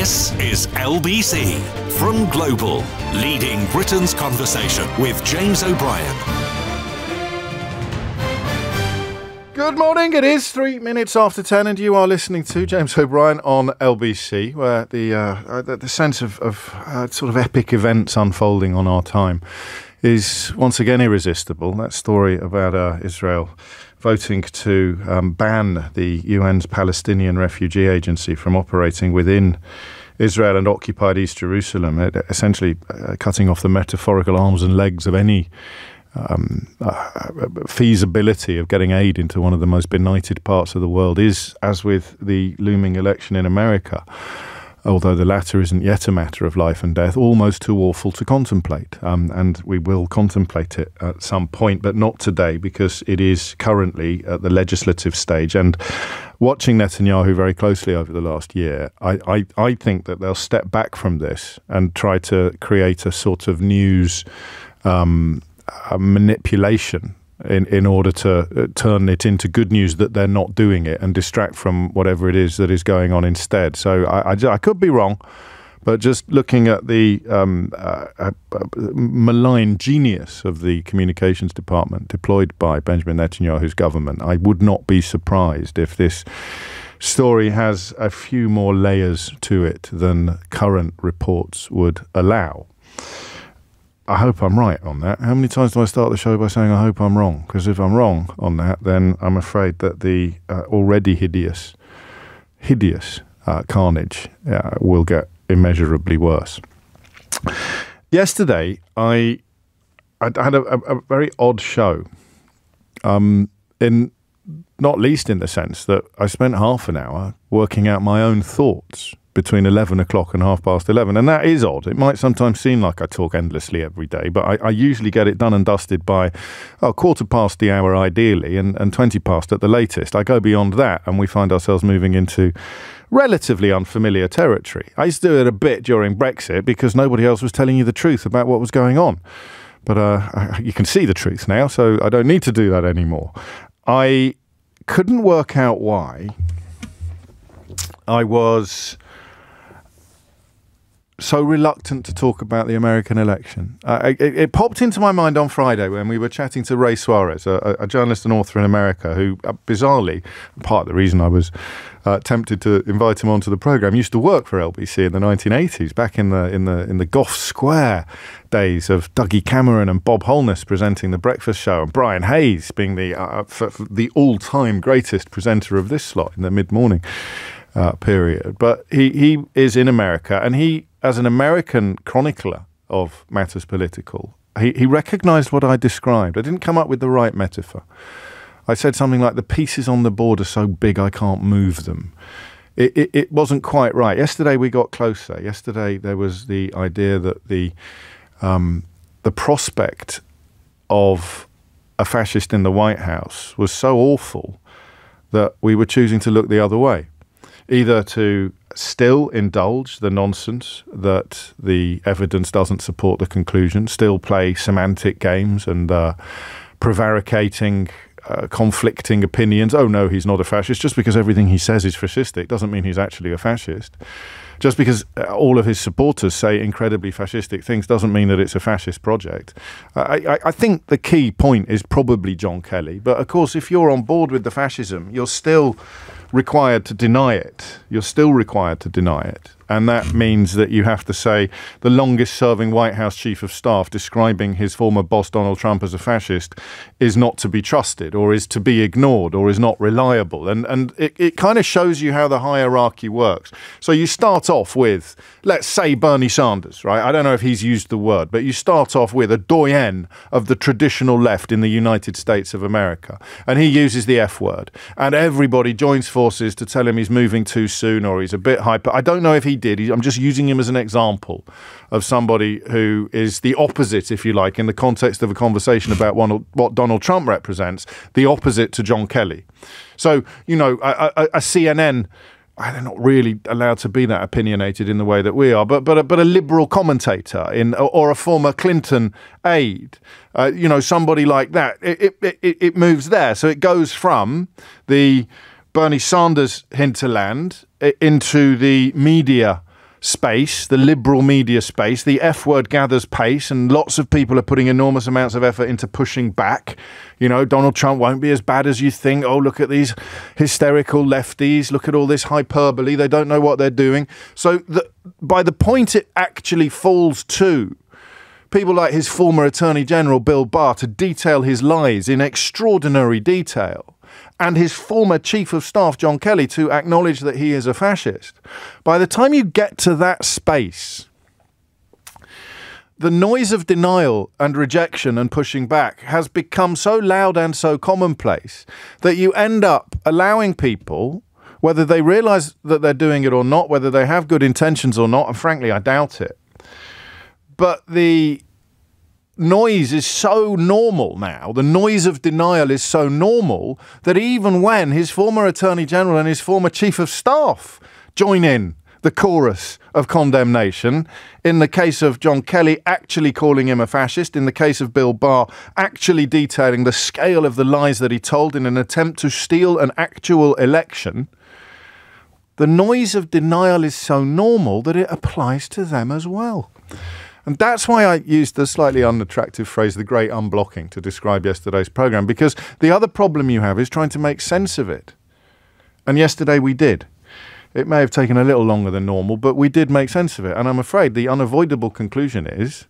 This is LBC from Global, leading Britain's conversation with James O'Brien. Good morning, it is 3 minutes after 10 and you are listening to James O'Brien on LBC, where the sense of sort of epic events unfolding on our time is once again irresistible. That story about Israel voting to ban the UN's Palestinian Refugee Agency from operating within Israel and occupied East Jerusalem, essentially cutting off the metaphorical arms and legs of any feasibility of getting aid into one of the most benighted parts of the world, is, as with the looming election in America, although the latter isn't yet a matter of life and death, almost too awful to contemplate. And we will contemplate it at some point, but not today, because it is currently at the legislative stage. And watching Netanyahu very closely over the last year, I think that they'll step back from this and try to create a sort of news manipulation in order to turn it into good news that they're not doing it and distract from whatever it is that is going on instead. So I could be wrong, but just looking at the malign genius of the communications department deployed by Benjamin Netanyahu's government, I would not be surprised if this story has a few more layers to it than current reports would allow. I hope I'm right on that. How many times do I start the show by saying I hope I'm wrong? Because if I'm wrong on that, then I'm afraid that the already hideous carnage will get immeasurably worse. Yesterday, I had a very odd show, in not least in the sense that I spent half an hour working out my own thoughts between 11 o'clock and 11:30. And that is odd. It might sometimes seem like I talk endlessly every day, but I usually get it done and dusted by 1/4 the hour ideally, and 20 past at the latest. I go beyond that and we find ourselves moving into relatively unfamiliar territory. I used to do it a bit during Brexit because nobody else was telling you the truth about what was going on. But you can see the truth now, so I don't need to do that anymore. I couldn't work out why I was so reluctant to talk about the American election. It popped into my mind on Friday when we were chatting to Ray Suarez, a journalist and author in America, who bizarrely, part of the reason I was tempted to invite him onto the program, used to work for LBC in the 1980s, back in the Gough Square days of Dougie Cameron and Bob Holness presenting The Breakfast Show, and Brian Hayes being the all-time greatest presenter of this slot in the mid-morning period. But he is in America, and he, as an American chronicler of matters political, he recognized what I described. I didn't come up with the right metaphor. I said something like, the pieces on the board are so big I can't move them. It wasn't quite right. Yesterday we got closer. Yesterday there was the idea that the prospect of a fascist in the White House was so awful that we were choosing to look the other way, either to still indulge the nonsense that the evidence doesn't support the conclusion, still play semantic games and prevaricating, conflicting opinions. Oh no, he's not a fascist. Just because everything he says is fascistic doesn't mean he's actually a fascist. Just because all of his supporters say incredibly fascistic things doesn't mean that it's a fascist project. I think the key point is probably John Kelly. But of course, if you're on board with the fascism, you're still required to deny it. You're still required to deny it. And that means that you have to say the longest serving White House chief of staff describing his former boss Donald Trump as a fascist is not to be trusted, or is to be ignored, or is not reliable. And it kind of shows you how the hierarchy works. So you start off with, let's say, Bernie Sanders, right? I don't know if he's used the word, but you start off with a doyen of the traditional left in the United States of America. And he uses the F word. And everybody joins forces to tell him he's moving too soon or he's a bit hyper. I don't know if he did. I'm just using him as an example of somebody who is the opposite, if you like, in the context of a conversation about what Donald Trump represents, the opposite to John Kelly. So, you know, a CNN, they're not really allowed to be that opinionated in the way that we are, but a liberal commentator or a former Clinton aide, you know, somebody like that, it moves there. So it goes from the Bernie Sanders hinterland into the media space, the liberal media space, the F word gathers pace, and lots of people are putting enormous amounts of effort into pushing back. You know, Donald Trump won't be as bad as you think. Oh, look at these hysterical lefties. Look at all this hyperbole. They don't know what they're doing. So by the point it actually falls to people like his former Attorney General, Bill Barr, to detail his lies in extraordinary detail, and his former Chief of Staff, John Kelly, to acknowledge that he is a fascist. By the time you get to that space, the noise of denial and rejection and pushing back has become so loud and so commonplace that you end up allowing people, whether they realize that they're doing it or not, whether they have good intentions or not, and frankly, I doubt it. But the noise is so normal now, the noise of denial is so normal, that even when his former Attorney General and his former Chief of Staff join in the chorus of condemnation, in the case of John Kelly actually calling him a fascist, in the case of Bill Barr actually detailing the scale of the lies that he told in an attempt to steal an actual election, the noise of denial is so normal that it applies to them as well. And that's why I used the slightly unattractive phrase, the great unblocking, to describe yesterday's programme, because the other problem you have is trying to make sense of it. And yesterday we did. It may have taken a little longer than normal, but we did make sense of it. And I'm afraid the unavoidable conclusion is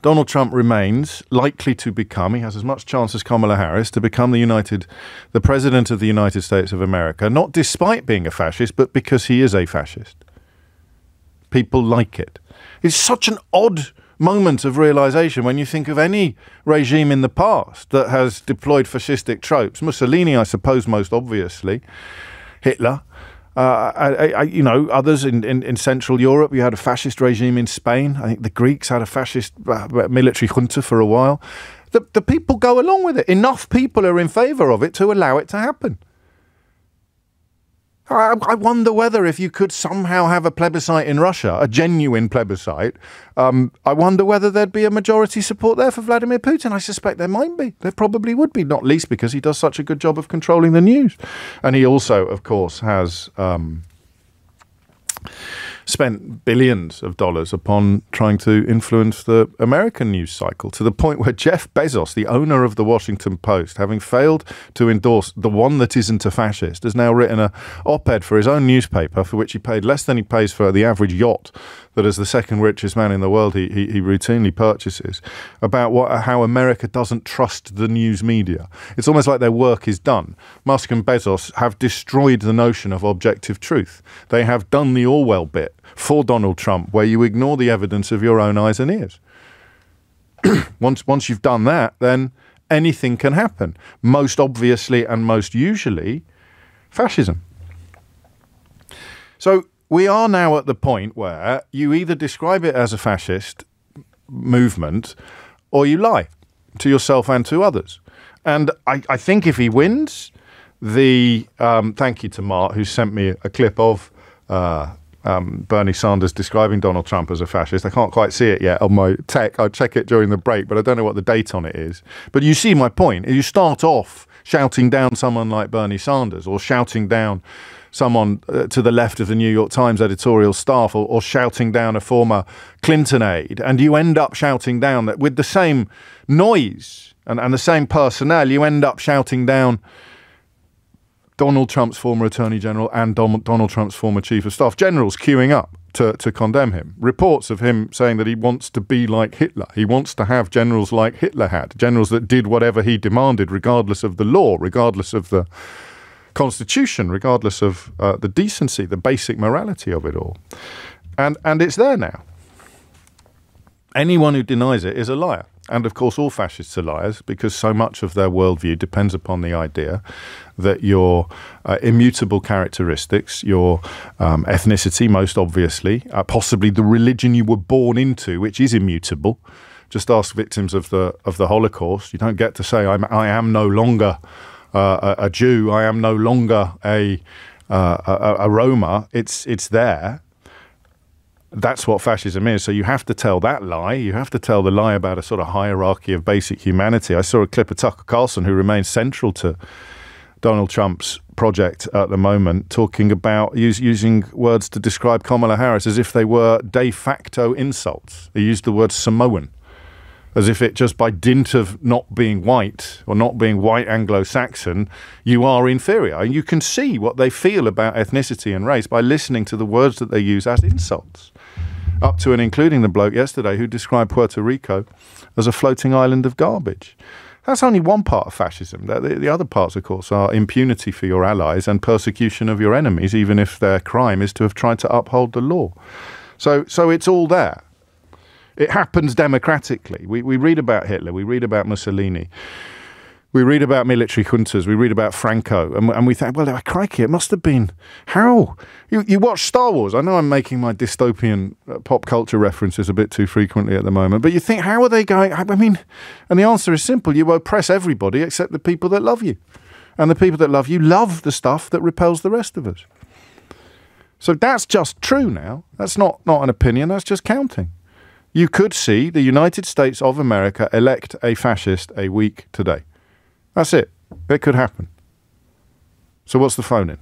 Donald Trump remains likely to become, he has as much chance as Kamala Harris, to become the President of the United States of America, not despite being a fascist, but because he is a fascist. People like it. It's such an odd moment of realization when you think of any regime in the past that has deployed fascistic tropes. Mussolini, I suppose, most obviously. Hitler. Others in Central Europe. You had a fascist regime in Spain. I think the Greeks had a fascist military junta for a while. The people go along with it. Enough people are in favour of it to allow it to happen. I wonder whether if you could somehow have a plebiscite in Russia, a genuine plebiscite, I wonder whether there'd be a majority support there for Vladimir Putin. I suspect there might be. There probably would be, not least because he does such a good job of controlling the news. And he also, of course, has spent billions of dollars upon trying to influence the American news cycle, to the point where Jeff Bezos, the owner of the Washington Post, having failed to endorse the one that isn't a fascist, has now written an op-ed for his own newspaper, for which he paid less than he pays for the average yacht that, as the second richest man in the world, he routinely purchases, about how America doesn't trust the news media. It's almost like their work is done. Musk and Bezos have destroyed the notion of objective truth. They have done the Orwell bit for Donald Trump, where you ignore the evidence of your own eyes and ears. Once you've done that, then anything can happen. Most obviously and most usually, fascism. So we are now at the point where you either describe it as a fascist movement or you lie to yourself and to others. And I think if he wins, thank you to Mark, who sent me a clip of Bernie Sanders describing Donald Trump as a fascist. I can't quite see it yet on my tech. I'll check it during the break, but I don't know what the date on it is. But you see my point. You start off shouting down someone like Bernie Sanders, or shouting down someone to the left of the New York Times editorial staff, or shouting down a former Clinton aide, and you end up shouting down that with the same noise and the same personnel, you end up shouting down Donald Trump's former Attorney General and Donald Trump's former Chief of Staff, generals queuing up to condemn him. Reports of him saying that he wants to be like Hitler. He wants to have generals like Hitler had, generals that did whatever he demanded, regardless of the law, regardless of the Constitution, regardless of the decency, the basic morality of it all. And it's there now. Anyone who denies it is a liar. And of course, all fascists are liars, because so much of their worldview depends upon the idea that your immutable characteristics, your ethnicity, most obviously, possibly the religion you were born into, which is immutable. Just ask victims of the Holocaust. You don't get to say, I am no longer a Jew. I am no longer a Roma. It's there. That's what fascism is. So you have to tell that lie. You have to tell the lie about a sort of hierarchy of basic humanity. I saw a clip of Tucker Carlson, who remains central to Donald Trump's project at the moment, talking about using words to describe Kamala Harris as if they were de facto insults. He used the word Samoan, as if it just by dint of not being white or not being white Anglo-Saxon, you are inferior. And you can see what they feel about ethnicity and race by listening to the words that they use as insults, up to and including the bloke yesterday who described Puerto Rico as a floating island of garbage. That's only one part of fascism. The other parts, of course, are impunity for your allies and persecution of your enemies, even if their crime is to have tried to uphold the law. So it's all there. It happens democratically. We read about Hitler, we read about Mussolini, we read about military juntas, we read about Franco, and we think, well, crikey, it must have been, how? You watch Star Wars. I know I'm making my dystopian pop culture references a bit too frequently at the moment, but you think, how are they going? I mean, and the answer is simple. You oppress everybody except the people that love you. And the people that love you love the stuff that repels the rest of us. So that's just true now. That's not an opinion, that's just counting. You could see the United States of America elect a fascist a week today. That's it. It could happen. So what's the phone in?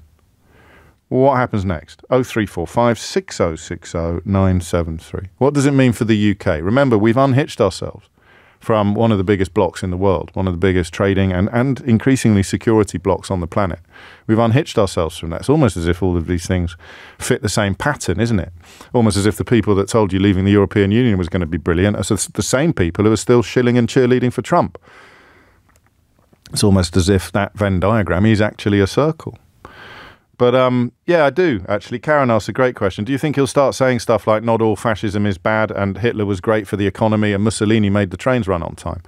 What happens next? 0345 6060 973. What does it mean for the UK? Remember, we've unhitched ourselves from one of the biggest blocks in the world, one of the biggest trading and increasingly security blocks on the planet. We've unhitched ourselves from that. It's almost as if all of these things fit the same pattern, isn't it? Almost as if the people that told you leaving the European Union was going to be brilliant are the same people who are still shilling and cheerleading for Trump. It's almost as if that Venn diagram is actually a circle. But yeah, I do, actually. Karen asked a great question. Do you think he'll start saying stuff like not all fascism is bad and Hitler was great for the economy and Mussolini made the trains run on time?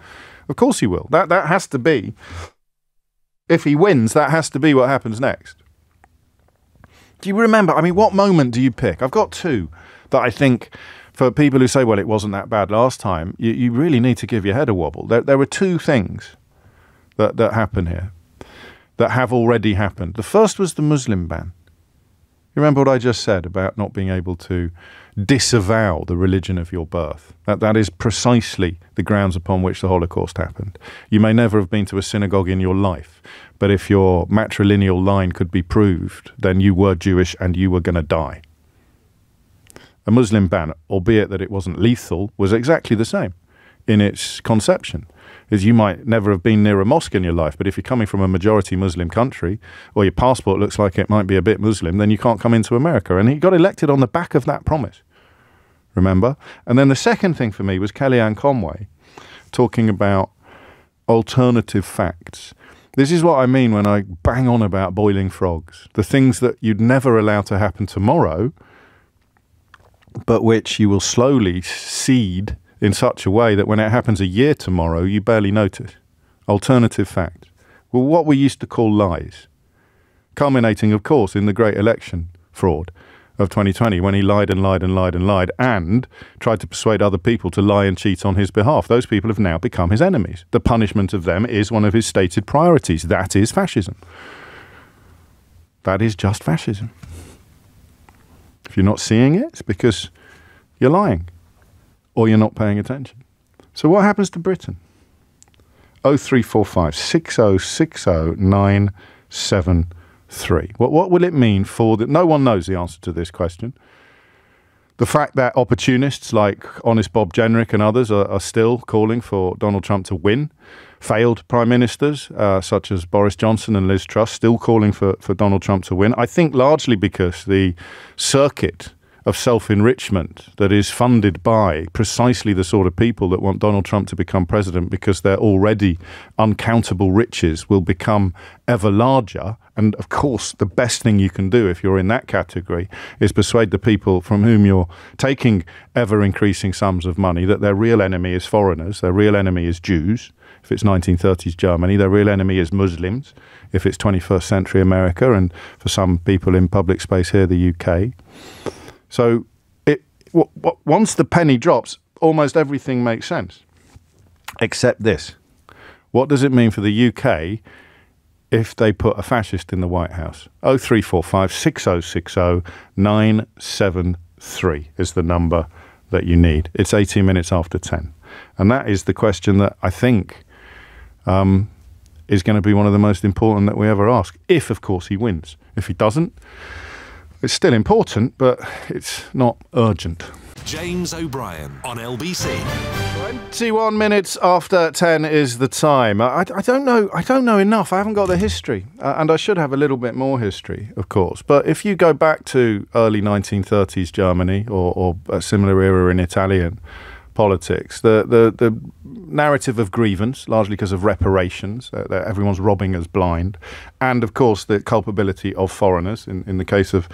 Of course he will. That has to be, if he wins, that has to be what happens next. Do you remember, I mean, what moment do you pick? I've got two that I think, for people who say, well, it wasn't that bad last time, you really need to give your head a wobble. There were two things that happen here, that have already happened. The first was the Muslim ban. You remember what I just said about not being able to disavow the religion of your birth? That is precisely the grounds upon which the Holocaust happened. You may never have been to a synagogue in your life, but if your matrilineal line could be proved, then you were Jewish and you were going to die. A Muslim ban, albeit that it wasn't lethal, was exactly the same in its conception. Is you might never have been near a mosque in your life, but if you're coming from a majority Muslim country, or your passport looks like it might be a bit Muslim, then you can't come into America. And he got elected on the back of that promise, remember? And then the second thing for me was Kellyanne Conway talking about alternative facts. This is what I mean when I bang on about boiling frogs. The things that you'd never allow to happen tomorrow, but which you will slowly seed in such a way that when it happens a year tomorrow, you barely notice. Alternative facts. Well, what we used to call lies, culminating, of course, in the great election fraud of 2020, when he lied and lied and lied and lied and tried to persuade other people to lie and cheat on his behalf. Those people have now become his enemies. The punishment of them is one of his stated priorities. That is fascism. That is just fascism. If you're not seeing it, it's because you're lying. Or you're not paying attention. So what happens to Britain? 0345 6060 973. What will it mean for the... No one knows the answer to this question. The fact that opportunists like Honest Bob Jenrick and others are still calling for Donald Trump to win. Failed prime ministers such as Boris Johnson and Liz Truss still calling for Donald Trump to win. I think largely because the circuit of self-enrichment that is funded by precisely the sort of people that want Donald Trump to become president because their already uncountable riches will become ever larger. And of course, the best thing you can do if you're in that category is persuade the people from whom you're taking ever-increasing sums of money that their real enemy is foreigners, their real enemy is Jews. If it's 1930s Germany, their real enemy is Muslims. If it's 21st century America, and for some people in public space here, the UK. So once the penny drops, almost everything makes sense, except this. What does it mean for the UK if they put a fascist in the White House? 0345 6060 973 is the number that you need. It's 18 minutes after 10. And that is the question that I think is going to be one of the most important that we ever ask, if, of course, he wins. If he doesn't, it's still important, but it's not urgent. James O'Brien on LBC. 21 minutes after 10 is the time. I don't know enough. I haven't got the history. And I should have a little bit more history, of course. But if you go back to early 1930s Germany or a similar era in Italian politics, the narrative of grievance, largely because of reparations, that everyone's robbing us blind, and, of course, the culpability of foreigners, in the case of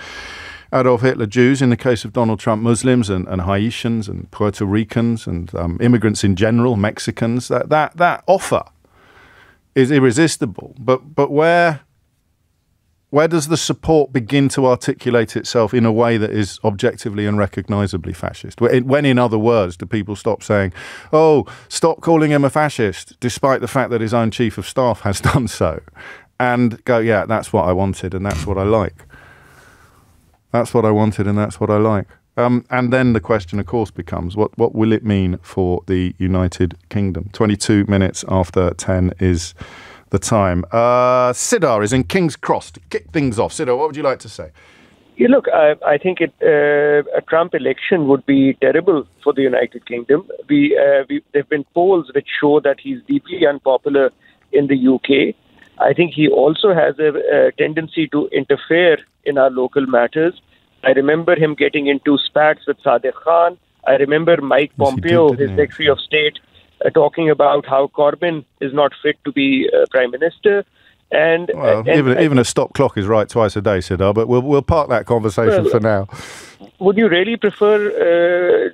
Adolf Hitler, Jews, in the case of Donald Trump, Muslims and Haitians and Puerto Ricans and immigrants in general, Mexicans, that offer is irresistible. But where does the support begin to articulate itself in a way that is objectively and recognisably fascist? When, in other words, do people stop saying, oh, stop calling him a fascist, despite the fact that his own chief of staff has done so, and go, yeah, that's what I wanted and that's what I like. That's what I wanted and that's what I like. And then the question, of course, becomes, what will it mean for the United Kingdom? 22 minutes after 10 is the time. Sidar is in King's Cross to kick things off. Sidar, what would you like to say? Yeah, look, I think a Trump election would be terrible for the United Kingdom. There have been polls which show that he's deeply unpopular in the UK. I think he also has a tendency to interfere in our local matters. I remember him getting into spats with Sadiq Khan. I remember Mike Pompeo, his Secretary of State, talking about how Corbyn is not fit to be Prime Minister. And even a stop clock is right twice a day, Sidar, but we'll park that conversation for now. Would you really prefer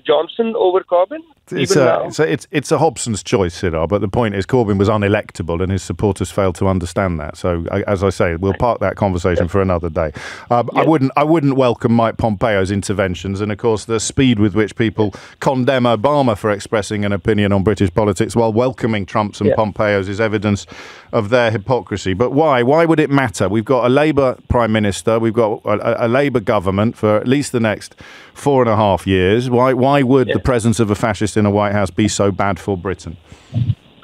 Johnson over Corbyn? It's a Hobson's choice, Sidar, but the point is Corbyn was unelectable and his supporters failed to understand that. So, as I say, we'll park that conversation for another day. I wouldn't welcome Mike Pompeo's interventions, and of course the speed with which people condemn Obama for expressing an opinion on British politics while welcoming Trump's and Pompeo's is evidence of their hypocrisy. But why? Why would it matter? We've got a Labour Prime Minister, we've got a Labour government for at least the next 4.5 years. Why would the presence of a fascist in a White House be so bad for Britain?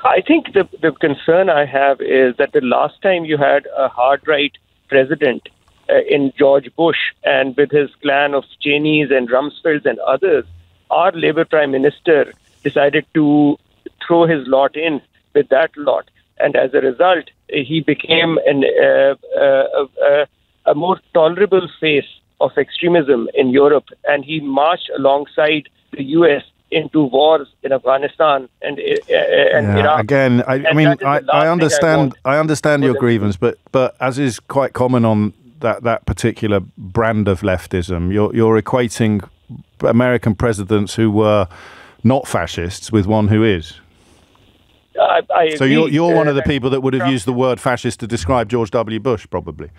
I think the concern I have is that the last time you had a hard-right president in George Bush and with his clan of Cheneys and Rumsfelds and others, our Labour Prime Minister decided to throw his lot in with that lot. And as a result, he became a more tolerable face of extremism in Europe, and he marched alongside the US into wars in Afghanistan and Iraq. Again, I understand your grievance, but as is quite common on that particular brand of leftism, you're equating American presidents who were not fascists with one who is. So you're one of the people that would have used the word fascist to describe George W. Bush, probably.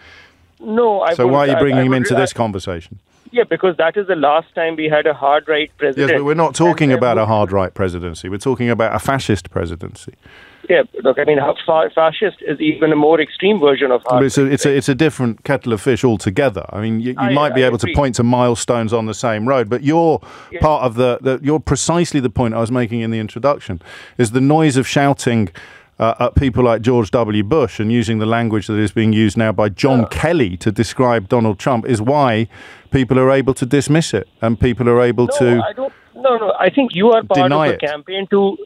No, So why are you bringing him into this conversation? Yeah, because that is the last time we had a hard-right president. Yes, but we're not talking about a hard-right presidency. We're talking about a fascist presidency. Yeah, look, I mean, fascist is even a more extreme version of hard-right. It's a different kettle of fish altogether. I mean, you might be able to point to milestones on the same road, but you're part of you're precisely the point I was making in the introduction, is the noise of shouting at people like George W. Bush and using the language that is being used now by John Kelly to describe Donald Trump is why people are able to dismiss it and people are able to. No, I think you are part of the campaign to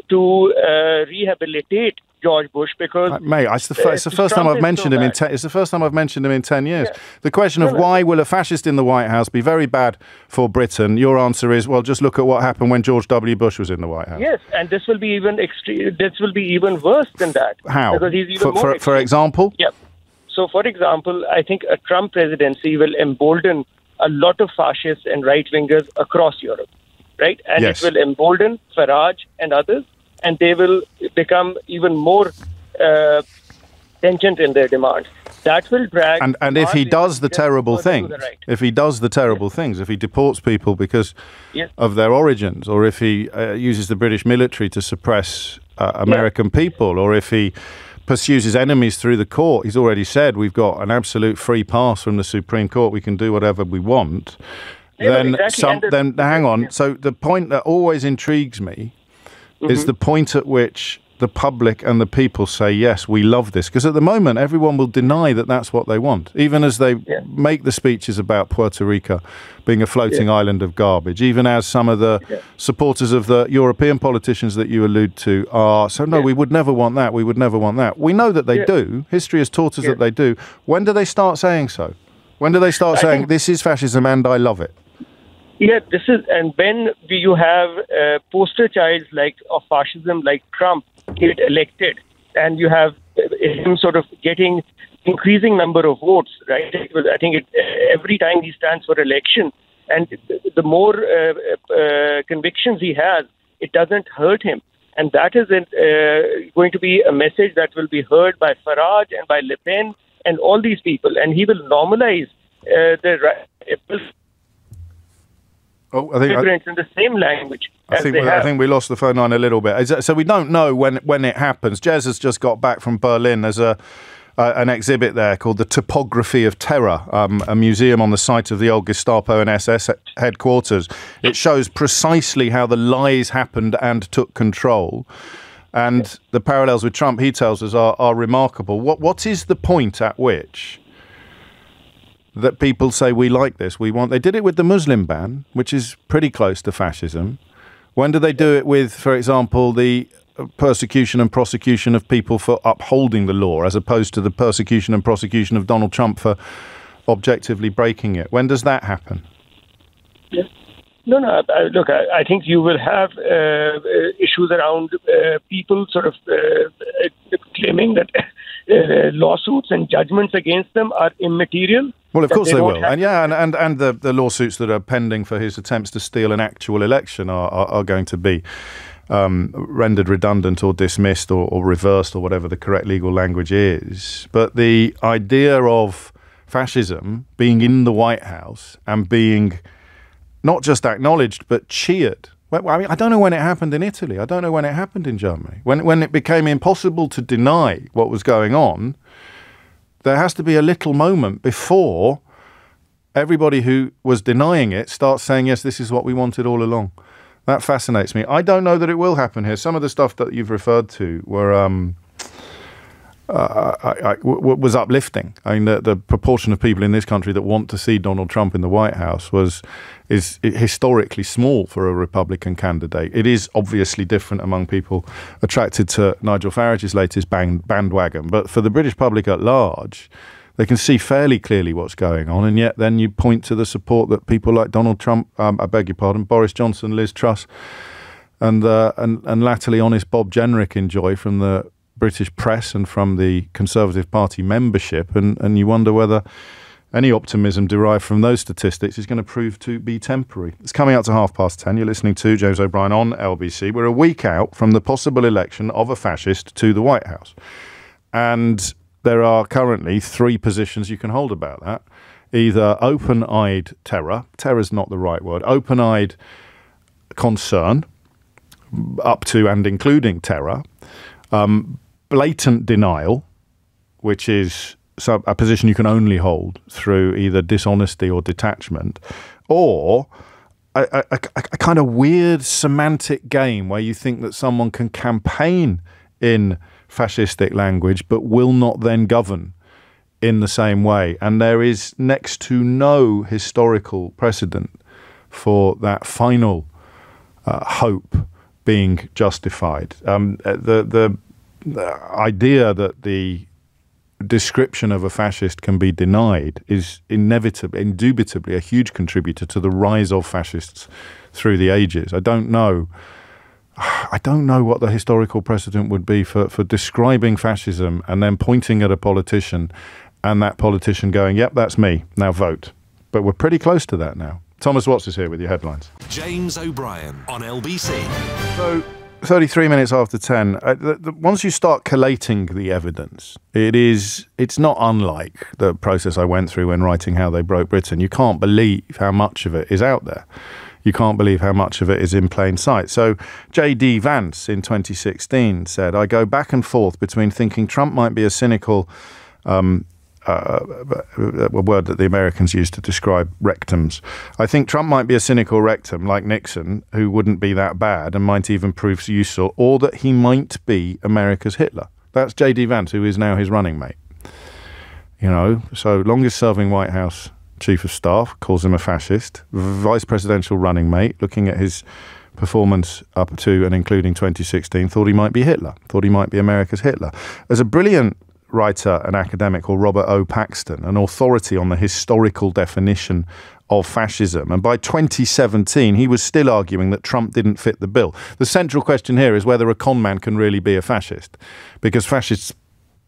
rehabilitate George Bush because mate, it's the first time I've mentioned him it's the first time I've mentioned him in 10 years. Yeah. The question of why will a fascist in the White House be very bad for Britain? Your answer is, well, just look at what happened when George W. Bush was in the White House. Yes, and this will be even extreme. This will be even worse than that. How? Because he's even more for example? Yeah. So, for example, I think a Trump presidency will embolden a lot of fascists and right-wingers across Europe, right? And it will embolden Farage and others, and they will become even more stringent in their demands. That will drag. And if he does the terrible things, if he does the terrible things, if he deports people because of their origins, or if he uses the British military to suppress American people, or if he pursues his enemies through the court, he's already said we've got an absolute free pass from the Supreme Court. We can do whatever we want. Then hang on. So the point that always intrigues me is the point at which the public and the people say, yes, we love this? Because at the moment, everyone will deny that that's what they want, even as they make the speeches about Puerto Rico being a floating island of garbage, even as some of the supporters of the European politicians that you allude to are, so no, we would never want that, we would never want that. We know that they do. History has taught us that they do. When do they start saying so? When do they start saying, this is fascism and I love it? Yeah, this is, and when you have poster childs of fascism like Trump get elected, and you have him sort of getting increasing number of votes, right? I think every time he stands for election, and the more convictions he has, it doesn't hurt him. And that is going to be a message that will be heard by Farage and by Le Pen and all these people, and he will normalize the immigrants in the same language. I think we lost the phone line a little bit. So we don't know when it happens. Jez has just got back from Berlin. There's an exhibit there called The Topography of Terror, a museum on the site of the old Gestapo and SS headquarters. It shows precisely how the lies happened and took control. And the parallels with Trump, he tells us, are remarkable. What is the point at which that people say, we like this, we want... They did it with the Muslim ban, which is pretty close to fascism. When do they do it with, for example, the persecution and prosecution of people for upholding the law, as opposed to the persecution and prosecution of Donald Trump for objectively breaking it? When does that happen? Yeah. No. Look, I think you will have issues around people sort of claiming that lawsuits and judgments against them are immaterial. Well, of course they will. And the lawsuits that are pending for his attempts to steal an actual election are going to be rendered redundant or dismissed or reversed, or whatever the correct legal language is. But the idea of fascism being in the White House and being not just acknowledged, but cheered. Well, I mean, I don't know when it happened in Italy. I don't know when it happened in Germany. When it became impossible to deny what was going on, there has to be a little moment before everybody who was denying it starts saying, yes, this is what we wanted all along. That fascinates me. I don't know that it will happen here. Some of the stuff that you've referred to was uplifting. I mean, the proportion of people in this country that want to see Donald Trump in the White House is historically small for a Republican candidate. It is obviously different among people attracted to Nigel Farage's latest bandwagon. But for the British public at large, they can see fairly clearly what's going on, and yet then you point to the support that people like Donald Trump, Boris Johnson, Liz Truss, and latterly honest Bob Jenrick enjoy from the British press and from the Conservative Party membership, and you wonder whether any optimism derived from those statistics is going to prove to be temporary. It's coming out to 10:30. You're listening to James O'Brien on LBC. We're a week out from the possible election of a fascist to the White House, and there are currently three positions you can hold about that. Either open-eyed terror is not the right word, open-eyed concern, up to and including terror, blatant denial, which is a position you can only hold through either dishonesty or detachment, or a kind of weird semantic game where you think that someone can campaign in fascistic language but will not then govern in the same way. And there is next to no historical precedent for that final hope being justified. The idea that the description of a fascist can be denied is indubitably a huge contributor to the rise of fascists through the ages. I don't know what the historical precedent would be for describing fascism and then pointing at a politician and that politician going, yep, that's me, now vote. But we're pretty close to that now. Thomas Watts is here with your headlines. James O'Brien on LBC. So 33 minutes after 10, once you start collating the evidence, it's not unlike the process I went through when writing How They Broke Britain. You can't believe how much of it is out there. You can't believe how much of it is in plain sight. So J.D. Vance in 2016 said, I go back and forth between thinking Trump might be a cynical a word that the Americans use to describe rectums. I think Trump might be a cynical rectum like Nixon, who wouldn't be that bad and might even prove useful, or that he might be America's Hitler. That's J.D. Vance, who is now his running mate. So longest serving White House Chief of Staff, calls him a fascist. Vice presidential running mate, looking at his performance up to and including 2016, thought he might be Hitler, thought he might be America's Hitler. There's a brilliant writer and academic called Robert O. Paxton, an authority on the historical definition of fascism. And by 2017, he was still arguing that Trump didn't fit the bill. The central question here is whether a con man can really be a fascist, because fascists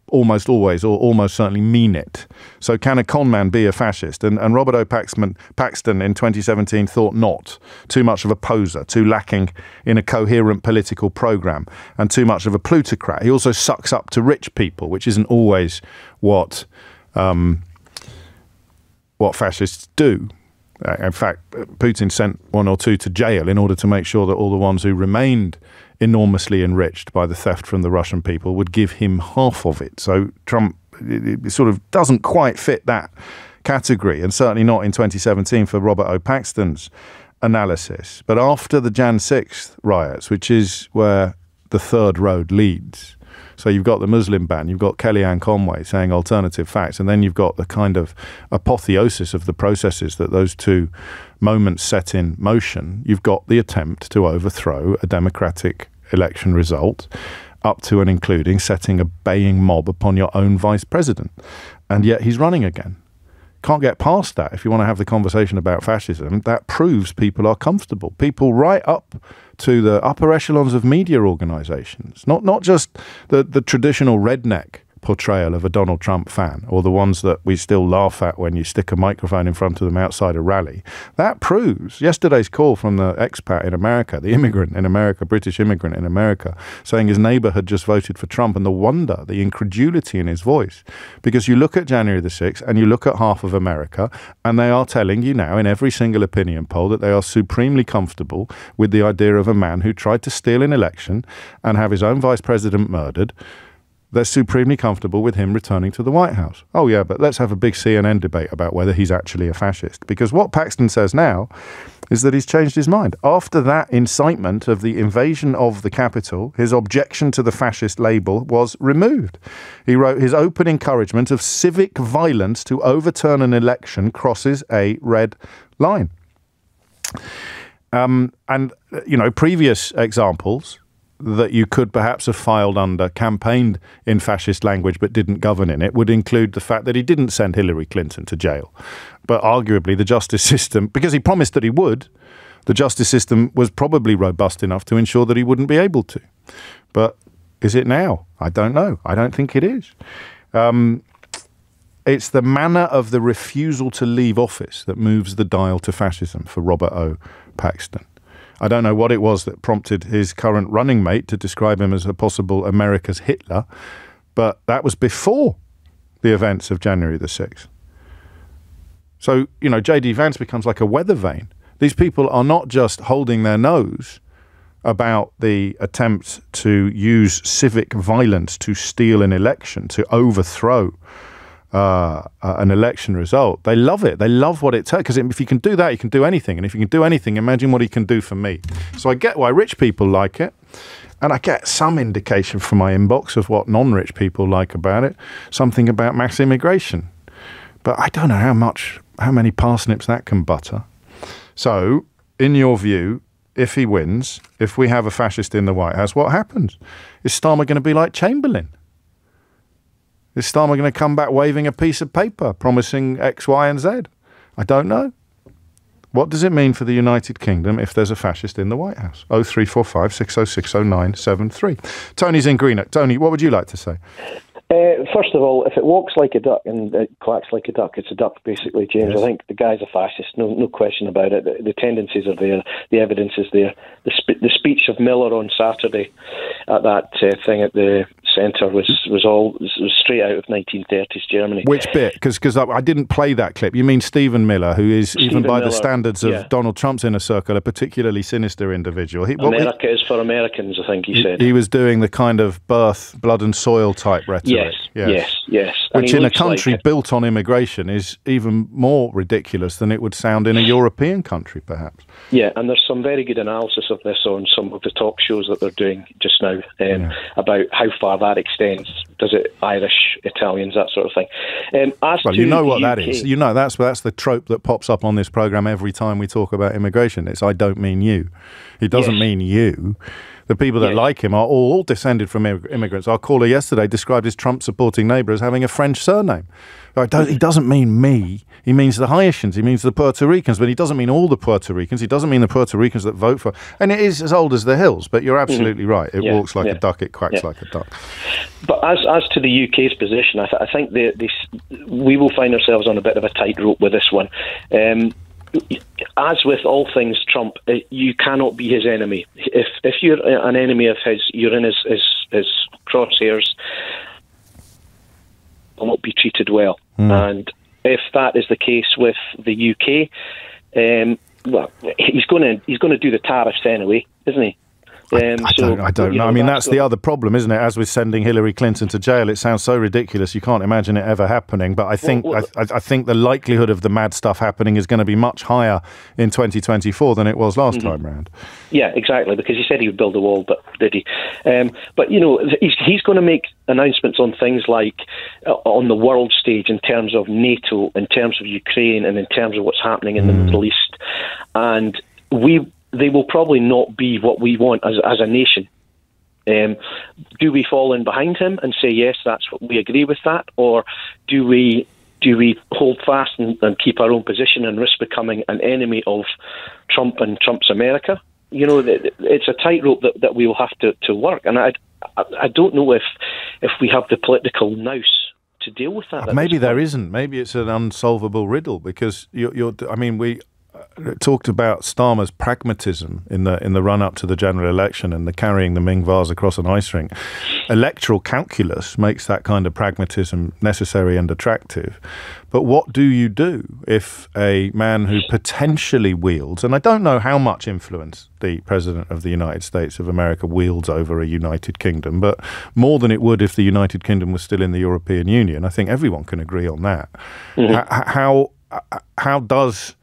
almost always or almost certainly mean it. So can a con man be a fascist? And Robert O. Paxton in 2017 thought not. Too much of a poser, too lacking in a coherent political program, and too much of a plutocrat. He also sucks up to rich people, which isn't always what fascists do. In fact, Putin sent one or two to jail in order to make sure that all the ones who remained enormously enriched by the theft from the Russian people would give him half of it. So Trump it sort of doesn't quite fit that category, and certainly not in 2017 for Robert O. Paxton's analysis. But after the Jan 6th riots, which is where the third road leads, so you've got the Muslim ban, you've got Kellyanne Conway saying alternative facts, and then you've got the kind of apotheosis of the processes that those two moments set in motion. You've got the attempt to overthrow a democratic election result, up to and including setting a baying mob upon your own vice president. And yet he's running again. Can't get past that if you want to have the conversation about fascism. That proves people are comfortable. People right up to the upper echelons of media organizations, not just the traditional redneck portrayal of a Donald Trump fan, or the ones that we still laugh at when you stick a microphone in front of them outside a rally. That proves yesterday's call from the expat in America, the immigrant in America, British immigrant in America, saying his neighbor had just voted for Trump, and the wonder, the incredulity in his voice. Because you look at January the 6th and you look at half of America, and they are telling you now in every single opinion poll that they are supremely comfortable with the idea of a man who tried to steal an election and have his own vice president murdered. They're supremely comfortable with him returning to the White House. Oh yeah, but let's have a big CNN debate about whether he's actually a fascist. Because what Paxton says now is that he's changed his mind. After that incitement of the invasion of the Capitol, his objection to the fascist label was removed. He wrote, his open encouragement of civic violence to overturn an election crosses a red line. Previous examples that you could perhaps have filed under, campaigned in fascist language but didn't govern in it, would include the fact that he didn't send Hillary Clinton to jail. But arguably the justice system, because he promised that he would, the justice system was probably robust enough to ensure that he wouldn't be able to. But is it now? I don't know. I don't think it is. It's the manner of the refusal to leave office that moves the dial to fascism for Robert O. Paxton. I don't know what it was that prompted his current running mate to describe him as a possible America's Hitler, but that was before the events of January the 6th. So, J.D. Vance becomes like a weather vane. These people are not just holding their nose about the attempt to use civic violence to steal an election, to overthrow an election result. They love it. They love what it takes. Because if you can do that, you can do anything. And if you can do anything, imagine what he can do for me. So I get why rich people like it. And I get some indication from my inbox of what non-rich people like about it. Something about mass immigration. But I don't know how many parsnips that can butter. So, in your view, if he wins, if we have a fascist in the White House, what happens? Is Starmer going to be like Chamberlain? Is Starmer going to come back waving a piece of paper, promising X, Y, and Z? I don't know. What does it mean for the United Kingdom if there's a fascist in the White House? 0345 606 0973. Tony's in Greenock. Tony, what would you like to say? First of all, if it walks like a duck and it quacks like a duck, it's a duck, basically, James. Yes. I think the guy's a fascist, no question about it. The tendencies are there, the evidence is there. The speech of Miller on Saturday at that thing at the centre was straight out of 1930s Germany. Which bit? Because I didn't play that clip. You mean Stephen Miller, who is, even by the standards of Donald Trump's inner circle, a particularly sinister individual. America is for Americans, I think he said. He was doing the kind of birth, blood and soil type rhetoric. Yes. Which in a country built on immigration is even more ridiculous than it would sound in a European country, perhaps. Yeah, and there's some very good analysis of this on some of the talk shows that they're doing just now about how far that extends. Does it Irish, Italians, that sort of thing? Well, you know what that is. You know, that's the trope that pops up on this programme every time we talk about immigration. It's I don't mean you. He doesn't mean you. The people that like him are all descended from immigrants. Our caller yesterday described his Trump-supporting neighbour as having a French surname. He doesn't mean me. He means the Haitians. He means the Puerto Ricans. But he doesn't mean all the Puerto Ricans. He doesn't mean the Puerto Ricans that vote for... And it is as old as the hills. But you're absolutely right. It walks like a duck. It quacks like a duck. But as to the UK's position, I think we will find ourselves on a bit of a tightrope with this one. As with all things Trump, you cannot be his enemy. If you're an enemy of his, you're in his crosshairs, will not be treated well. And if that is the case with the UK, well, he's going to do the tariffs anyway, isn't he? I don't know. I mean, that's the other problem, isn't it? As with sending Hillary Clinton to jail, it sounds so ridiculous you can't imagine it ever happening. But I think I think the likelihood of the mad stuff happening is going to be much higher in 2024 than it was last time round. Yeah, exactly. Because he said he would build a wall, but did he? But you know, he's going to make announcements on things like on the world stage in terms of NATO, in terms of Ukraine, and in terms of what's happening in the Middle East, and they will probably not be what we want as a nation. Do we fall in behind him and say, yes, that's what we agree with that? Or do we hold fast and keep our own position and risk becoming an enemy of Trump and Trump's America? You know, it's a tightrope that we will have to work. And I don't know if we have the political nous to deal with that. Maybe there isn't. Maybe it's an unsolvable riddle because we talked about Starmer's pragmatism in the run-up to the general election and the carrying the Ming vase across an ice rink. Electoral calculus makes that kind of pragmatism necessary and attractive. But what do you do if a man who potentially wields, and I don't know how much influence the President of the United States of America wields over a United Kingdom, but more than it would if the United Kingdom was still in the European Union. I think everyone can agree on that. How does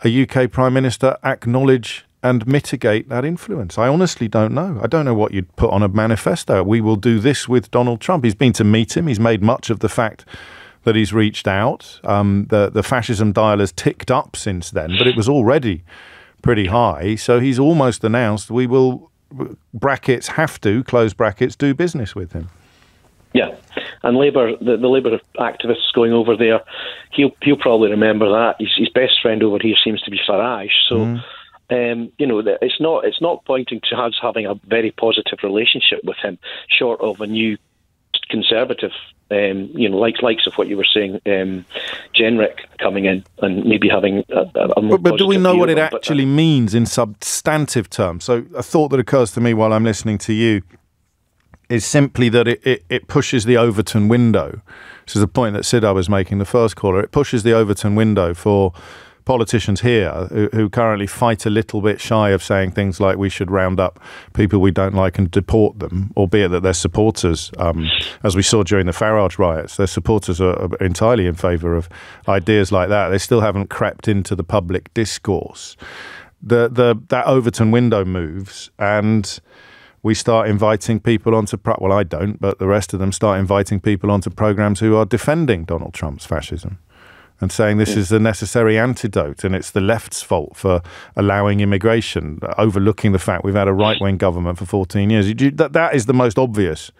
a UK Prime Minister acknowledge and mitigate that influence? I honestly don't know. I don't know what you'd put on a manifesto. We will do this with Donald Trump. He's been to meet him. He's made much of the fact that he's reached out. The fascism dial has ticked up since then, but it was already pretty high. So he's almost announced we will, brackets, have to, close brackets, do business with him. Yeah, and Labour, the Labour activists going over there, he'll probably remember that. His best friend over here seems to be Farage. So, you know, it's not pointing to us having a very positive relationship with him, short of a new Conservative, you know, likes of what you were saying, Jenrick coming in and maybe having a more. But do we know what it actually means in substantive terms? So a thought that occurs to me while I'm listening to you is simply that it pushes the Overton window. This is the point that Sidar was making, the first caller. It pushes the Overton window for politicians here who currently fight a little bit shy of saying things like we should round up people we don't like and deport them, albeit that their supporters, as we saw during the Farage riots, their supporters are entirely in favour of ideas like that. They still haven't crept into the public discourse. That Overton window moves and we start inviting people onto, well, I don't, but the rest of them start inviting people onto programmes who are defending Donald Trump's fascism and saying this is the necessary antidote and it's the left's fault for allowing immigration, overlooking the fact we've had a right-wing government for 14 years. That is the most obvious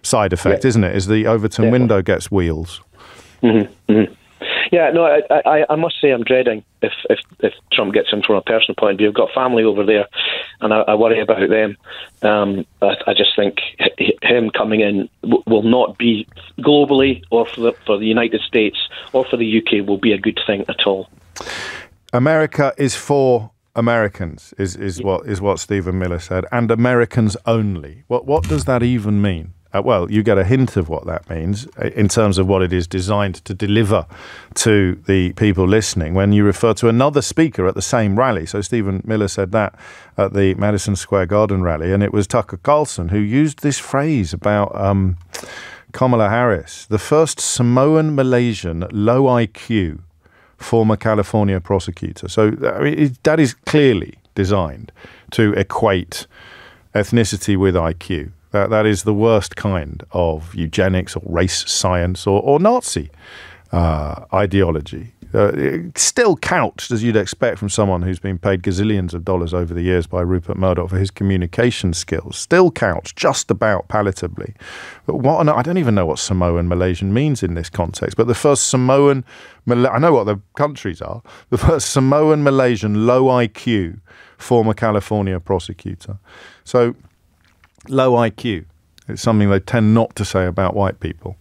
side effect, isn't it, is the Overton window gets wheels. Yeah, no, I must say I'm dreading if Trump gets in from a personal point of view. I've got family over there, and I worry about them. I just think him coming in will not be globally, or for the United States, or for the UK, will be a good thing at all. America is for Americans, is what Stephen Miller said, and Americans only. What does that even mean? Well, you get a hint of what that means in terms of what it is designed to deliver to the people listening when you refer to another speaker at the same rally. So Stephen Miller said that at the Madison Square Garden rally, and it was Tucker Carlson who used this phrase about Kamala Harris, the first Samoan Malaysian low IQ former California prosecutor. So that is clearly designed to equate ethnicity with IQ. That is the worst kind of eugenics or race science or Nazi ideology. Still couched, as you'd expect from someone who's been paid gazillions of dollars over the years by Rupert Murdoch for his communication skills. Still couched just about palatably. But I don't even know what Samoan Malaysian means in this context, but the first Samoan, I know what the countries are, the first Samoan Malaysian low IQ former California prosecutor. So low IQ. It's something they tend not to say about white people.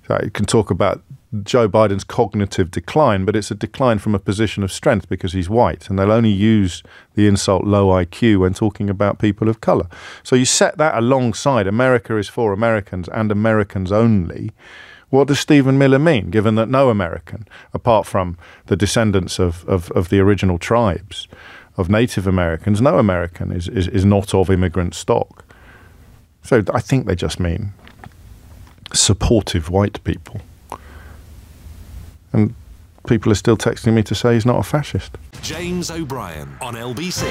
So you can talk about Joe Biden's cognitive decline, but it's a decline from a position of strength because he's white, and they'll only use the insult low IQ when talking about people of colour. So you set that alongside America is for Americans and Americans only. What does Stephen Miller mean, given that no American, apart from the descendants of the original tribes, of Native Americans, no American is not of immigrant stock? So I think they just mean supportive white people. And people are still texting me to say he's not a fascist. James O'Brien on LBC.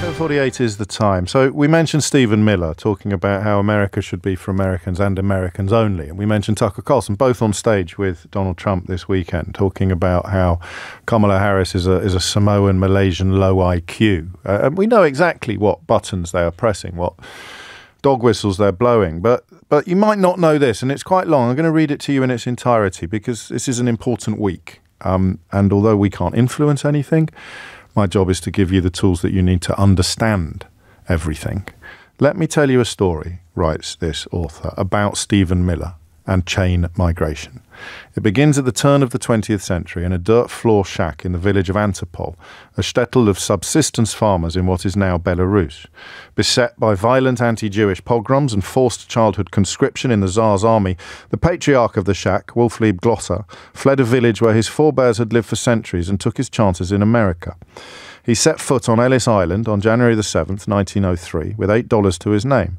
7:48 is the time. So we mentioned Stephen Miller talking about how America should be for Americans and Americans only. And we mentioned Tucker Carlson, both on stage with Donald Trump this weekend, talking about how Kamala Harris is a Samoan Malaysian low IQ. And we know exactly what buttons they are pressing, what dog whistles they're blowing. But you might not know this, and it's quite long. I'm going to read it to you in its entirety because this is an important week. And although we can't influence anything, my job is to give you the tools that you need to understand everything. Let me tell you a story, writes this author, about Stephen Miller and chain migration. It begins at the turn of the 20th century in a dirt floor shack in the village of Antipol, a shtetl of subsistence farmers in what is now Belarus. Beset by violent anti-Jewish pogroms and forced childhood conscription in the Tsar's army, the patriarch of the shack, Wolflieb Glosser, fled a village where his forebears had lived for centuries and took his chances in America. He set foot on Ellis Island on January the 7th, 1903, with $8 to his name.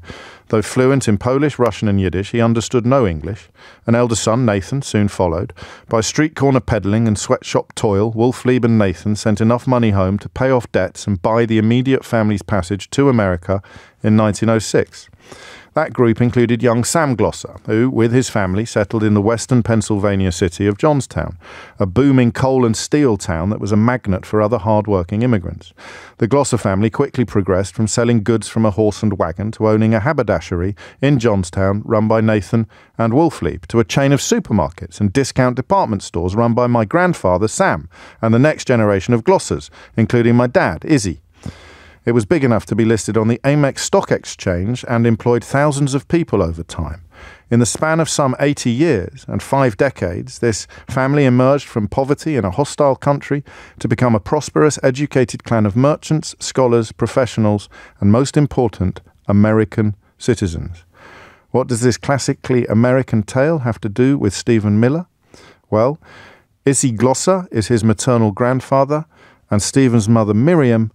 Though fluent in Polish, Russian and Yiddish, he understood no English. An elder son, Nathan, soon followed. By street corner peddling and sweatshop toil, Wolflieb and Nathan sent enough money home to pay off debts and buy the immediate family's passage to America in 1906. That group included young Sam Glosser, who, with his family, settled in the western Pennsylvania city of Johnstown, a booming coal and steel town that was a magnet for other hard-working immigrants. The Glosser family quickly progressed from selling goods from a horse and wagon to owning a haberdashery in Johnstown run by Nathan and Wolflieb, to a chain of supermarkets and discount department stores run by my grandfather, Sam, and the next generation of Glossers, including my dad, Izzy. It was big enough to be listed on the Amex Stock Exchange and employed thousands of people over time. In the span of some 80 years and 5 decades, this family emerged from poverty in a hostile country to become a prosperous, educated clan of merchants, scholars, professionals, and most important, American citizens. What does this classically American tale have to do with Stephen Miller? Well, Izzy Glosser is his maternal grandfather, and Stephen's mother, Miriam,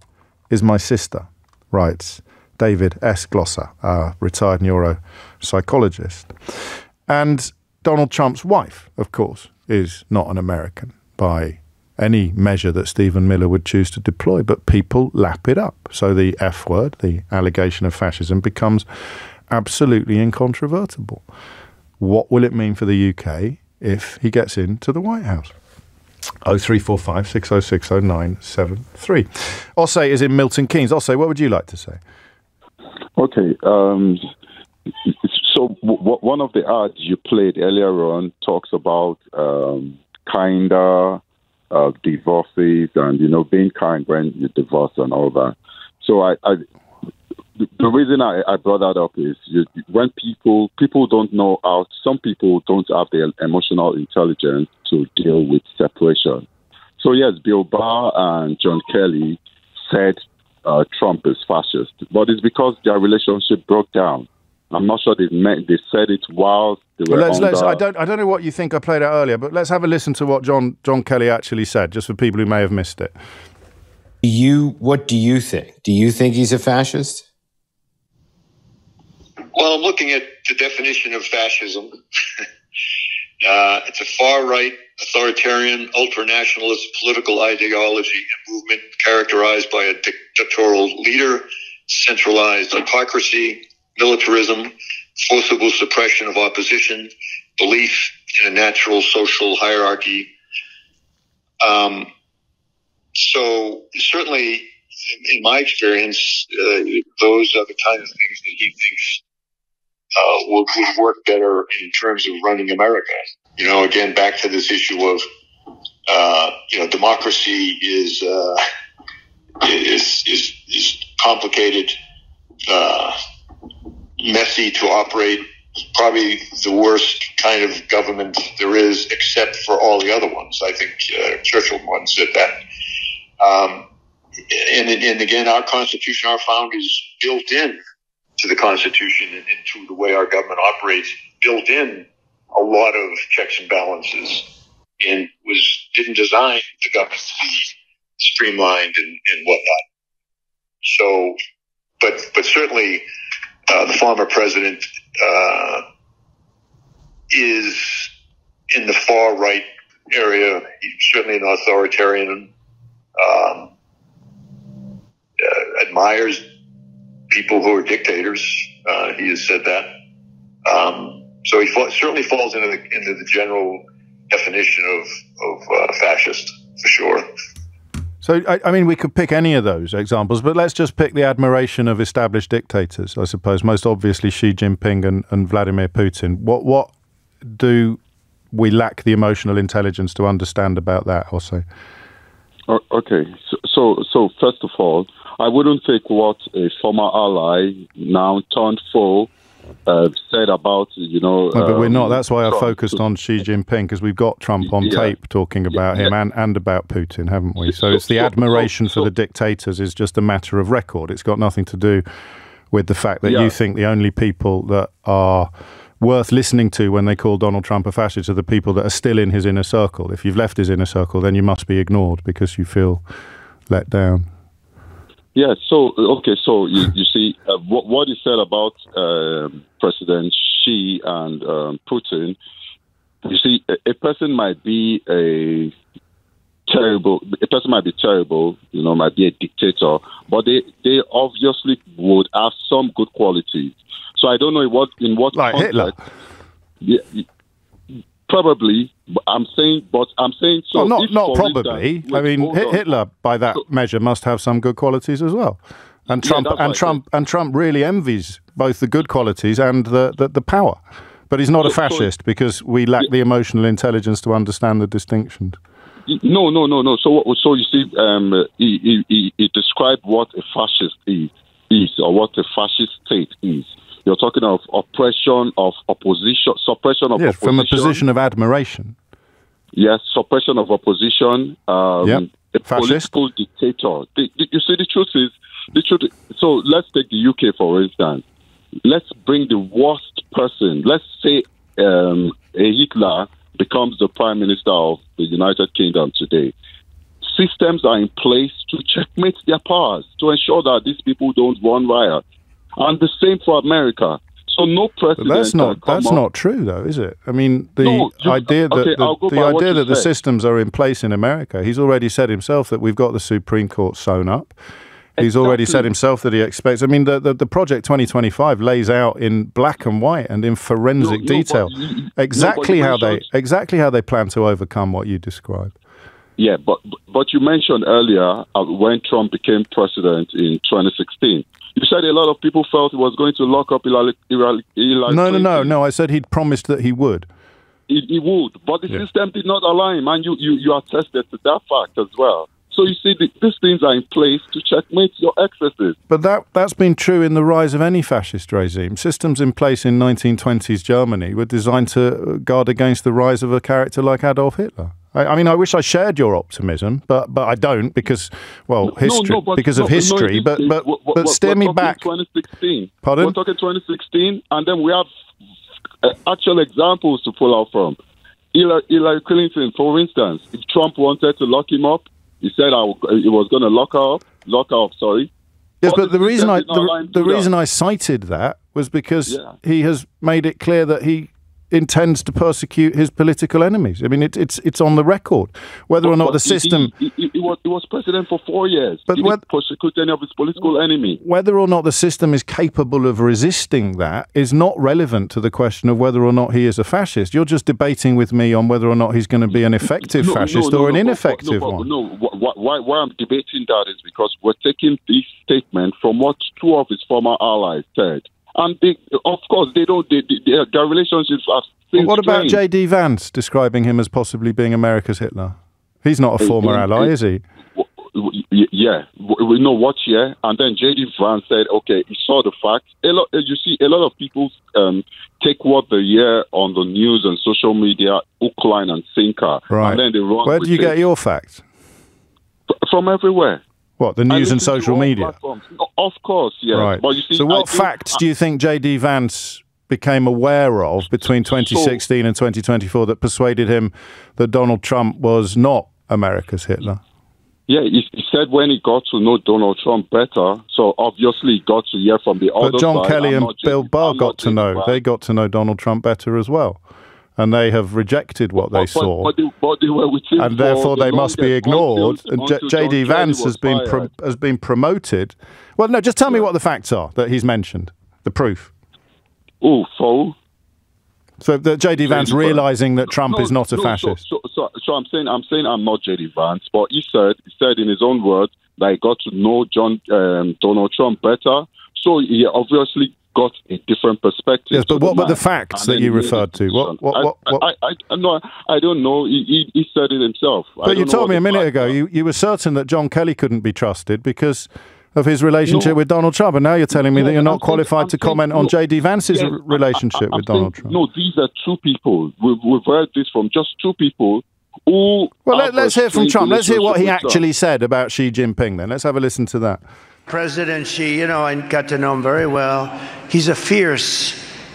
is my sister, writes David S. Glosser, a retired neuropsychologist. And Donald Trump's wife, of course, is not an American by any measure that Stephen Miller would choose to deploy, but people lap it up. So the F word, the allegation of fascism, becomes absolutely incontrovertible. What will it mean for the UK if he gets into the White House? 0345 606 0973. Ossé is in Milton Keynes. Ossé, what would you like to say? Okay. So one of the ads you played earlier on talks about kinder divorces and, being kind when you divorce and all that. So the reason I brought that up is when people don't know how, some people don't have the emotional intelligence to deal with separation. So yes, Bill Barr and John Kelly said Trump is fascist, but it's because their relationship broke down. I'm not sure they said it while they were I don't know what you think I played out earlier, but let's have a listen to what John Kelly actually said, just for people who may have missed it. What do you think? Do you think he's a fascist? Well, I'm looking at the definition of fascism. It's a far-right, authoritarian, ultranationalist political ideology and movement characterized by a dictatorial leader, centralized autocracy, militarism, forcible suppression of opposition, belief in a natural social hierarchy. So certainly, in my experience, those are the kind of things that he thinks would work better in terms of running America. Again, back to this issue of, democracy is complicated, messy to operate, probably the worst kind of government there is, except for all the other ones. I think Churchill once said that. And again, our Constitution, our founders built in to the Constitution and to the way our government operates, built in a lot of checks and balances, and didn't design the government to be streamlined and whatnot. So, but certainly the former president is in the far right area. He's certainly an authoritarian. Admires people who are dictators. He has said that. So he certainly falls into the general definition of fascist, for sure. So, I mean, we could pick any of those examples, but let's just pick the admiration of established dictators, I suppose, most obviously Xi Jinping and Vladimir Putin. What do we lack the emotional intelligence to understand about that, I'll say? Okay, so first of all, I wouldn't take what a former ally, now turned foe, said about, No, but we're not. That's why I focused on Xi Jinping, because we've got Trump on tape talking about him and about Putin, haven't we? So it's the admiration for the dictators is just a matter of record. It's got nothing to do with the fact that you think the only people that are worth listening to when they call Donald Trump a fascist are the people that are still in his inner circle. If you've left his inner circle, then you must be ignored because you feel let down. Yeah, so you see what he said about President Xi and Putin. You see, a person might be terrible, might be a dictator, but they obviously would have some good qualities. So I don't know in what like context. Hitler. Yeah, probably. I'm saying so. Well, not probably. Instance, I mean, Hitler, by that measure, must have some good qualities as well. And Trump really envies both the good qualities and the power. But he's not a fascist because we lack the emotional intelligence to understand the distinctions. No. So you see, he described what a fascist is or what a fascist state is. You're talking of oppression of opposition, suppression of opposition. From a position of admiration. Yes, suppression of opposition. A fascist. Political dictator. You see, the truth is. So let's take the UK, for instance. Let's bring the worst person. Let's say a Hitler becomes the Prime Minister of the United Kingdom today. Systems are in place to checkmate their powers, to ensure that these people don't run riot. And the same for America. So no president. But that's not true, though, is it? I mean, the idea that the systems are in place in America. He's already said himself that we've got the Supreme Court sewn up. He's already said himself that he expects. I mean, the Project 2025 lays out in black and white and in forensic detail exactly how they plan to overcome what you described. Yeah, but you mentioned earlier when Trump became president in 2016. You said a lot of people felt he was going to lock up Hillary Clinton. No. I said he'd promised that he would. He would, but the system did not allow him, and you attested to that fact as well. So you see, these things are in place to checkmate your excesses. But that's been true in the rise of any fascist regime. Systems in place in 1920s Germany were designed to guard against the rise of a character like Adolf Hitler. I mean, I wish I shared your optimism, but I don't because, well, history because of history. But steer me back. 2016. Pardon? We're talking 2016, and then we have actual examples to pull out from. Hillary Clinton, for instance, if Trump wanted to lock him up, he said he was going to lock her up. Sorry. Yes, but the reason I cited that was because he has made it clear that he intends to persecute his political enemies. I mean, it's on the record. Whether or not the system... He was president for 4 years. But he didn't persecute any of his political enemies. Whether or not the system is capable of resisting that is not relevant to the question of whether or not he is a fascist. You're just debating with me on whether or not he's going to be an effective fascist or an ineffective one. Why I'm debating that is because we're taking this statement from what two of his former allies said. And of course, their relationships are still What about strained. J.D. Vance describing him as possibly being America's Hitler? He's not a former ally, is he? Yeah, we know what year. And then J.D. Vance said, okay, he saw the facts. You see, a lot of people take what they hear on the news and social media, hook, line, and sinker. Right. And then they run. Where do you get your facts? From everywhere. What, the news and social media? Of course, yeah. Right. But you see, so what facts do you think J.D. Vance became aware of between 2016 and 2024 that persuaded him that Donald Trump was not America's Hitler? Yeah, he said when he got to know Donald Trump better, so obviously he got to hear from the other side. But John Kelly and Bill Barr got to know. They got to know Donald Trump better as well. And they have rejected what they saw. But they were with him, and therefore they must be ignored. And J.D. Vance has been promoted. Well, no, just tell me what the facts are that he's mentioned, the proof. Oh, so that J.D. Vance realising that Trump is not a fascist. So I'm saying I'm not J.D. Vance, but he said in his own words that he got to know Donald Trump better. So he obviously got a different perspective. Yes, but what were the facts that you referred to? I don't know. He said it himself. But you told me a minute ago you were certain that John Kelly couldn't be trusted because of his relationship with Donald Trump, and now you're telling me that you're not qualified to comment on J.D. Vance's relationship with Donald Trump. No, these are two people. We've heard this from just two people. Well, let's hear from Trump. Let's hear what he actually said about Xi Jinping then. Let's have a listen to that. President Xi, I got to know him very well. He's a fierce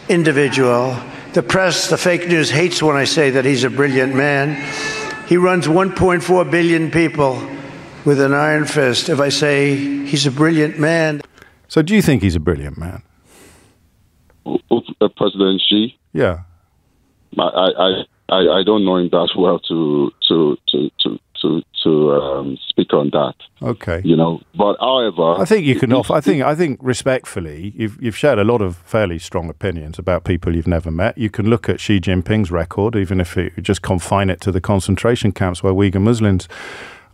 individual. The press, the fake news hates when I say that he's a brilliant man. He runs 1.4 billion people with an iron fist. If I say he's a brilliant man. So do you think he's a brilliant man? President Xi? Yeah. I don't know him that well to speak on that. Okay. But however, I think you can offer. I think respectfully, you've shared a lot of fairly strong opinions about people you've never met. You can look at Xi Jinping's record, even if you just confine it to the concentration camps where Uyghur Muslims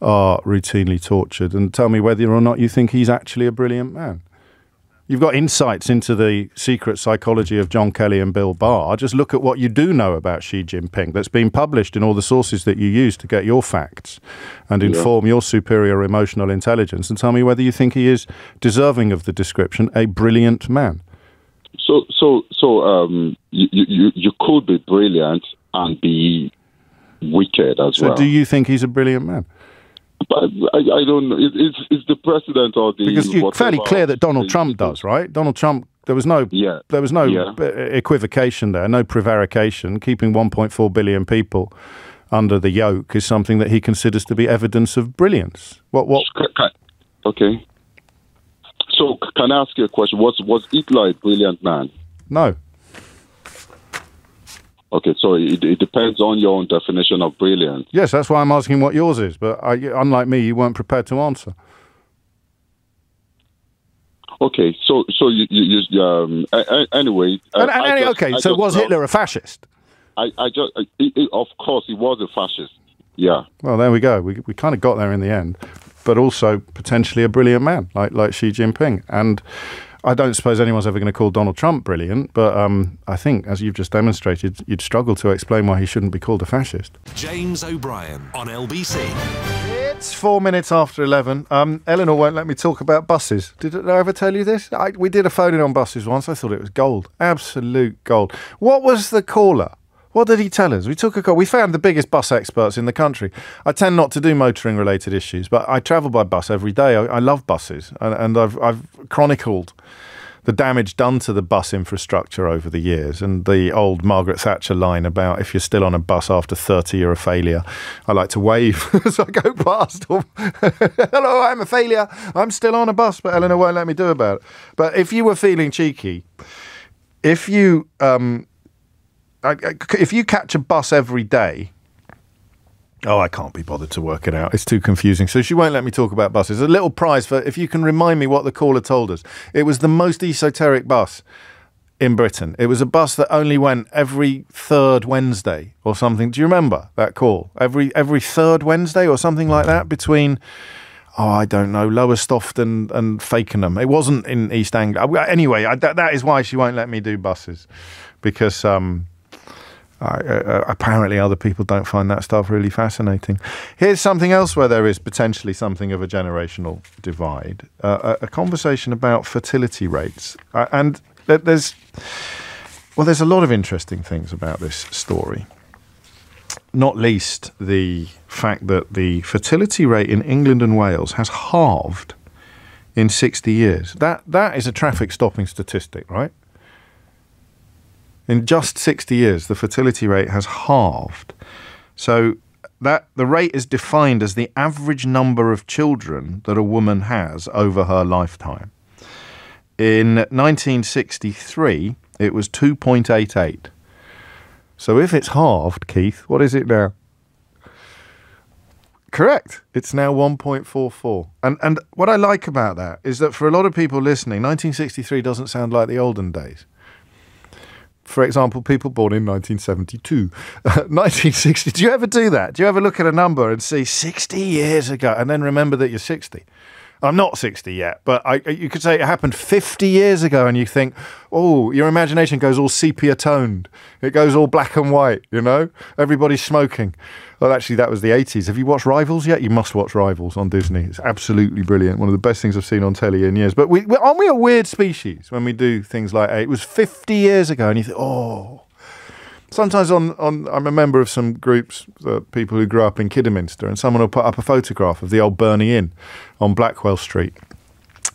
are routinely tortured, and tell me whether or not you think he's actually a brilliant man. You've got insights into the secret psychology of John Kelly and Bill Barr. Just look at what you do know about Xi Jinping that's been published in all the sources that you use to get your facts and inform your superior emotional intelligence, and tell me whether you think he is deserving of the description, a brilliant man. So you could be brilliant and be wicked as well. So do you think he's a brilliant man? But I don't know. It's the president or the... Because you're fairly clear that Donald Trump does, right? Donald Trump, there was no equivocation there, no prevarication. Keeping 1.4 billion people under the yoke is something that he considers to be evidence of brilliance. Okay. So can I ask you a question? Was Hitler a brilliant man? No. Okay, so it depends on your own definition of brilliance. Yes, that's why I'm asking what yours is. But unlike me, you weren't prepared to answer. Okay, so anyway. So was Hitler a fascist? Of course, he was a fascist. Yeah. Well, there we go. We kind of got there in the end, but also potentially a brilliant man like Xi Jinping. And I don't suppose anyone's ever going to call Donald Trump brilliant, but I think, as you've just demonstrated, you'd struggle to explain why he shouldn't be called a fascist. James O'Brien on LBC. It's 4 minutes after 11. Eleanor won't let me talk about buses. Did I ever tell you this? We did a phone-in on buses once. I thought it was gold. Absolute gold. What was the caller What did he tell us? We found the biggest bus experts in the country. I tend not to do motoring related issues, but I travel by bus every day. I love buses, and I've chronicled the damage done to the bus infrastructure over the years, and the old Margaret Thatcher line about if you're still on a bus after 30, you're a failure. I like to wave as I go past. Hello, I'm a failure. I'm still on a bus, but Eleanor won't let me do about it. But if you were feeling cheeky, if you catch a bus every day, I can't be bothered to work it out. It's too confusing. So she won't let me talk about buses. A little prize for if you can remind me what the caller told us. It was the most esoteric bus in Britain. It was a bus that only went every third Wednesday or something. Do you remember that call? Every third Wednesday or something like that between, I don't know, Lowestoft and Fakenham. It wasn't in East Anglia. Anyway, that is why she won't let me do buses, because apparently other people don't find that stuff really fascinating. Here's something else where there is potentially something of a generational divide. A conversation about fertility rates. And there's a lot of interesting things about this story. Not least the fact that the fertility rate in England and Wales has halved in 60 years. That is a traffic stopping statistic, right? In just 60 years, the fertility rate has halved. So that the rate is defined as the average number of children that a woman has over her lifetime. In 1963, it was 2.88. So if it's halved, Keith, what is it now? Correct. It's now 1.44. And what I like about that is that for a lot of people listening, 1963 doesn't sound like the olden days. For example, people born in 1972, 1960. Do you ever do that? Do you ever look at a number and see 60 years ago and then remember that you're 60? I'm not 60 yet, but you could say it happened 50 years ago and you think, your imagination goes all sepia toned. It goes all black and white, you know? Everybody's smoking. Well, actually, that was the 80s. Have you watched Rivals yet? You must watch Rivals on Disney. It's absolutely brilliant. One of the best things I've seen on telly in years. But aren't we a weird species when we do things like it was 50 years ago and you think, Sometimes I'm a member of some groups, people who grew up in Kidderminster, and someone will put up a photograph of the old Burnley Inn on Blackwell Street,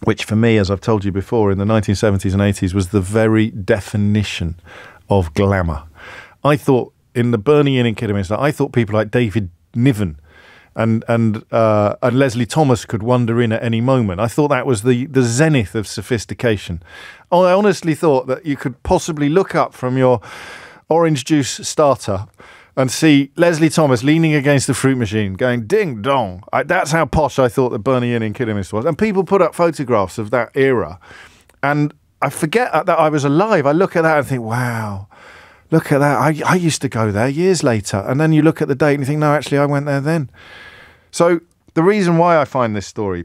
which for me, as I've told you before, in the 1970s and 80s was the very definition of glamour. I thought in the Burnley Inn in Kidderminster, I thought people like David Niven and Leslie Thomas could wander in at any moment. I thought that was the zenith of sophistication. I honestly thought that you could possibly look up from your orange juice starter and see Leslie Thomas leaning against the fruit machine going ding dong. That's how posh I thought the Burnley Inn in Kidderminster was. And people put up photographs of that era, and I forget that I was alive. I look at that and think, wow, look at that. I used to go there years later. And then you look at the date and you think, no, actually I went there then. So the reason why I find this story,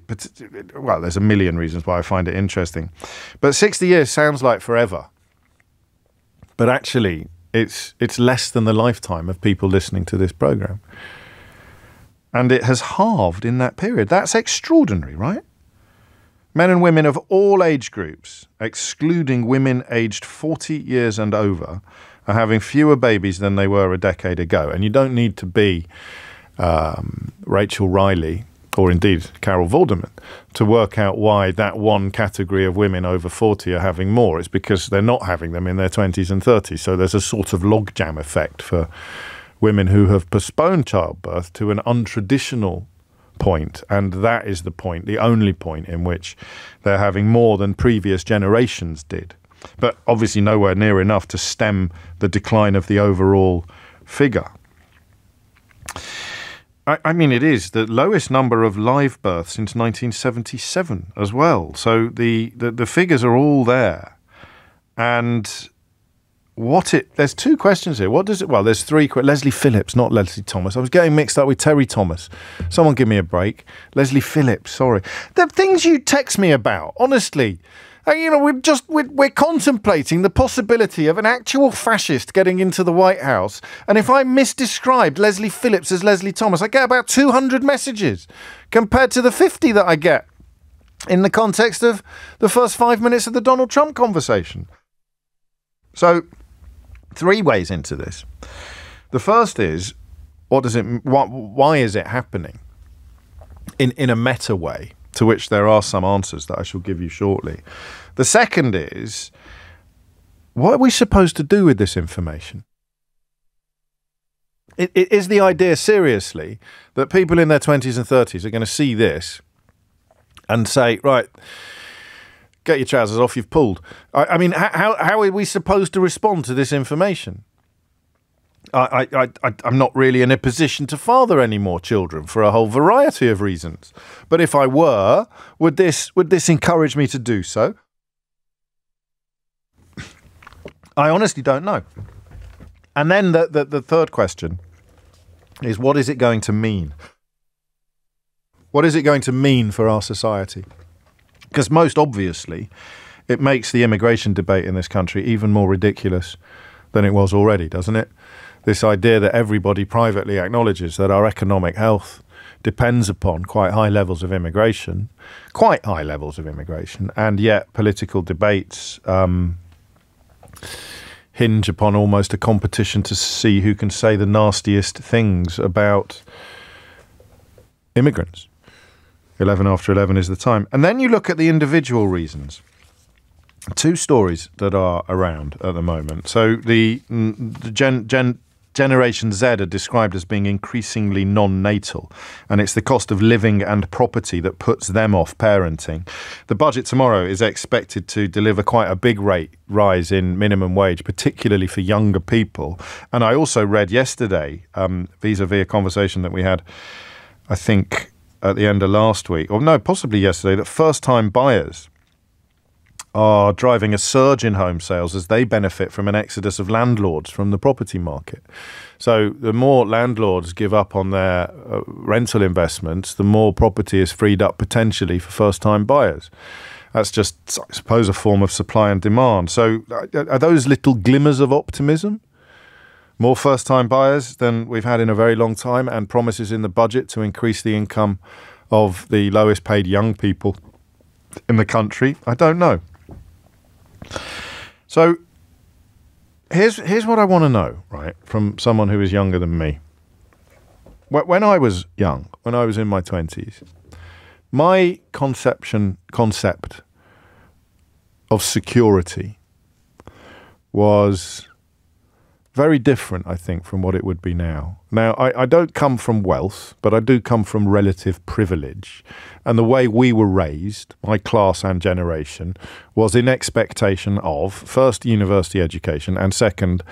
well, there's a million reasons why I find it interesting, but 60 years sounds like forever. But actually, it's less than the lifetime of people listening to this program. And it has halved in that period. That's extraordinary, right? Men and women of all age groups, excluding women aged 40 years and over, are having fewer babies than they were a decade ago. And you don't need to be Rachel Riley or indeed Carol Vorderman to work out why that one category of women over 40 are having more. It's because they're not having them in their 20s and 30s. So there's a sort of logjam effect for women who have postponed childbirth to an untraditional point. And that is the point, the only point in which they're having more than previous generations did. But obviously nowhere near enough to stem the decline of the overall figure. I mean, it is the lowest number of live births since 1977 as well. So the figures are all there. And there's two questions here. What does it, well, there's three. Leslie Phillips, not Leslie Thomas. I was getting mixed up with Terry Thomas. Someone give me a break. Leslie Phillips, sorry. The things you text me about, honestly. You know, we're contemplating the possibility of an actual fascist getting into the White House. And if I misdescribed Leslie Phillips as Leslie Thomas, I get about 200 messages compared to the 50 that I get in the context of the first 5 minutes of the Donald Trump conversation. So Three ways into this. The first is, why is it happening? In a meta way, to which there are some answers that I shall give you shortly. The second is, what are we supposed to do with this information? It is the idea, seriously, that people in their 20s and 30s are going to see this and say, right, get your trousers off, you've pulled. I mean, how are we supposed to respond to this information? I'm not really in a position to father any more children for a whole variety of reasons. But if I were, would this encourage me to do so? I honestly don't know. And then the third question is, what is it going to mean? What is it going to mean for our society? Because most obviously, it makes the immigration debate in this country even more ridiculous than it was already, doesn't it? This idea that everybody privately acknowledges that our economic health depends upon quite high levels of immigration, and yet political debates hinge upon almost a competition to see who can say the nastiest things about immigrants. 11 after 11 is the time. And then you look at the individual reasons. Two stories that are around at the moment. So the Generation Z are described as being increasingly non-natal, and it's the cost of living and property that puts them off parenting. The budget tomorrow is expected to deliver quite a big rate rise in minimum wage, particularly for younger people. And I also read yesterday, vis-a-vis a conversation that we had, I think, at the end of last week, or no, possibly yesterday, that first-time buyers are driving a surge in home sales as they benefit from an exodus of landlords from the property market. So the more landlords give up on their rental investments, the more property is freed up potentially for first-time buyers. That's just, I suppose, a form of supply and demand. So are those little glimmers of optimism? More first-time buyers than we've had in a very long time, and promises in the budget to increase the income of the lowest paid young people in the country? I don't know. So here's what I want to know, right, from someone who is younger than me. When I was young, when I was in my 20s, my concept of security was very different, I think, from what it would be now. Now, I don't come from wealth, but I do come from relative privilege. And the way we were raised, my class and generation, was in expectation of, first, university education, and second,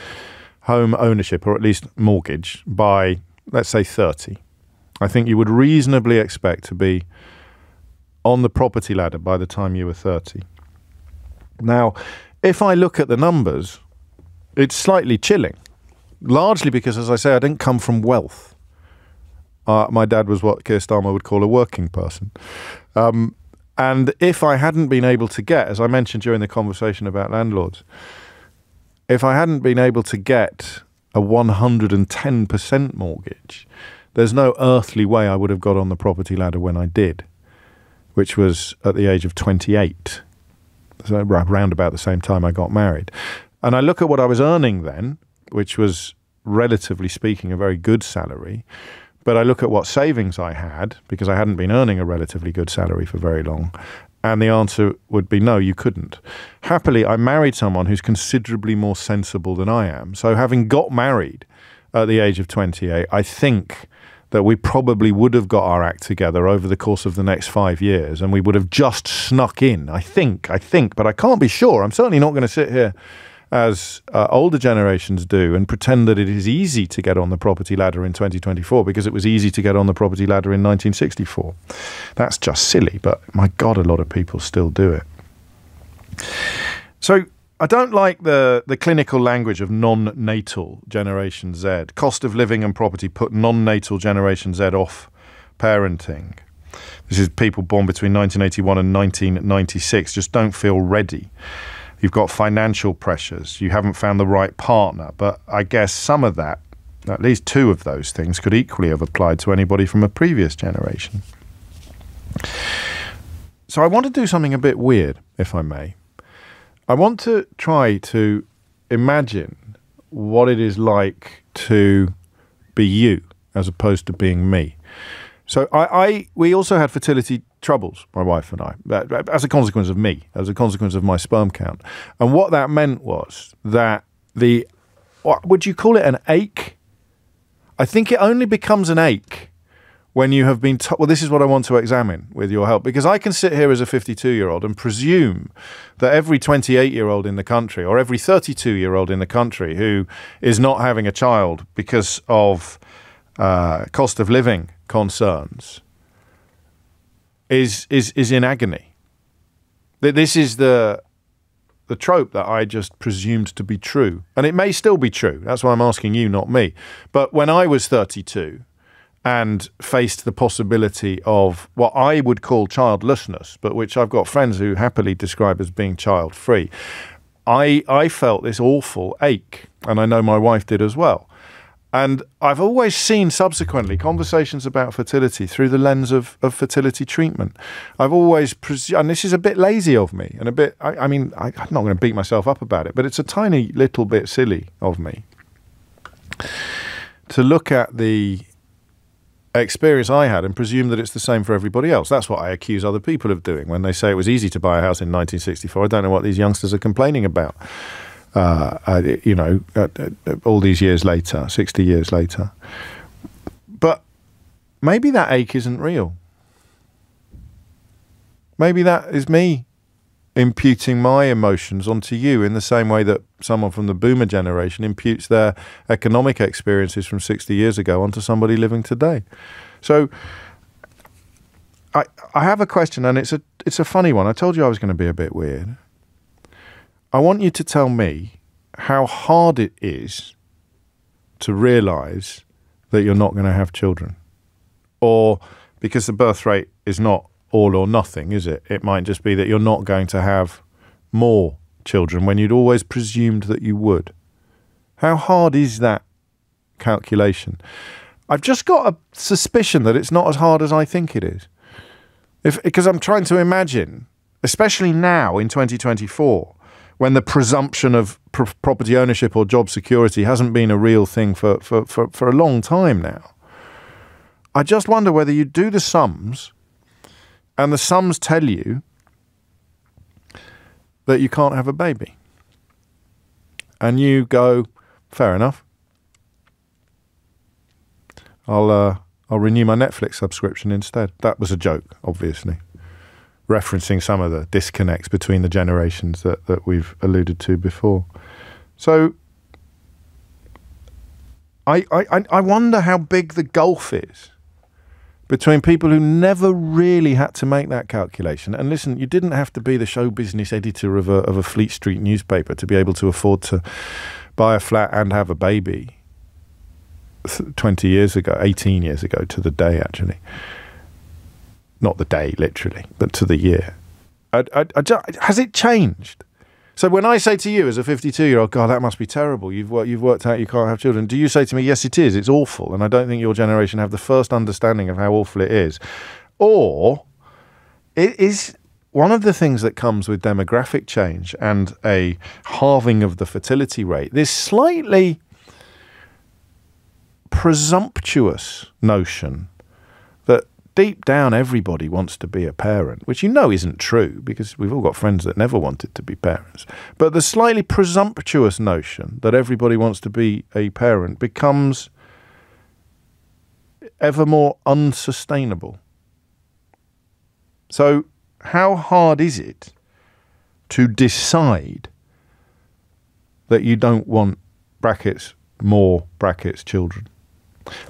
home ownership, or at least mortgage, by, let's say, 30. I think you would reasonably expect to be on the property ladder by the time you were 30. Now, if I look at the numbers, it's slightly chilling, largely because, as I say, I didn't come from wealth. My dad was what Keir Starmer would call a working person. And if I hadn't been able to get, as I mentioned during the conversation about landlords, if I hadn't been able to get a 110% mortgage, there's no earthly way I would have got on the property ladder when I did, which was at the age of 28, so around about the same time I got married. And I look at what I was earning then, which was, relatively speaking, a very good salary. But I look at what savings I had, because I hadn't been earning a relatively good salary for very long. And the answer would be no, you couldn't. Happily, I married someone who's considerably more sensible than I am. So having got married at the age of 28, I think that we probably would have got our act together over the course of the next 5 years, and we would have just snuck in. I think, but I can't be sure. I'm certainly not going to sit here as older generations do and pretend that it is easy to get on the property ladder in 2024 because it was easy to get on the property ladder in 1964. That's just silly, but my God, a lot of people still do it. So I don't like the clinical language of non-natal Generation Z. Cost of living and property put non-natal Generation Z off parenting. This is people born between 1981 and 1996, just don't feel ready. You've got financial pressures. You haven't found the right partner. But I guess some of that, at least two of those things, could equally have applied to anybody from a previous generation. So I want to do something a bit weird, if I may. I want to try to imagine what it is like to be you as opposed to being me. So we also had fertility troubles, my wife and I, as a consequence of me, as a consequence of my sperm count. And what that meant was that what would you call it, an ache? I think it only becomes an ache when you have been told, well, this is what I want to examine with your help, because I can sit here as a 52-year-old and presume that every 28-year-old in the country or every 32-year-old in the country who is not having a child because of cost of living concerns is in agony. This is the trope that I just presumed to be true. And it may still be true. That's why I'm asking you, not me. But when I was 32 and faced the possibility of what I would call childlessness, but which I've got friends who happily describe as being child-free, I felt this awful ache. And I know my wife did as well. And I've always seen subsequently conversations about fertility through the lens of fertility treatment. I've always, and this is a bit lazy of me, and a bit, I'm not going to beat myself up about it, but it's a tiny little bit silly of me to look at the experience I had and presume that it's the same for everybody else. That's what I accuse other people of doing when they say it was easy to buy a house in 1964. I don't know what these youngsters are complaining about. All these years later, 60 years later. But maybe that ache isn't real. Maybe that is me imputing my emotions onto you in the same way that someone from the boomer generation imputes their economic experiences from 60 years ago onto somebody living today. So I have a question, and it's a funny one. I told you I was going to be a bit weird. I want you to tell me how hard it is to realise that you're not going to have children. Or, because the birth rate is not all or nothing, is it? It might just be that you're not going to have more children when you'd always presumed that you would. How hard is that calculation? I've just got a suspicion that it's not as hard as I think it is. Because I'm trying to imagine, especially now in 2024, when the presumption of property ownership or job security hasn't been a real thing for a long time now. I just wonder whether you do the sums and the sums tell you that you can't have a baby. And you go, fair enough. I'll renew my Netflix subscription instead. That was a joke, obviously, referencing some of the disconnects between the generations that we've alluded to before. So I wonder how big the gulf is between people who never really had to make that calculation. And listen, you didn't have to be the show business editor of a Fleet Street newspaper to be able to afford to buy a flat and have a baby 20 years ago, 18 years ago to the day, actually. Not the day, literally, but to the year. Has it changed? So when I say to you as a 52-year-old, God, that must be terrible. You've worked out you can't have children. Do you say to me, yes, it is. It's awful. And I don't think your generation have the first understanding of how awful it is. Or it is one of the things that comes with demographic change and a halving of the fertility rate, this slightly presumptuous notion that deep down everybody wants to be a parent, which you know isn't true because we've all got friends that never wanted to be parents. But the slightly presumptuous notion that everybody wants to be a parent becomes ever more unsustainable. So how hard is it to decide that you don't want brackets, more brackets, children?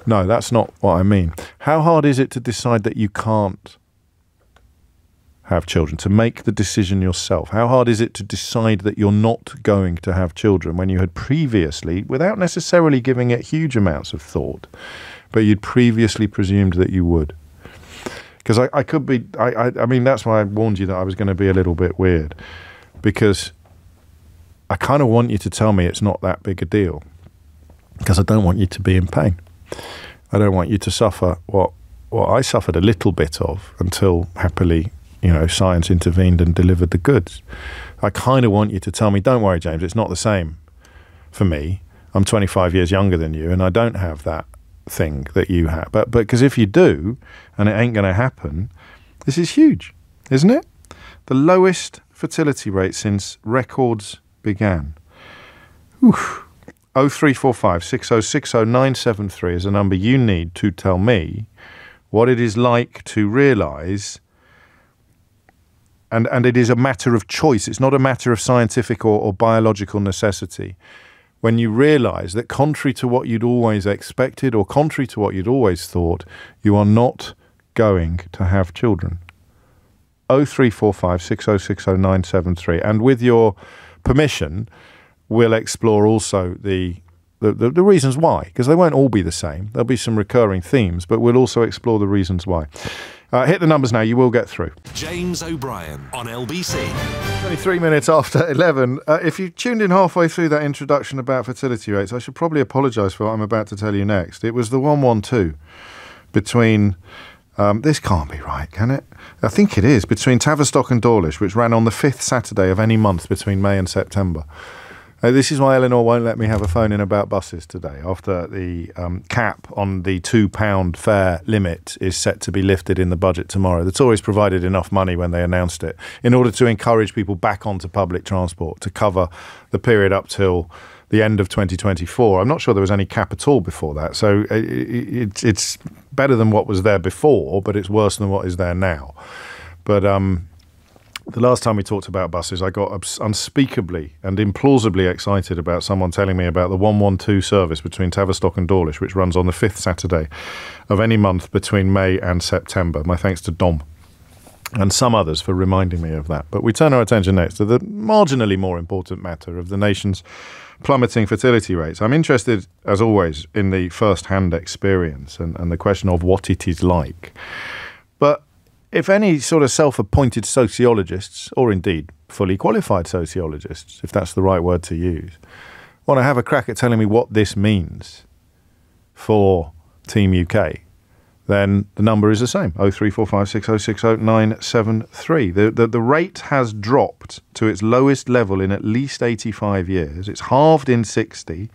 No, that's not what I mean. How hard is it to decide that you can't have children, to make the decision yourself? How hard is it to decide that you're not going to have children when you had previously, without necessarily giving it huge amounts of thought, but you'd previously presumed that you would? Because I could be, I mean, that's why I warned you that I was going to be a little bit weird, because I kind of want you to tell me it's not that big a deal, because I don't want you to be in pain. I don't want you to suffer what I suffered a little bit of until happily, science intervened and delivered the goods. I kind of want you to tell me, don't worry, James, it's not the same for me. I'm 25 years younger than you, and I don't have that thing that you have. But because if you do, and it ain't going to happen, this is huge, isn't it? The lowest fertility rate since records began. Oof. 0345 6060 973 is a number you need to tell me what it is like to realise, and it is a matter of choice. It's not a matter of scientific or biological necessity. When you realise that contrary to what you'd always expected or contrary to what you'd always thought, you are not going to have children. 0345 6060 973. And with your permission, we'll explore also the reasons why, because they won't all be the same. There'll be some recurring themes, but we'll also explore the reasons why. Hit the numbers now. You will get through. James O'Brien on LBC. 23 minutes after 11. If you tuned in halfway through that introduction about fertility rates, I should probably apologise for what I'm about to tell you next. It was the 112 between... this can't be right, can it? I think it is. Between Tavistock and Dawlish, which ran on the 5th Saturday of any month between May and September. This is why Eleanor won't let me have a phone in about buses today, after the cap on the £2 fare limit is set to be lifted in the budget tomorrow. The Tories provided enough money when they announced it in order to encourage people back onto public transport to cover the period up till the end of 2024. I'm not sure there was any cap at all before that. So it's better than what was there before, but it's worse than what is there now. But the last time we talked about buses, I got unspeakably and implausibly excited about someone telling me about the 112 service between Tavistock and Dawlish, which runs on the 5th Saturday of any month between May and September. My thanks to Dom and some others for reminding me of that. But we turn our attention next to the marginally more important matter of the nation's plummeting fertility rates. I'm interested, as always, in the first-hand experience and the question of what it is like. But if any sort of self-appointed sociologists, or indeed fully qualified sociologists, if that's the right word to use, want to have a crack at telling me what this means for Team UK, then the number is the same, 0345 6060 973. The rate has dropped to its lowest level in at least 85 years. It's halved in 60.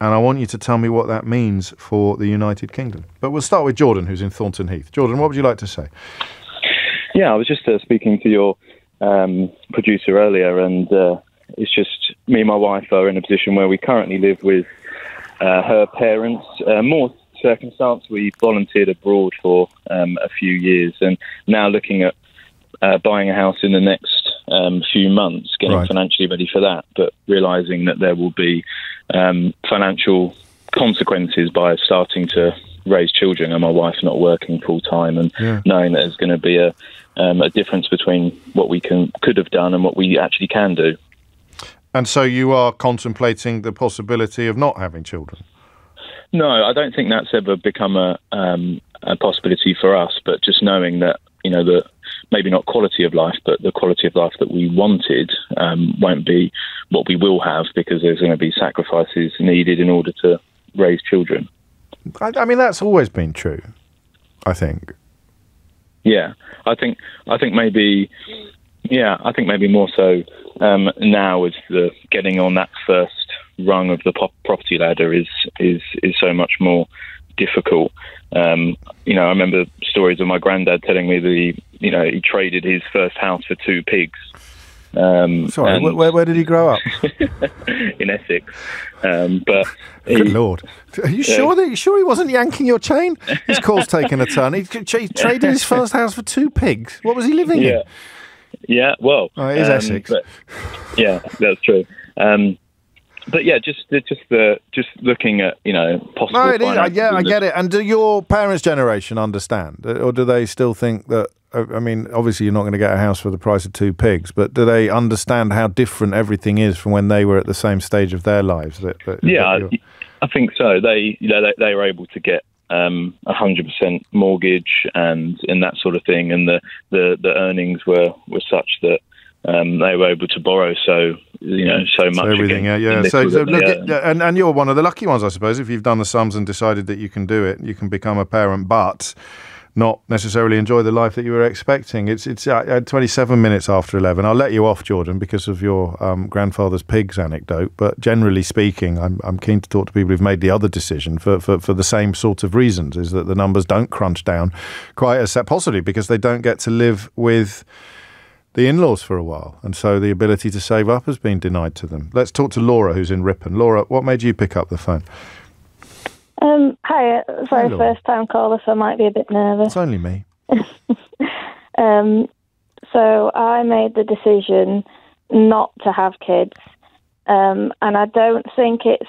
And I want you to tell me what that means for the United Kingdom. But we'll start with Jordan, who's in Thornton Heath. Jordan, what would you like to say? Yeah, I was just speaking to your producer earlier, and it's just me and my wife are in a position where we currently live with her parents. More circumstance, we volunteered abroad for a few years, and now looking at buying a house in the next few months, getting financially ready for that, but realising that there will be financial consequences by starting to raise children, and my wife's not working full time, and knowing that there's going to be a difference between what we could have done and what we actually can do. And so you are contemplating the possibility of not having children? No, I don't think that's ever become a possibility for us, but just knowing that, you know, that maybe not quality of life, but the quality of life that we wanted won't be what we will have, because there's going to be sacrifices needed in order to raise children. I mean, that's always been true, I think. Yeah, I think maybe more so now, with the getting on that first rung of the property ladder is so much more difficult. You know, I remember stories of my granddad telling me that he traded his first house for 2 pigs. Sorry, where did he grow up? In Essex. But good Lord, are you sure he wasn't yanking your chain? His call's taken a turn. He traded his first house for 2 pigs. What was he living in? Yeah, well, it is Essex. But, yeah, that's true. But yeah, just looking at, you know, possible. No, it is. I get it. And do your parents' generation understand, or do they still think that? I mean, obviously, you're not going to get a house for the price of 2 pigs, but do they understand how different everything is from when they were at the same stage of their lives? I think so. They were able to get 100% mortgage and that sort of thing, and the earnings were such that they were able to borrow so much. So everything, So look, and you're one of the lucky ones, I suppose, if you've done the sums and decided that you can do it, you can become a parent. But not necessarily enjoy the life that you were expecting. It's 27 minutes after 11. I'll let you off, Jordan, because of your grandfather's pigs anecdote. But generally speaking, I'm keen to talk to people who've made the other decision for the same sort of reasons, is that the numbers don't crunch down quite as possibly because they don't get to live with the in-laws for a while. And so the ability to save up has been denied to them. Let's talk to Laura, who's in Ripon. Laura, what made you pick up the phone? Hi, sorry, first time caller, so I might be a bit nervous. It's only me. So I made the decision not to have kids, and I don't think it's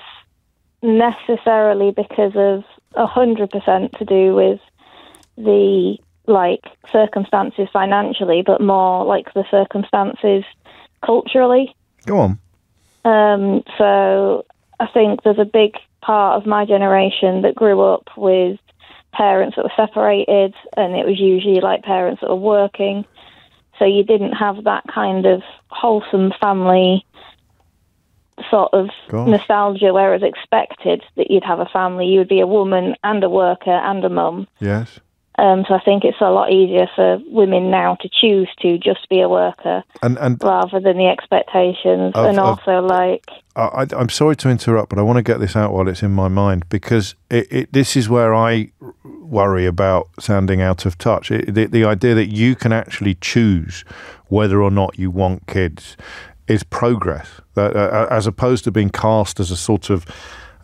necessarily because of 100% to do with the circumstances financially, but more like the circumstances culturally. Go on. So I think there's a big part of my generation that grew up with parents that were separated, and it was usually parents that were working. So you didn't have that kind of wholesome family sort of nostalgia where it was expected that you'd have a family. You would be a woman and a worker and a mum. Yes. So I think it's a lot easier for women now to choose to just be a worker and rather than the expectations. I'm sorry to interrupt, but I want to get this out while it's in my mind, because this is where I worry about sounding out of touch. The idea that you can actually choose whether or not you want kids is progress, as opposed to being cast as a sort of,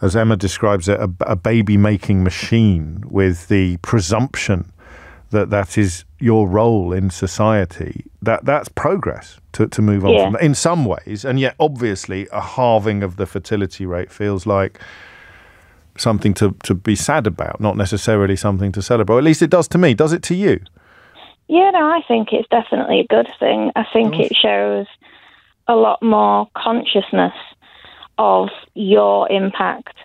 as Emma describes it, a baby-making machine with the presumption that is your role in society. That's progress to move on from that in some ways. And yet, obviously, a halving of the fertility rate feels like something to be sad about, not necessarily something to celebrate. At least it does to me. Does it to you? Yeah, no, I think it's definitely a good thing. I think it shows a lot more consciousness of your impact.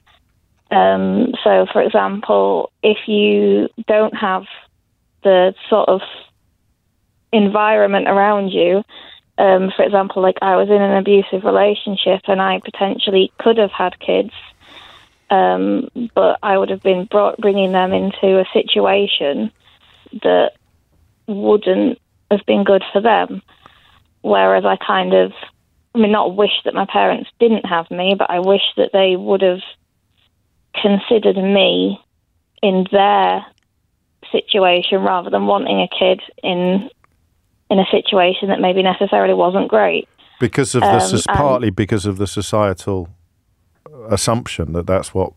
So, for example, if you don't have the sort of environment around you, for example, I was in an abusive relationship and I potentially could have had kids, but I would have been bringing them into a situation that wouldn't have been good for them. Whereas I not wish that my parents didn't have me, but I wish that they would have considered me in their situation rather than wanting a kid in a situation that maybe necessarily wasn't great. Because of partly because of the societal assumption that that's what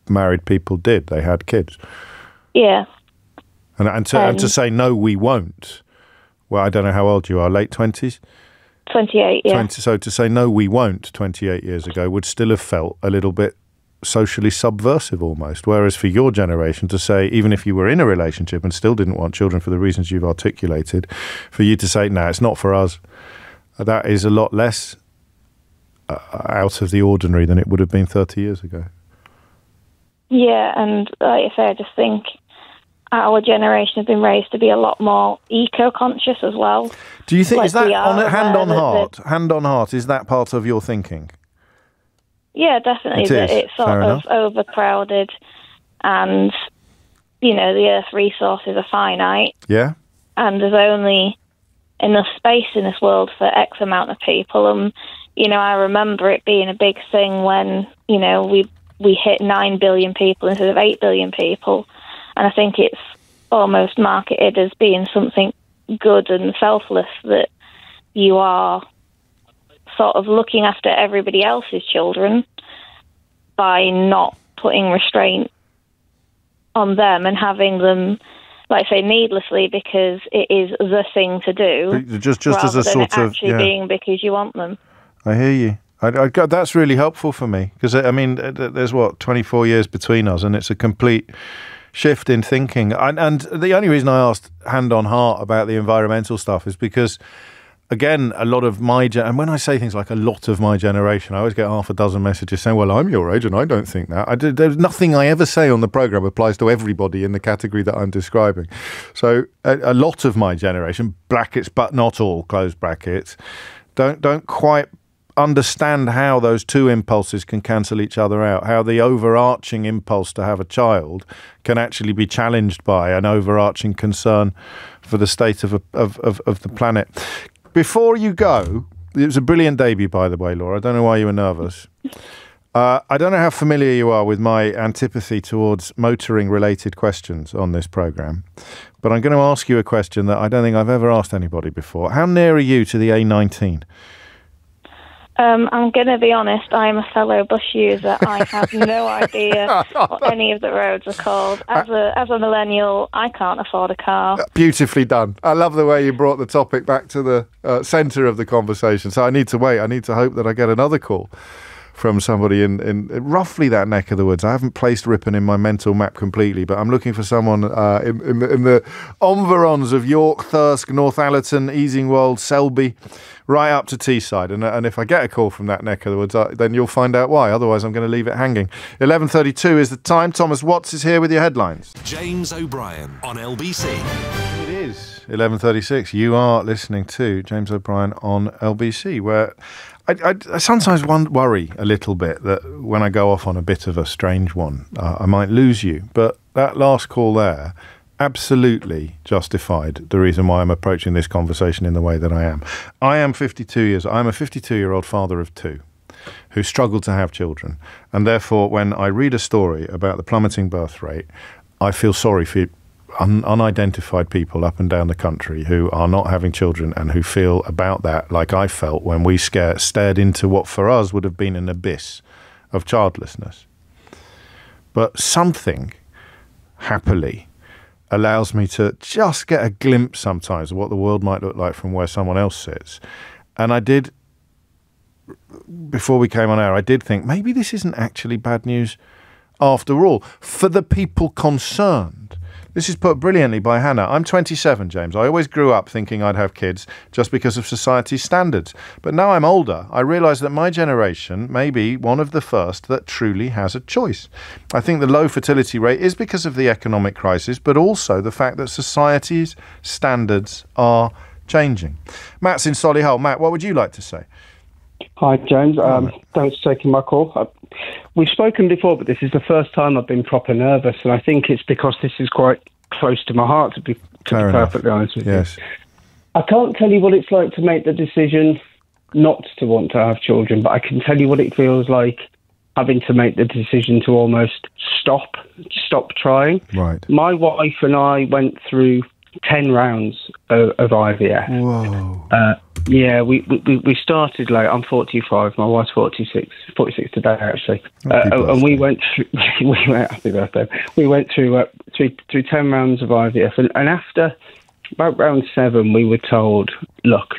married people did. They had kids. Yeah. And to say, no, we won't. Well, I don't know how old you are, late 20s? 28, yeah. So to say, no, we won't 28 years ago would still have felt a little bit socially subversive almost. Whereas for your generation to say, even if you were in a relationship and still didn't want children for the reasons you've articulated, for you to say, no, it's not for us, that is a lot less out of the ordinary than it would have been 30 years ago. Yeah, and like I say, I just think our generation has been raised to be a lot more eco-conscious as well. Do you think, is that hand on heart, is that part of your thinking? Yeah, definitely. It's sort of overcrowded and, the Earth's resources are finite. Yeah. And there's only enough space in this world for X amount of people. And, I remember it being a big thing when, we hit 9 billion people instead of 8 billion people. And I think it's almost marketed as being something good and selfless, that you are sort of looking after everybody else's children by not putting restraint on them and having them, like I say, needlessly, because it is the thing to do. Just as a sort of actually being because you want them. I hear you. That's really helpful for me because there's 24 years between us, and it's a complete shift in thinking. And the only reason I asked hand on heart about the environmental stuff is because, again, a lot of my and when I say things like a lot of my generation, I always get half a dozen messages saying, well, I'm your age and I don't think that. There's nothing I ever say on the programme applies to everybody in the category that I'm describing. So a lot of my generation, brackets but not all, close brackets, don't quite understand how those two impulses can cancel each other out, how the overarching impulse to have a child can actually be challenged by an overarching concern for the state of the planet. Before you go, it was a brilliant debut, by the way, Laura. I don't know why you were nervous. I don't know how familiar you are with my antipathy towards motoring-related questions on this programme, but I'm going to ask you a question that I don't think I've ever asked anybody before. How near are you to the A19? I'm going to be honest, I'm a fellow bus user. I have no idea what any of the roads are called. As a millennial, I can't afford a car. Beautifully done. I love the way you brought the topic back to the centre of the conversation. So I need to wait. I need to hope that I get another call from somebody in roughly that neck of the woods. I haven't placed Ripon in my mental map completely, but I'm looking for someone in the environs of York, Thirsk, Northallerton, Easingwold, Selby, right up to Teesside. And if I get a call from that neck of the woods, then you'll find out why. Otherwise, I'm going to leave it hanging. 11:32 is the time. Thomas Watts is here with your headlines. James O'Brien on LBC. It is 11:36. You are listening to James O'Brien on LBC, where I sometimes worry a little bit that when I go off on a bit of a strange one, I might lose you. But that last call there absolutely justified the reason why I'm approaching this conversation in the way that I am. I'm a 52-year-old father of two who struggled to have children. And therefore, when I read a story about the plummeting birth rate, I feel sorry for unidentified people up and down the country who are not having children and who feel about that like I felt when we stared into what for us would have been an abyss of childlessness. But something, happily, allows me to just get a glimpse sometimes of what the world might look like from where someone else sits. And I did, before we came on air, I did think maybe this isn't actually bad news after all for the people concerned. This is put brilliantly by Hannah. I'm 27, James. I always grew up thinking I'd have kids just because of society's standards. But now I'm older, I realise that my generation may be one of the first that truly has a choice. I think the low fertility rate is because of the economic crisis, but also the fact that society's standards are changing. Matt's in Solihull. Matt, what would you like to say? Hi, James. Thanks for taking my call. We've spoken before, but this is the first time I've been proper nervous, and I think it's because this is quite close to my heart, to be perfectly honest with you. I can't tell you what it's like to make the decision not to want to have children, but I can tell you what it feels like having to make the decision to almost stop trying. Right. My wife and I went through 10 rounds of IVF. Whoa. Yeah, we started late. I'm 45. My wife's 46 today, actually. And we went through. Happy birthday. We went through through 10 rounds of IVF, and after about round 7, we were told, "Look,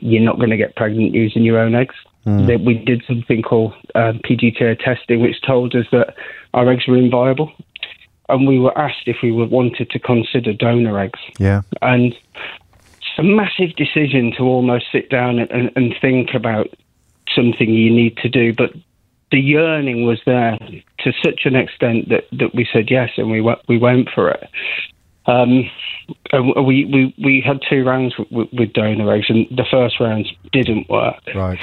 you're not going to get pregnant using your own eggs." That we did something called PGTA testing, which told us that our eggs were inviable, and we were asked if we wanted to consider donor eggs. Yeah, and a massive decision to almost sit down and think about something you need to do, but the yearning was there to such an extent that we said yes, and we went for it. And we had 2 rounds with donor eggs, and the first round didn't work. Right.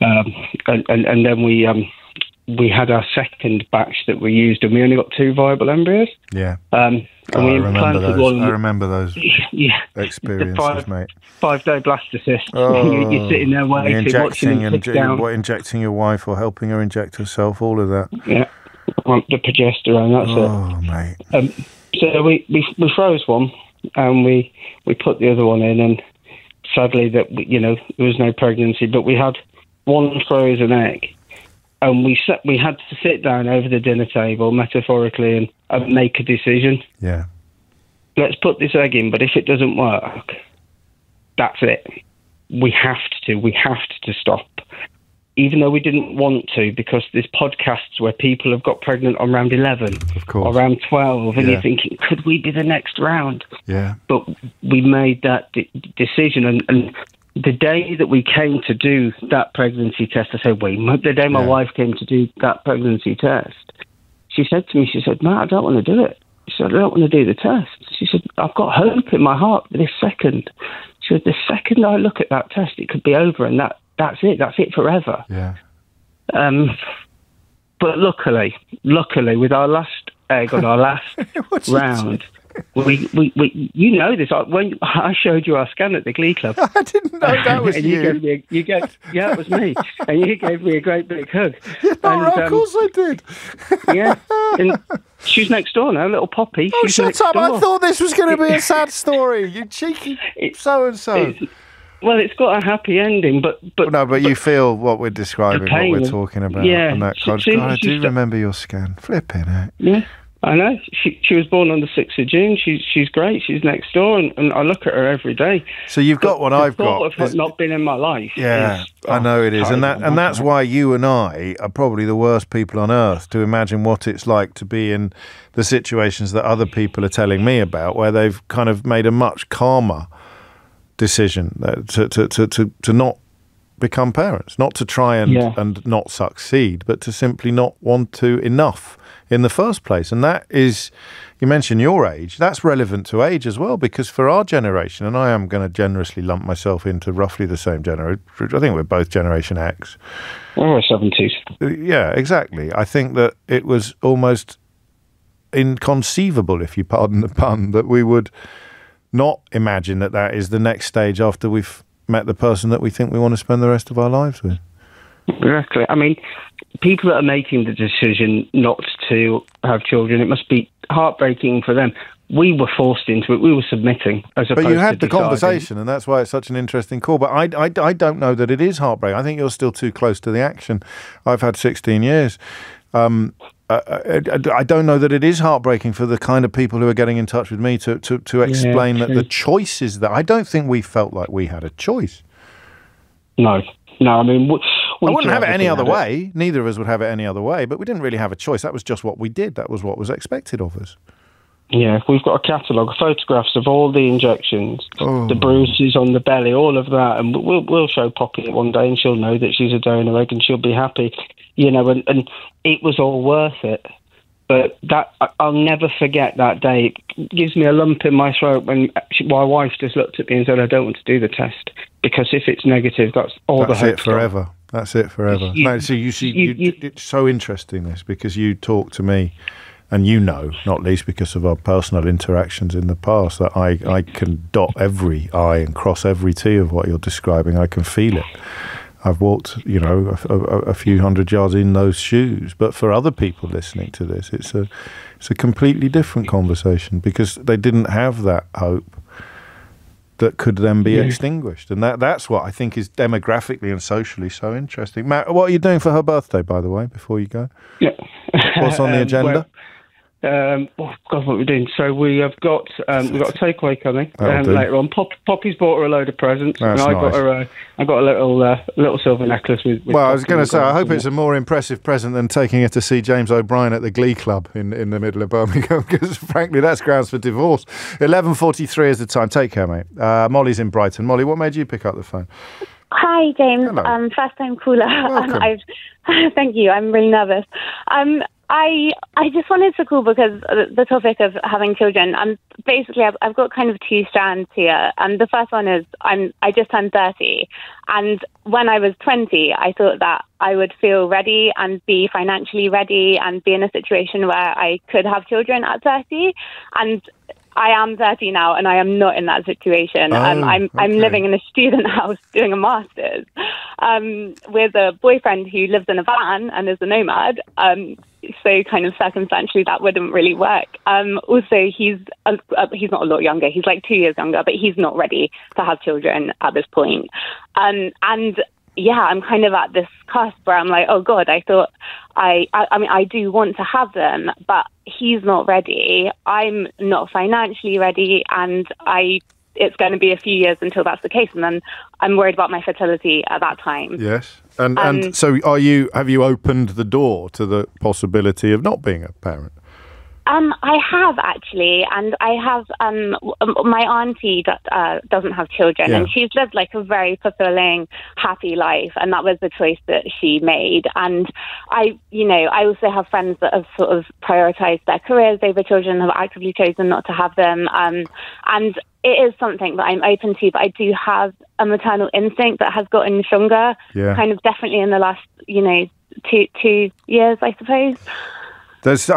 And then we had our second batch that we used, and we only got 2 viable embryos. Yeah. And we implanted one. I remember those experiences, mate. 5-day blastocyst. Oh, you're sitting there waiting, watching them tick down. Injecting your wife or helping her inject herself, all of that. Yeah, the progesterone, that's it. Oh, mate. So we froze one, and we put the other one in, and sadly there was no pregnancy, but we had one frozen egg. And we had to sit down over the dinner table, metaphorically, and make a decision. Yeah. Let's put this egg in, but if it doesn't work, that's it. We have to stop. Even though we didn't want to, because there's podcasts where people have got pregnant on round 11, of course, or round 12, and you're thinking, could we be the next round? Yeah. But we made that decision, and the day that we came to do that pregnancy test, the day my wife came to do that pregnancy test, she said to me, Matt, I don't want to do it. She said, I don't want to do the test. She said, I've got hope in my heart this second. She said, the second I look at that test, it could be over, and that that's it forever. Yeah. But luckily, with our last egg on our last round, we you know this. When I showed you our scan at the Glee Club, I didn't know that was and you. Yeah, it was me, and you gave me a great big hug. Of course I did. Yeah, and she's next door now, little Poppy. Oh, she's shut next up! door. I thought this was going to be a sad story. You cheeky so-and-so. Well, it's got a happy ending, but you feel what we're describing, what we're talking about. Yeah. And that God, I do remember your scan. Flipping it. Yeah, I know. She was born on the 6th of June. She's great. She's next door, and I look at her every day. So you've got what I've got. The thought of her not been in my life. Yeah, I know it is, and that's why you and I are probably the worst people on earth to imagine what it's like to be in the situations that other people are telling me about, where they've kind of made a much calmer decision to not become parents, not to try and not succeed, but to simply not want to enough in the first place. And that is, you mentioned your age, that's relevant to age as well, because for our generation, and I am going to generously lump myself into roughly the same generation, I think we're both Generation X. Or 70s. Yeah, exactly. I think that it was almost inconceivable, if you pardon the pun, that we would not imagine that is the next stage after we've met the person that we think we want to spend the rest of our lives with. Exactly. I mean, people that are making the decision not to have children, it must be heartbreaking for them. We were forced into it. We were submitting as opposed to But you had the deciding. conversation, and that's why it's such an interesting call. But I don't know that it is heartbreaking. I think you're still too close to the action. I've had 16 years. I don't know that it is heartbreaking for the kind of people who are getting in touch with me to explain that the choice is that. I don't think we felt like we had a choice. No. I mean, I wouldn't have it any other way. Neither of us would have it any other way, but we didn't really have a choice. That was just what we did. That was what was expected of us. Yeah, we've got a catalogue of photographs of all the injections, the bruises on the belly, all of that, and we'll show Poppy one day, and she'll know that she's a donor egg, and she'll be happy, you know. And it was all worth it. But I'll never forget that day. It gives me a lump in my throat when my wife just looked at me and said, "I don't want to do the test because if it's negative, that's all the hope." That's it forever. That's it forever. So you see, it's so interesting this because you talk to me. And you know, not least because of our personal interactions in the past, that I can dot every I and cross every T of what you're describing. I can feel it. I've walked, a few hundred yards in those shoes. But for other people listening to this, it's a completely different conversation because they didn't have that hope that could then be extinguished. And that's what I think is demographically and socially so interesting. Matt, what are you doing for her birthday, by the way, before you go? Yeah. What's on the agenda? What we're doing. So we have got a takeaway coming later on. Poppy's bought her a load of presents, and I got her. I got a little silver necklace with well, I was going to say, I hope it's a more impressive present than taking her to see James O'Brien at the Glee Club in the middle of Birmingham, because frankly, that's grounds for divorce. 11:43 is the time. Take care, mate. Molly's in Brighton. Molly, what made you pick up the phone? Hi, James. Hello. First time caller. Thank you. I'm really nervous. I just wanted to call because the topic of having children. Basically, I've got kind of two strands here. The first one is I just turned 30, and when I was 20, I thought that I would feel ready and be financially ready and be in a situation where I could have children at 30, and I am 30 now, and I am not in that situation. I'm living in a student house doing a master's with a boyfriend who lives in a van and is a nomad. So kind of circumstantially, that wouldn't really work. Also, he's not a lot younger. He's like 2 years younger, but he's not ready to have children at this point. And yeah, I'm kind of at this cusp where I'm like, oh God, I thought I mean, I do want to have them, but he's not ready. I'm not financially ready, and it's going to be a few years until that's the case, and then I'm worried about my fertility at that time. Yes, and so have you opened the door to the possibility of not being a parent? I have actually, and I have my auntie that doesn't have children, and she's lived like a very fulfilling, happy life, and that was the choice that she made. And I also have friends that have sort of prioritised their careers over children, have actively chosen not to have them, and it is something that I'm open to, but I do have a maternal instinct that has gotten stronger, kind of definitely in the last, 2 years, I suppose. There's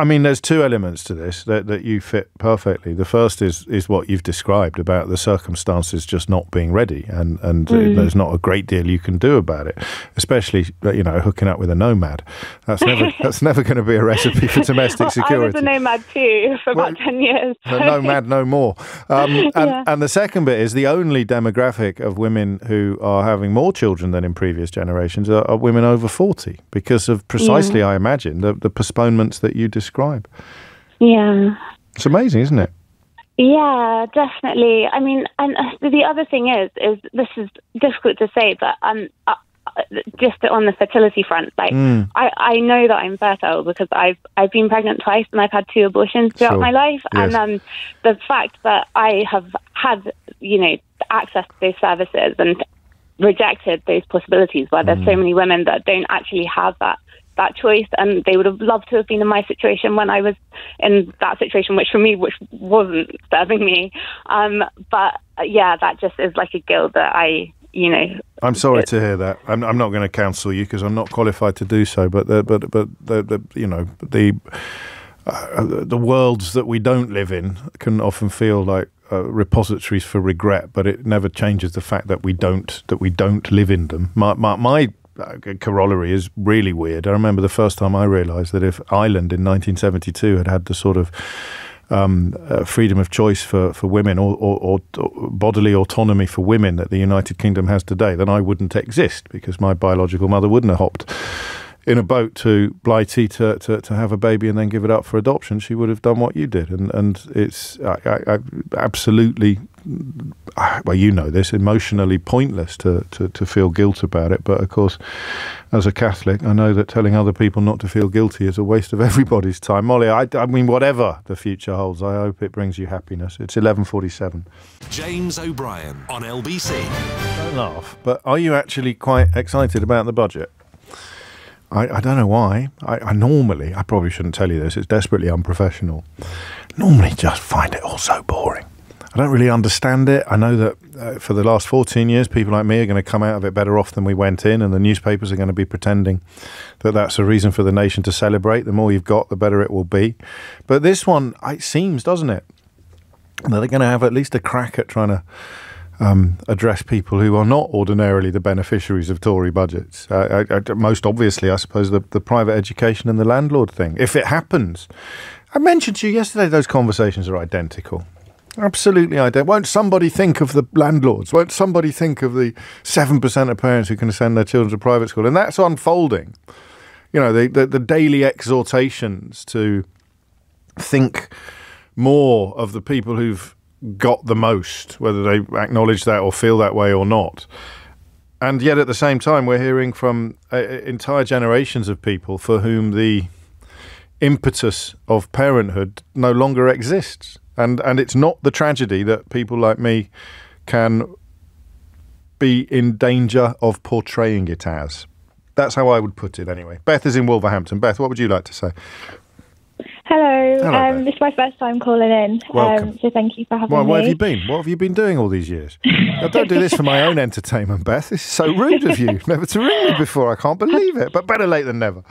two elements to this that you fit perfectly. The first is what you've described about the circumstances just not being ready, and there's not a great deal you can do about it, especially hooking up with a nomad. That's never going to be a recipe for domestic security. I was a nomad too for about 10 years. A nomad no more. And the second bit is the only demographic of women who are having more children than in previous generations are women over 40, because of precisely, I imagine, the postponements that you describe. Yeah. It's amazing, isn't it? Yeah, definitely. I mean, and the other thing is this is difficult to say, but just on the fertility front, I know that I'm fertile because I've been pregnant twice and I've had 2 abortions throughout my life. Yes. And the fact that I have had, access to those services and rejected those possibilities where there's so many women that don't actually have that choice, and they would have loved to have been in my situation when I was in that situation, which wasn't serving me. But yeah, that just is like a guilt that I'm sorry to hear that. I'm not going to counsel you because I'm not qualified to do so. But the worlds that we don't live in can often feel like repositories for regret, but it never changes the fact that we don't live in them. My corollary is really weird. I remember the first time I realised that if Ireland in 1972 had the sort of freedom of choice for women or bodily autonomy for women that the United Kingdom has today, then I wouldn't exist, because my biological mother wouldn't have hopped in a boat to Blighty to have a baby and then give it up for adoption. She would have done what you did, and it's I absolutely, well, you know this, emotionally pointless to feel guilt about it. But of course, as a Catholic, I know that telling other people not to feel guilty is a waste of everybody's time. Molly, I mean, whatever the future holds, I hope it brings you happiness. It's 11:47. James O'Brien on LBC. Don't laugh, but are you actually quite excited about the budget? I don't know why. I normally, I probably shouldn't tell you this, it's desperately unprofessional, normally just find it all so boring. I don't really understand it. I know that for the last 14 years, people like me are going to come out of it better off than we went in, and the newspapers are going to be pretending that that's a reason for the nation to celebrate. The more you've got, the better it will be. But this one, it seems, doesn't it, that they're going to have at least a crack at trying to address people who are not ordinarily the beneficiaries of Tory budgets. Most obviously, I suppose, the private education and the landlord thing. If it happens, I mentioned to you yesterday, those conversations are identical. Absolutely identical. Won't somebody think of the landlords? Won't somebody think of the 7% of parents who can send their children to private school? And that's unfolding. The daily exhortations to think more of the people who've got the most, whether they acknowledge that or feel that way or not. And yet at the same time, we're hearing from entire generations of people for whom the impetus of parenthood no longer exists. And it's not the tragedy that people like me can be in danger of portraying it as. That's how I would put it anyway. Beth is in Wolverhampton. Beth, what would you like to say? Hello. This is my first time calling in. Welcome. So thank you for having me. Where have you been? What have you been doing all these years? I don't do this for my own entertainment, Beth. This is so rude of you never to ring me before. I can't believe it. But better late than never.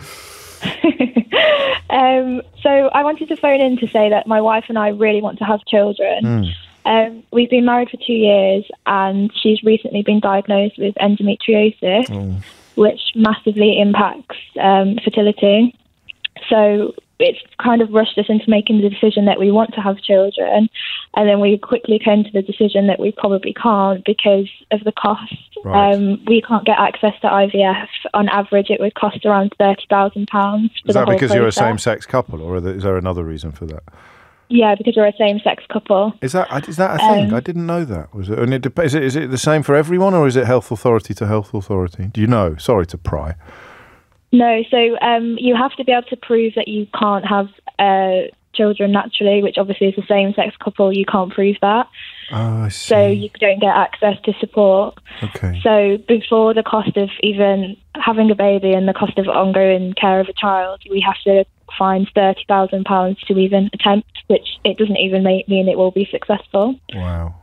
So I wanted to phone in to say that my wife and I really want to have children. We've been married for 2 years, and she's recently been diagnosed with endometriosis, which massively impacts fertility. So it's kind of rushed us into making the decision that we want to have children, and then we quickly came to the decision that we probably can't because of the cost. Right. We can't get access to IVF. On average, it would cost around £30,000. Is that because you're a same-sex couple, or is there another reason for that? Yeah, because we're a same-sex couple. Is that a thing? I didn't know that. Was it? And is it the same for everyone, or is it health authority to health authority? Do you know? Sorry to pry. No, so you have to be able to prove that you can't have children naturally, which obviously is a same-sex couple, you can't prove that. Oh, I see. So you don't get access to support. Okay. So before the cost of even having a baby and the cost of ongoing care of a child, we have to find £30,000 to even attempt, which it doesn't even mean it will be successful. Wow.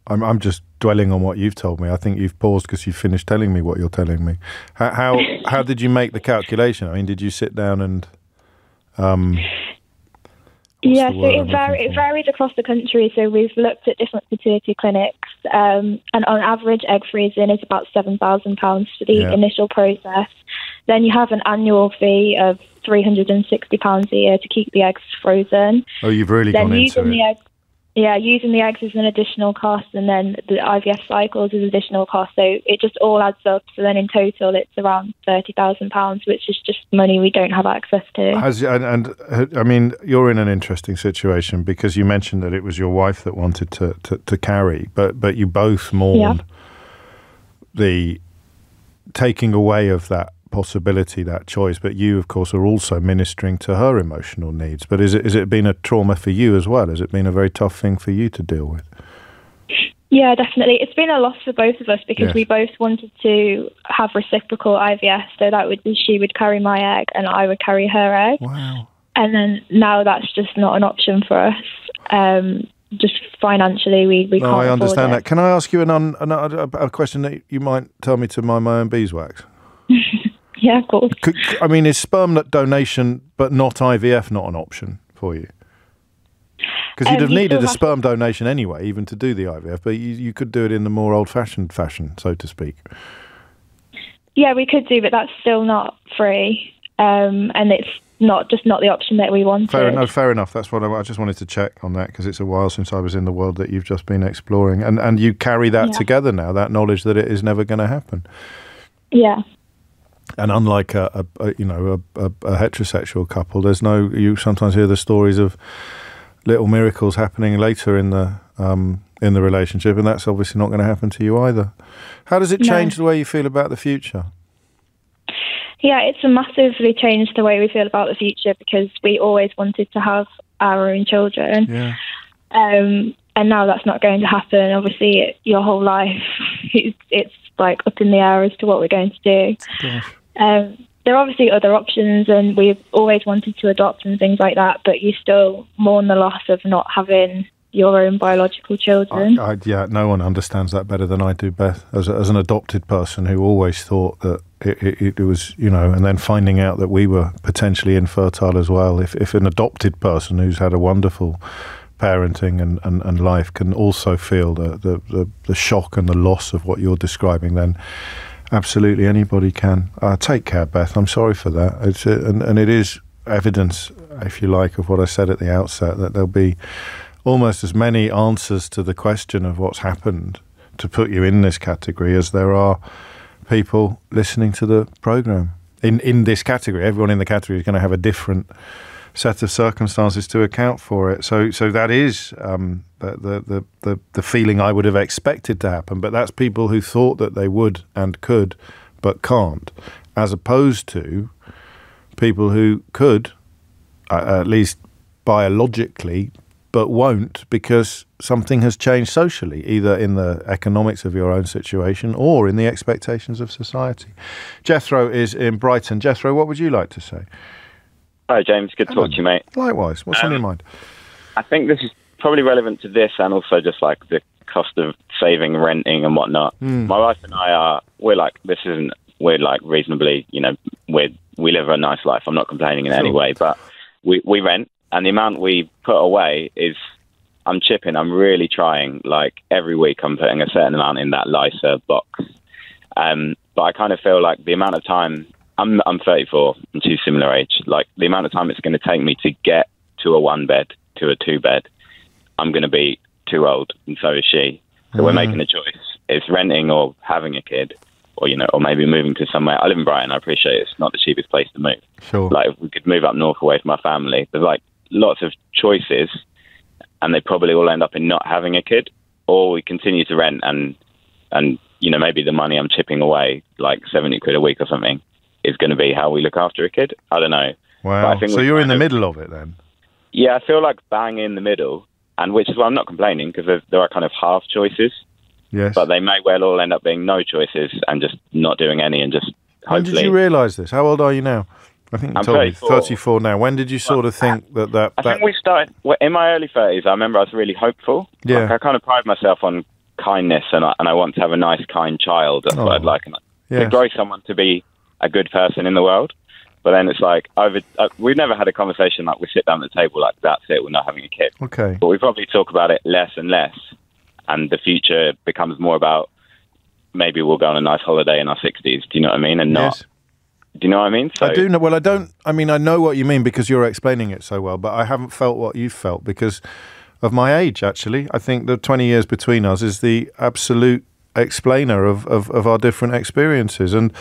I'm just dwelling on what you've told me. I think you've paused because you finished telling me what you're telling me. How did you make the calculation? I mean, did you sit down and... Yeah, so it varies across the country. So we've looked at different fertility clinics, and on average, egg freezing is about £7,000 for the initial process. Then you have an annual fee of £360 a year to keep the eggs frozen. Oh, you've really gone into it. Using the eggs is an additional cost, and then the IVF cycles is additional cost. So it just all adds up. So then in total, it's around £30,000, which is just money we don't have access to. I mean, you're in an interesting situation because you mentioned that it was your wife that wanted to carry, but you both mourn the taking away of that possibility, that choice, but you of course are also ministering to her emotional needs. But is it been a trauma for you as well? Has it been a very tough thing for you to deal with? Yeah, definitely. It's been a loss for both of us because we both wanted to have reciprocal IVF, so that would be she would carry my egg and I would carry her egg. Wow. And then now that's just not an option for us. Just financially, we can't. I understand afford that. Can I ask you a question that you might tell me to mind my own beeswax? Yeah, of course. I mean, is sperm donation but not IVF not an option for you? Because you'd have needed a sperm donation anyway, even to do the IVF, but you could do it in the more old-fashioned fashion, so to speak. Yeah, we could do, but that's still not free, and it's not the option that we wanted. Fair enough. That's what I just wanted to check on that, because it's a while since I was in the world that you've just been exploring, and you carry that together now, that knowledge that it is never going to happen. Yeah. And unlike a heterosexual couple, you sometimes hear the stories of little miracles happening later in the relationship, and that's obviously not going to happen to you either. How does it change the way you feel about the future? Yeah, it's massively changed the way we feel about the future because we always wanted to have our own children. Yeah. And now that's not going to happen. Obviously, your whole life, it's like up in the air as to what we're going to do. Gosh. There are obviously other options, and we've always wanted to adopt and things like that, but you still mourn the loss of not having your own biological children. No one understands that better than I do, Beth, as an adopted person who always thought that it was, and then finding out that we were potentially infertile as well. If an adopted person who's had a wonderful parenting and life can also feel the shock and the loss of what you're describing, then absolutely anybody can. Take care, Beth. I'm sorry for that. And it is evidence, if you like, of what I said at the outset, that there'll be almost as many answers to the question of what's happened to put you in this category as there are people listening to the programme. In this category, everyone in the category is going to have a different set of circumstances to account for it. So that is the feeling I would have expected to happen. But that's people who thought that they would and could, but can't, as opposed to people who could, at least biologically, but won't because something has changed socially, either in the economics of your own situation or in the expectations of society. Jethro is in Brighton. Jethro, what would you like to say? Hi, James. Good to talk to you, mate. Likewise. What's on your mind? I think this is probably relevant to this and also just like the cost of saving, renting and whatnot. My wife and I we're reasonably, we live a nice life. I'm not complaining in any way, but we rent, and the amount we put away is, I'm really trying, like every week I'm putting a certain amount in that LISA box. But I kind of feel like the amount of time, I'm 34, I'm too similar age, like the amount of time it's going to take me to get to a 1-bed, to a 2-bed, I'm going to be too old, and so is she. So we're making a choice. It's renting or having a kid, or, or maybe moving to somewhere. I live in Brighton, I appreciate it's not the cheapest place to move. Sure. Like if we could move up north away from my family, there's like lots of choices, and they probably all end up in not having a kid, or we continue to rent and maybe the money I'm chipping away, like 70 quid a week or something, is going to be how we look after a kid. I don't know. Wow. So you're in the middle of it then? Yeah, I feel like bang in the middle, and which is why I'm not complaining, because there are kind of half choices. Yes. But they may well all end up being no choices and just not doing any and just When did you realise this? How old are you now? I think you told me 34 now. When did you sort of think that... I think we started... in my early 30s, I remember I was really hopeful. Yeah. Like, I kind of pride myself on kindness, and I want to have a nice, kind child. That's what I'd like. And to grow someone to be a good person in the world. But then it's like, we've never had a conversation like we sit down at the table like, that's it, we're not having a kid. Okay. But we probably talk about it less and less. And the future becomes more about maybe we'll go on a nice holiday in our 60s. Do you know what I mean? And not... Yes. Do you know what I mean? So, I do know. Well, I don't. I mean, I know what you mean because you're explaining it so well, but I haven't felt what you've felt because of my age, actually. I think the 20 years between us is the absolute explainer of our different experiences. And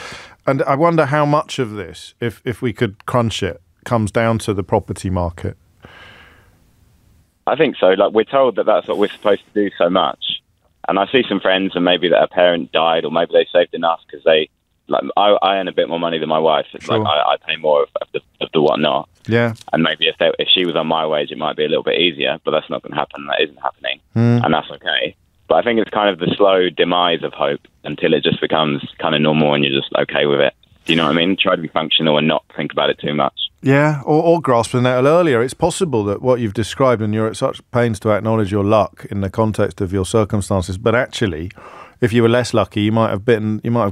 I wonder how much of this, if we could crunch it, comes down to the property market. I think so. Like, we're told that that's what we're supposed to do so much. And I see some friends and maybe that a parent died or maybe they saved enough because they... Like I earn a bit more money than my wife. It's sure. like I pay more of the whatnot. Yeah. And maybe if she was on my wage, it might be a little bit easier. But that's not going to happen. That isn't happening, and that's okay. But I think it's kind of the slow demise of hope until it just becomes kind of normal and you're just okay with it. Do you know what I mean? Try to be functional and not think about it too much. Yeah, or grasp the nettle earlier. It's possible that what you've described, and you're at such pains to acknowledge your luck in the context of your circumstances, but actually, if you were less lucky, you might have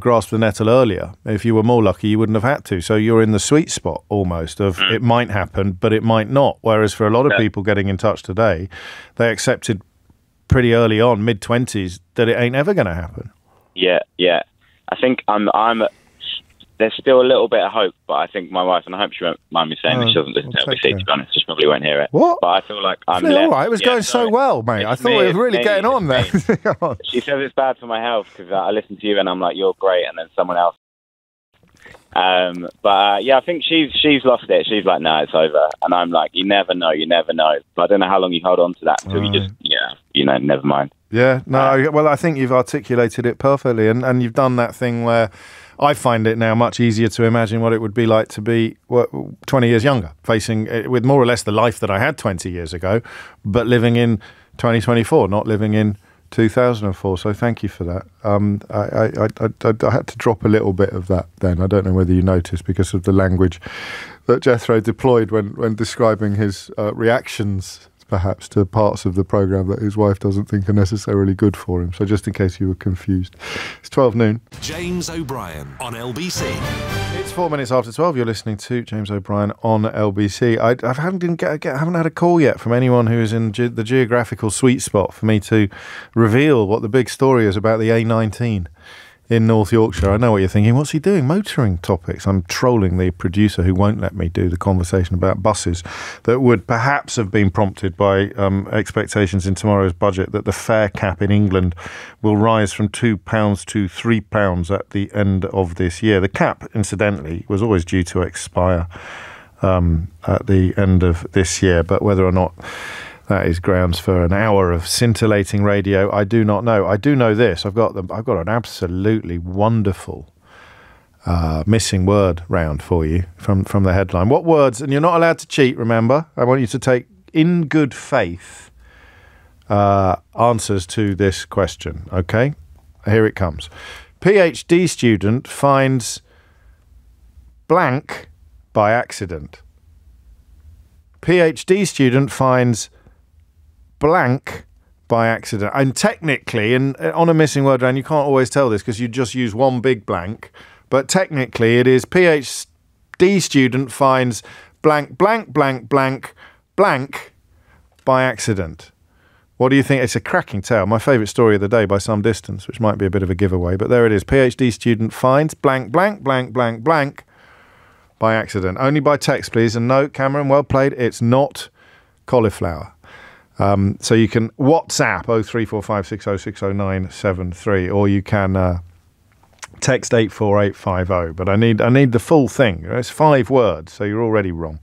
grasped the nettle earlier. If you were more lucky, you wouldn't have had to. So you're in the sweet spot almost of it might happen, but it might not. Whereas for a lot of people getting in touch today, they accepted pretty early on, mid-20s, that it ain't ever going to happen. Yeah. I think there's still a little bit of hope, but I think my wife, and I hope she won't mind me saying this, she doesn't listen to LBC, to be honest, she probably won't hear it. What? But I feel like I'm all right. It was going so well, mate. I thought it was really getting on there. She says it's bad for my health because I listen to you and I'm like, you're great, and then someone else. I think she's lost it. She's like, no, it's over. And I'm like, you never know. But I don't know how long you hold on to that until you just, never mind. Yeah, no, well, I think you've articulated it perfectly, and you've done that thing where I find it now much easier to imagine what it would be like to be 20 years younger, facing with more or less the life that I had 20 years ago, but living in 2024, not living in 2004. So thank you for that. I had to drop a little bit of that then. I don't know whether you noticed because of the language that Jethro deployed when describing his reactions perhaps to parts of the programme that his wife doesn't think are necessarily good for him. So just in case you were confused. It's 12 noon. James O'Brien on LBC. It's 4 minutes after 12. You're listening to James O'Brien on LBC. I haven't had a call yet from anyone who is in the geographical sweet spot for me to reveal what the big story is about the A19 in North Yorkshire. I know what you're thinking. What's he doing? Motoring topics. I'm trolling the producer who won't let me do the conversation about buses that would perhaps have been prompted by expectations in tomorrow's budget that the fare cap in England will rise from £2 to £3 at the end of this year. The cap, incidentally, was always due to expire at the end of this year, but whether or not that is grounds for an hour of scintillating radio, I do not know. I do know this. I've got an absolutely wonderful missing word round for you from the headline. What words? And you're not allowed to cheat, remember. I want you to take, in good faith, answers to this question. Okay? Here it comes. PhD student finds blank by accident. PhD student finds blank by accident. And technically, and on a missing word round, you can't always tell this because you just use one big blank, but technically it is PhD student finds blank, blank, blank, blank, blank by accident. What do you think? It's a cracking tale. My favourite story of the day by some distance, which might be a bit of a giveaway, but there it is. PhD student finds blank, blank, blank, blank, blank by accident. Only by text, please. And no, Cameron, well played. It's not cauliflower. So you can WhatsApp 03456060973, or you can text 84850. But I need the full thing. It's 5 words, so you're already wrong.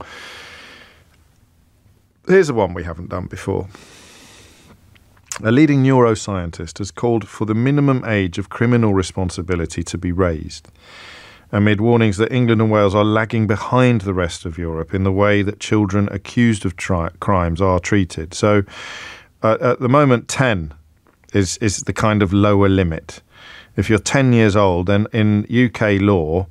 Here's the one we haven't done before. A leading neuroscientist has called for the minimum age of criminal responsibility to be raised. amid warnings that England and Wales are lagging behind the rest of Europe in the way that children accused of crimes are treated. So at the moment, 10 is the kind of lower limit. If you're 10 years old, then in UK law,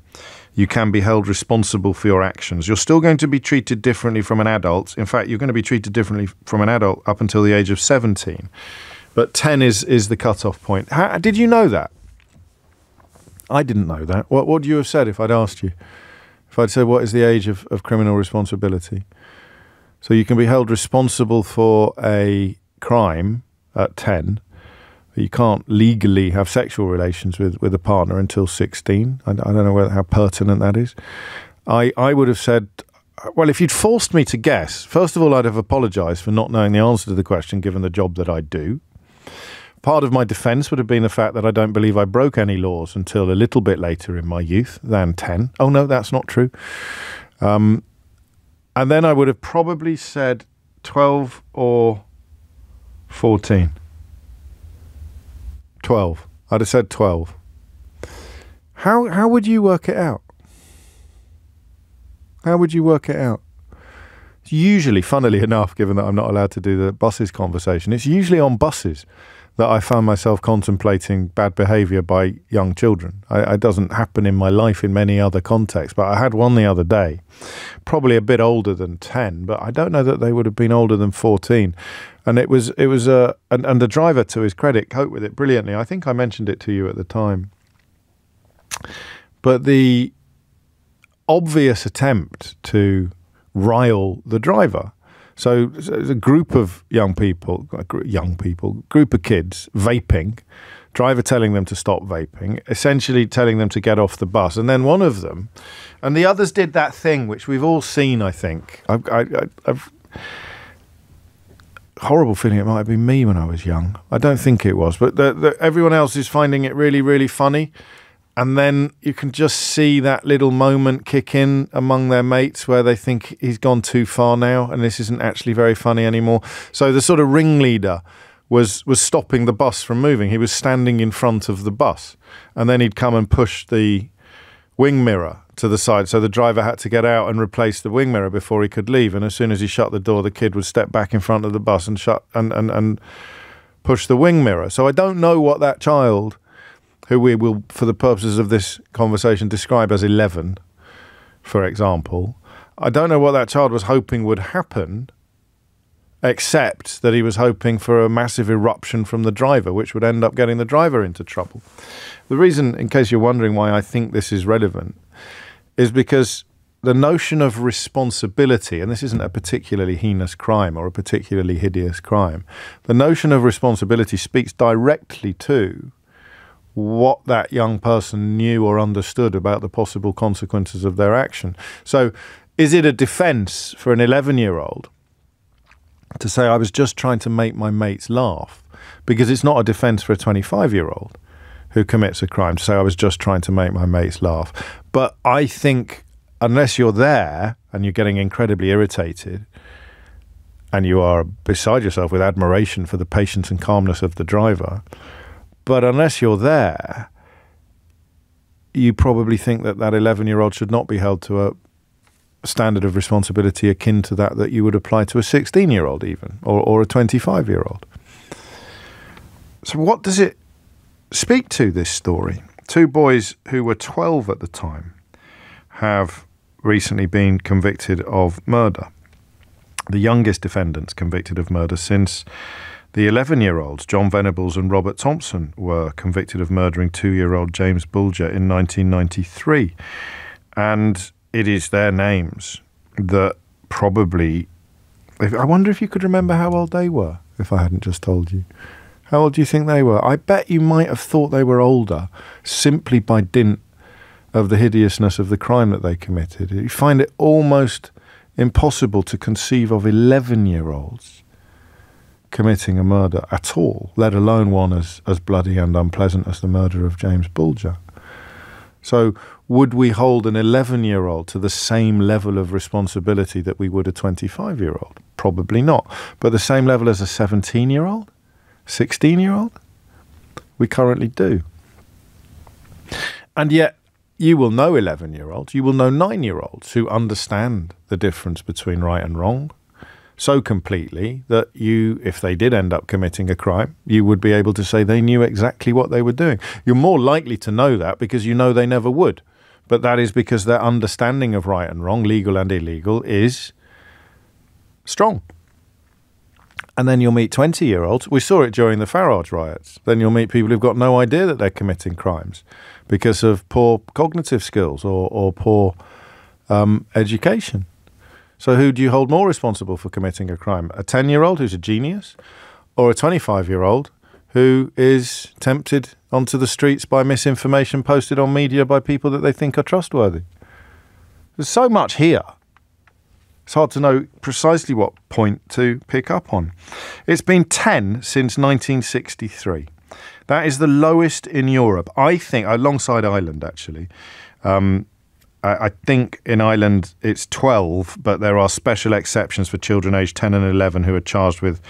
you can be held responsible for your actions. You're still going to be treated differently from an adult. In fact, you're going to be treated differently from an adult up until the age of 17. But 10 is the cut-off point. Did you know that? I didn't know that. What would you have said if I'd asked you? If I'd said, what is the age of criminal responsibility? So you can be held responsible for a crime at 10. You can't legally have sexual relations with a partner until 16. I don't know how pertinent that is. I would have said, well, if you'd forced me to guess, first of all, I'd have apologised for not knowing the answer to the question, given the job that I do. Part of my defence would have been the fact that I don't believe I broke any laws until a little bit later in my youth than 10. Oh, no, that's not true. And then I would have probably said 12 or 14. 12. I'd have said 12. How would you work it out? How would you work it out? It's usually, funnily enough, given that I'm not allowed to do the buses conversation, it's usually on buses that I found myself contemplating bad behaviour by young children. It doesn't happen in my life in many other contexts, but I had one the other day, probably a bit older than 10, but I don't know that they would have been older than 14. And it was and the driver, to his credit, coped with it brilliantly. I think I mentioned it to you at the time. But the obvious attempt to rile the driver. So a group of group of kids vaping, driver telling them to stop vaping, essentially telling them to get off the bus. And then one of them, and the others did that thing which we've all seen, I think. I've horrible feeling it might have been me when I was young. I don't think it was, but everyone else is finding it really, really funny. And then you can just see that little moment kick in among their mates where they think he's gone too far now and this isn't actually very funny anymore. So the sort of ringleader was stopping the bus from moving. He was standing in front of the bus, and then he'd come and push the wing mirror to the side. So the driver had to get out and replace the wing mirror before he could leave. And as soon as he shut the door, the kid would step back in front of the bus and shut and push the wing mirror. So I don't know what that child, who we will, for the purposes of this conversation, describe as 11, for example. I don't know what that child was hoping would happen, except that he was hoping for a massive eruption from the driver, which would end up getting the driver into trouble. The reason, in case you're wondering why I think this is relevant, is because the notion of responsibility, and this isn't a particularly heinous crime or a particularly hideous crime, the notion of responsibility speaks directly to what that young person knew or understood about the possible consequences of their action. So is it a defence for an 11-year-old to say, I was just trying to make my mates laugh? Because it's not a defence for a 25-year-old who commits a crime to say, I was just trying to make my mates laugh. But I think unless you're there and you're getting incredibly irritated and you are beside yourself with admiration for the patience and calmness of the driver, but unless you're there, you probably think that 11-year-old should not be held to a standard of responsibility akin to that you would apply to a 16-year-old even, or a 25-year-old. So what does it speak to, this story? Two boys who were 12 at the time have recently been convicted of murder. The youngest defendants convicted of murder since the 11-year-olds, John Venables and Robert Thompson, were convicted of murdering 2-year-old James Bulger in 1993. And it is their names that probably... I wonder if you could remember how old they were, if I hadn't just told you. How old do you think they were? I bet you might have thought they were older simply by dint of the hideousness of the crime that they committed. You find it almost impossible to conceive of 11-year-olds committing a murder at all, let alone one as bloody and unpleasant as the murder of James Bulger. So would we hold an 11-year-old to the same level of responsibility that we would a 25-year-old? Probably not. But the same level as a 17-year-old? 16-year-old? We currently do. And yet, you will know 11-year-olds, you will know 9-year-olds who understand the difference between right and wrong so completely that you, if they did end up committing a crime, you would be able to say they knew exactly what they were doing. You're more likely to know that because you know they never would. But that is because their understanding of right and wrong, legal and illegal, is strong. And then you'll meet 20-year-olds. We saw it during the Farage riots. Then you'll meet people who've got no idea that they're committing crimes because of poor cognitive skills or poor education. So who do you hold more responsible for committing a crime? A 10-year-old who's a genius, or a 25-year-old who is tempted onto the streets by misinformation posted on media by people that they think are trustworthy? There's so much here. It's hard to know precisely what point to pick up on. It's been 10 since 1963. That is the lowest in Europe, I think, alongside Ireland, actually. I think in Ireland it's 12, but there are special exceptions for children aged 10 and 11 who are charged with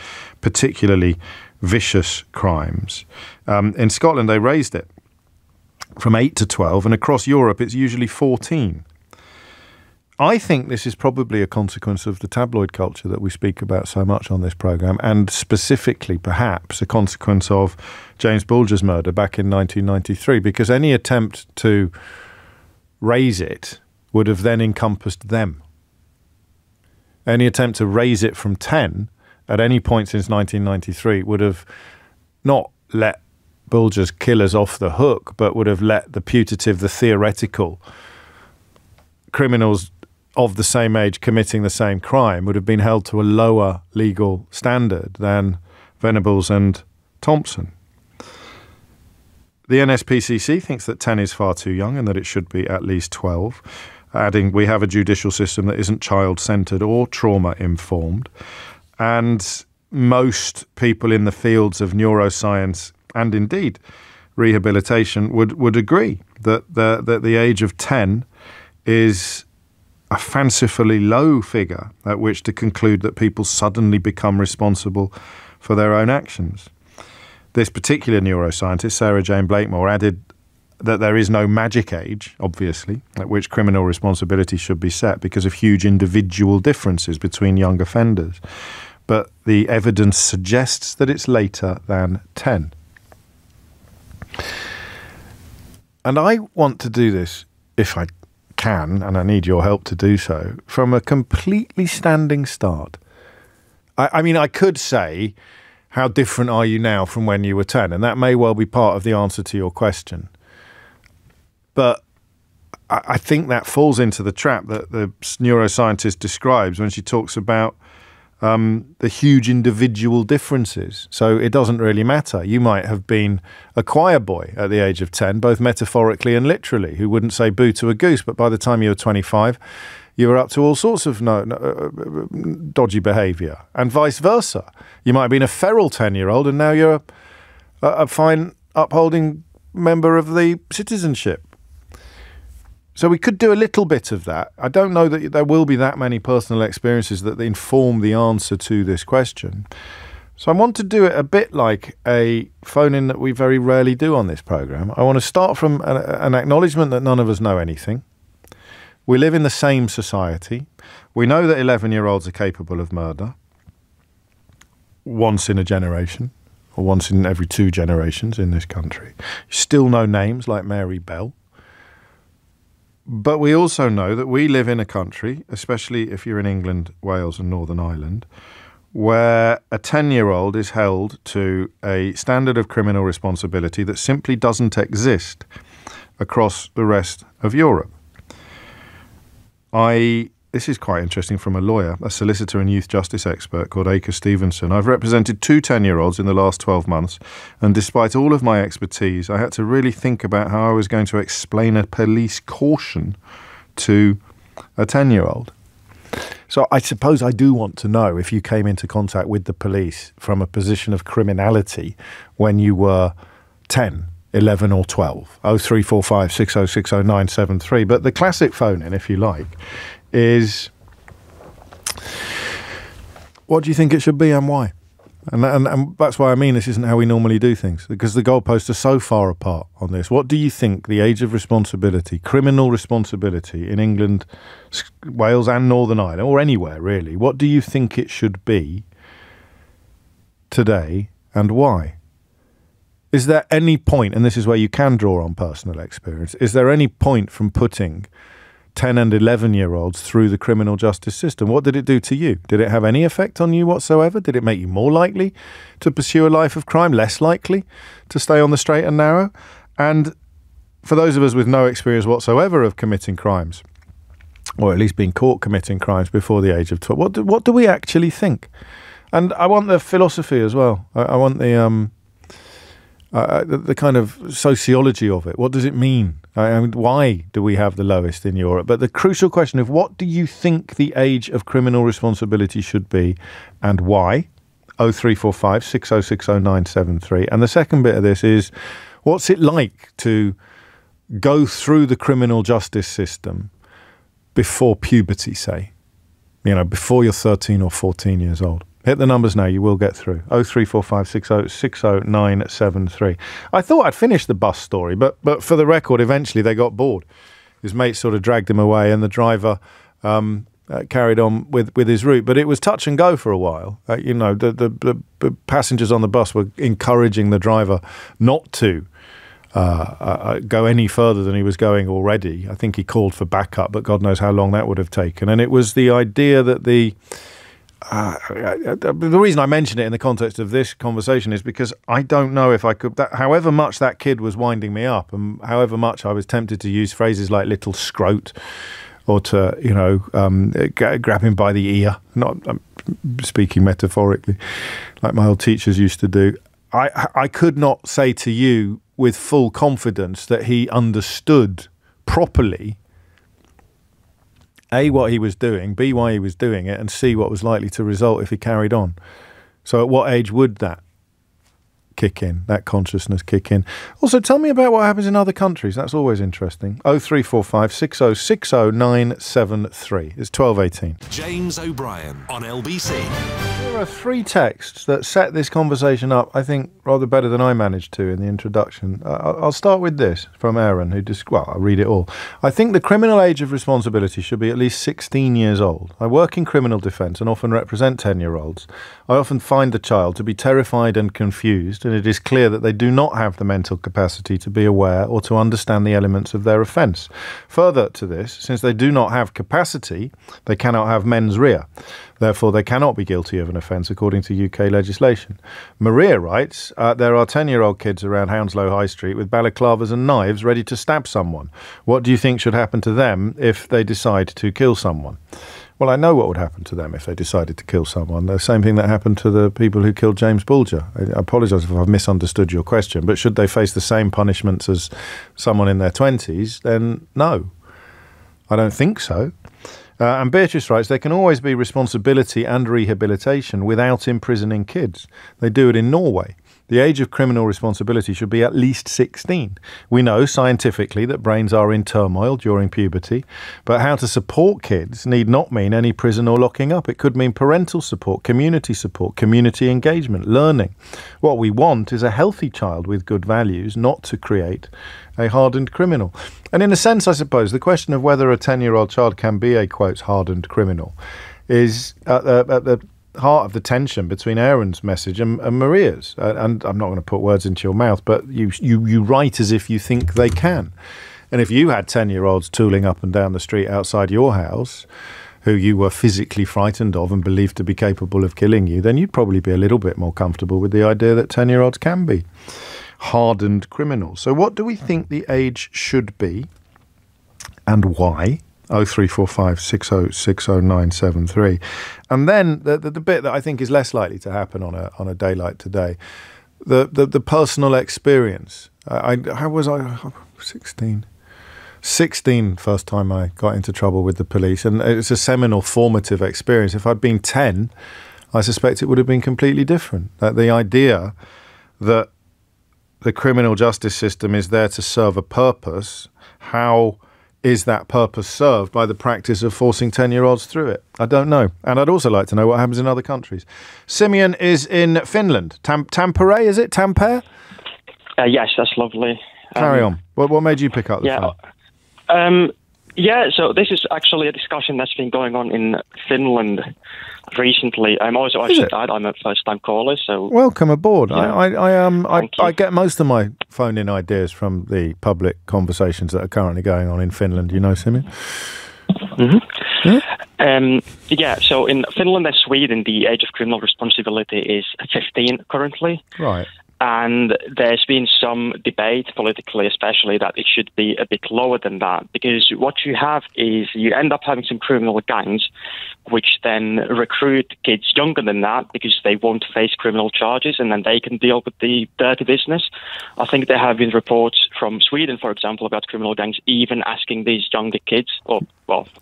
particularly vicious crimes. In Scotland, they raised it from 8 to 12, and across Europe it's usually 14. I think this is probably a consequence of the tabloid culture that we speak about so much on this programme, and specifically, perhaps, a consequence of James Bulger's murder back in 1993, because any attempt to raise it would have then encompassed them. Any attempt to raise it from 10 at any point since 1993 would have not let Bulger's killers off the hook, but would have let the putative, the theoretical criminals of the same age committing the same crime would have been held to a lower legal standard than Venables and Thompson. The NSPCC thinks that 10 is far too young and that it should be at least 12, adding we have a judicial system that isn't child-centred or trauma-informed. And most people in the fields of neuroscience and indeed rehabilitation would agree that the age of 10 is a fancifully low figure at which to conclude that people suddenly become responsible for their own actions. This particular neuroscientist, Sarah Jane Blakemore, added that there is no magic age, obviously, at which criminal responsibility should be set because of huge individual differences between young offenders. But the evidence suggests that it's later than 10. And I want to do this, if I can, and I need your help to do so, from a completely standing start. I mean, I could say, how different are you now from when you were 10? And that may well be part of the answer to your question. But I think that falls into the trap that the neuroscientist describes when she talks about the huge individual differences. So it doesn't really matter. You might have been a choir boy at the age of 10, both metaphorically and literally, who wouldn't say boo to a goose, but by the time you were 25, you were up to all sorts of dodgy behaviour, and vice versa. You might have been a feral 10-year-old and now you're a fine upholding member of the citizenship. So we could do a little bit of that. I don't know that there will be that many personal experiences that inform the answer to this question. So I want to do it a bit like a phone-in that we very rarely do on this programme. I want to start from an acknowledgement that none of us know anything. We live in the same society. We know that 11-year-olds are capable of murder once in a generation, or once in every 2 generations in this country. You still know names like Mary Bell. But we also know that we live in a country, especially if you're in England, Wales and Northern Ireland, where a 10-year-old is held to a standard of criminal responsibility that simply doesn't exist across the rest of Europe. This is quite interesting from a lawyer, a solicitor and youth justice expert called Acre Stevenson. I've represented 2 10-year-olds in the last 12 months, and despite all of my expertise, I had to really think about how I was going to explain a police caution to a 10-year-old. So I suppose I do want to know if you came into contact with the police from a position of criminality when you were 10, 11 or 12. 0345 6060 973. But the classic phone-in, if you like, is what do you think it should be and why? And that's why I mean this isn't how we normally do things, because the goalposts are so far apart on this. What do you think the age of responsibility, criminal responsibility in England, Wales and Northern Ireland, or anywhere really, what do you think it should be today and why? Is there any point, and this is where you can draw on personal experience, is there any point from putting 10 and 11-year-olds through the criminal justice system? What did it do to you? Did it have any effect on you whatsoever? Did it make you more likely to pursue a life of crime, less likely to stay on the straight and narrow? And for those of us with no experience whatsoever of committing crimes, or at least being caught committing crimes before the age of 12, what do we actually think? And I want the philosophy as well. I want the kind of sociology of it. What does it mean? I mean, why do we have the lowest in Europe? But the crucial question of what do you think the age of criminal responsibility should be and why? 0345 6060 973. And the second bit of this is, what's it like to go through the criminal justice system before puberty, say? You know, before you're 13 or 14 years old. Hit the numbers now, you will get through. 0345 6060 973. I thought I'd finished the bus story, but for the record, eventually they got bored. His mates sort of dragged him away and the driver carried on with his route. But it was touch and go for a while. You know, the passengers on the bus were encouraging the driver not to go any further than he was going already. I think he called for backup, but God knows how long that would have taken. And it was the idea that the reason I mention it in the context of this conversation is because I don't know if I could, however much that kid was winding me up and however much I was tempted to use phrases like little scrote or to, you know, grab him by the ear, not speaking metaphorically, like my old teachers used to do. I could not say to you with full confidence that he understood properly A, what he was doing, B, why he was doing it, and C, what was likely to result if he carried on. So at what age would that kick in, that consciousness kick in? Also, tell me about what happens in other countries. That's always interesting. 0345 6060 973. It's 12:18. James O'Brien on LBC. There are three texts that set this conversation up, I think, rather better than I managed to in the introduction. I'll start with this from Aaron, who I'll read it all. I think the criminal age of responsibility should be at least 16 years old. I work in criminal defence and often represent 10-year-olds. I often find the child to be terrified and confused, and it is clear that they do not have the mental capacity to be aware or to understand the elements of their offence. Further to this, since they do not have capacity, they cannot have mens rea. Therefore, they cannot be guilty of an offence according to UK legislation. Maria writes, there are 10-year-old kids around Hounslow High Street with balaclavas and knives ready to stab someone. What do you think should happen to them if they decide to kill someone? Well, I know what would happen to them if they decided to kill someone. The same thing that happened to the people who killed James Bulger. I apologise if I've misunderstood your question, but should they face the same punishments as someone in their 20s? Then no, I don't think so. And Beatrice writes, there can always be responsibility and rehabilitation without imprisoning kids. They do it in Norway. The age of criminal responsibility should be at least 16. We know scientifically that brains are in turmoil during puberty, but how to support kids need not mean any prison or locking up. It could mean parental support, community engagement, learning. What we want is a healthy child with good values, not to create a hardened criminal. And in a sense, I suppose, the question of whether a 10-year-old child can be a, quote, hardened criminal is at the heart of the tension between Aaron's message and Maria's. And I'm not going to put words into your mouth, but you write as if you think they can. And if you had 10-year-olds tooling up and down the street outside your house who you were physically frightened of and believed to be capable of killing you, then you'd probably be a little bit more comfortable with the idea that 10-year-olds can be hardened criminals. So what do we think the age should be and why? 0345 6060 973. And then the bit that I think is less likely to happen on a day like today, the personal experience. How was I? 16. 16 first time I got into trouble with the police, and it's a seminal formative experience. If I'd been 10, I suspect it would have been completely different. That the idea that the criminal justice system is there to serve a purpose, how is that purpose served by the practice of forcing 10-year-olds through it? I don't know. And I'd also like to know what happens in other countries. Simeon is in Finland. Tampere, is it? Tampere? Yes, that's lovely. Carry on. What made you pick up the phone? So this is actually a discussion that's been going on in Finland recently. I'm a first-time caller, so welcome aboard. Yeah. I get most of my phone-in ideas from the public conversations that are currently going on in Finland. You know, Simeon? Mm-hmm. So in Finland and Sweden, the age of criminal responsibility is 15 currently. Right. And there's been some debate politically, especially, that it should be a bit lower than that, because what you have is you end up having some criminal gangs which then recruit kids younger than that because they won't face criminal charges, and then they can deal with the dirty business. I think there have been reports from Sweden, for example, about criminal gangs even asking these younger kids, or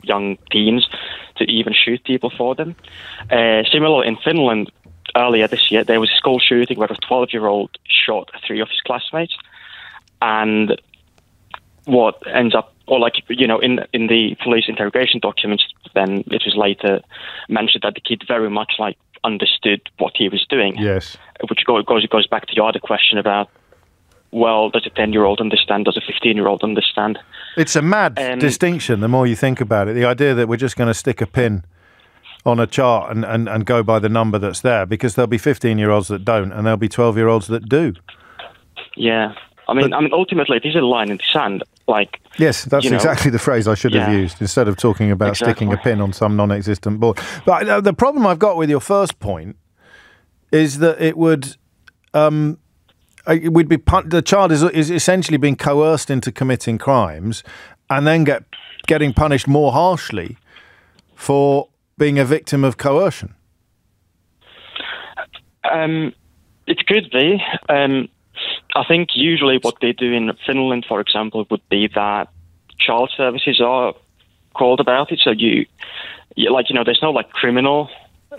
young teens, to even shoot people for them. Similar in Finland, earlier this year, there was a school shooting where a 12-year-old shot 3 of his classmates. And what ends up, in the police interrogation documents, then it was later mentioned that the kid very much understood what he was doing. Yes. Which goes back to your other question about, well, does a 10-year-old understand? Does a 15-year-old understand? It's a mad distinction, the more you think about it. The idea that we're just going to stick a pin on a chart and go by the number that's there, because there'll be 15-year-olds that don't and there'll be 12-year-olds that do. Yeah. I mean, ultimately, it is a line in the sand. Yes, that's exactly the phrase I should have used, instead of talking about sticking a pin on some non-existent board. But the problem I've got with your first point is that it would be the child is essentially being coerced into committing crimes and then getting punished more harshly for being a victim of coercion. It could be. I think usually what they do in Finland, for example, would be that child services are called about it. So there's no criminal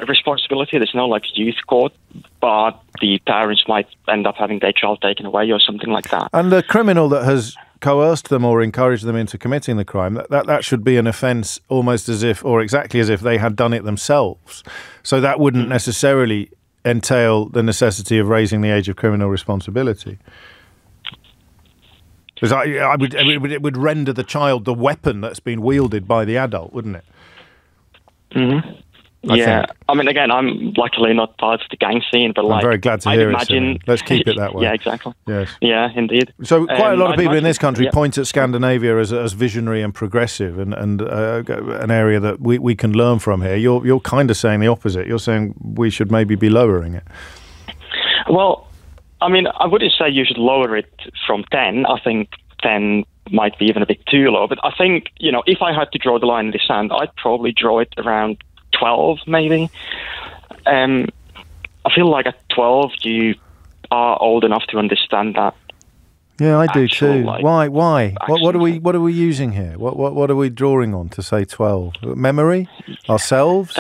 responsibility. There's no youth court, but the parents might end up having their child taken away or something like that. And the criminal that has coerced them or encouraged them into committing the crime, that should be an offence almost as if, or exactly as if they had done it themselves. So that wouldn't necessarily entail the necessity of raising the age of criminal responsibility. Because it would render the child the weapon that's been wielded by the adult, wouldn't it? Mm-hmm. I mean, again, I'm luckily not part of the gang scene, but I'm very glad to hear it. Let's keep it that way. Yeah, exactly. Yes. Yeah, indeed. So quite a lot of people in this country point at Scandinavia as visionary and progressive, and an area that we can learn from here. You're kind of saying the opposite. You're saying we should maybe be lowering it. Well, I mean, I wouldn't say you should lower it from 10. I think 10 might be even a bit too low. But I think, if I had to draw the line in the sand, I'd probably draw it around 12, maybe. I feel like at 12 you are old enough to understand that. Yeah, I do too. Why? What are we using here? What are we drawing on to say 12? Memory? Ourselves?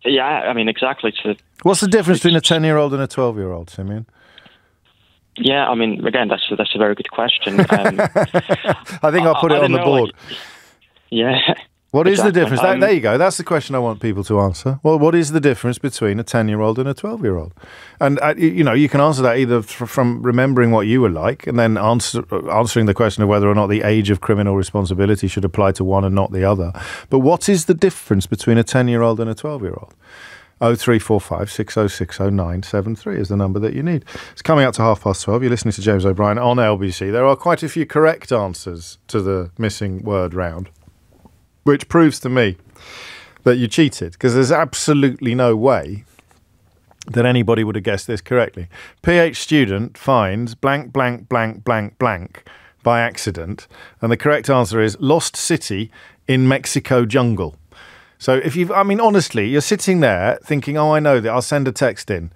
Yeah, I mean, exactly. What's the difference between a 10-year-old and a 12-year-old, Simeon? Yeah, I mean, again, that's a very good question. I think I'll put it on the board. Yeah. What is the difference? There you go. That's the question I want people to answer. Well, what is the difference between a 10-year-old and a 12-year-old? And, you can answer that either from remembering what you were like and then answering the question of whether or not the age of criminal responsibility should apply to one and not the other. But what is the difference between a 10-year-old and a 12-year-old? 0345 6060 973 is the number that you need. It's coming up to 12:30. You're listening to James O'Brien on LBC. There are quite a few correct answers to the missing word round, which proves to me that you cheated, because there's absolutely no way that anybody would have guessed this correctly. PH student finds blank, blank, blank, blank, blank by accident, and the correct answer is lost city in Mexico jungle. So honestly, you're sitting there thinking, oh, I know that, I'll send a text in.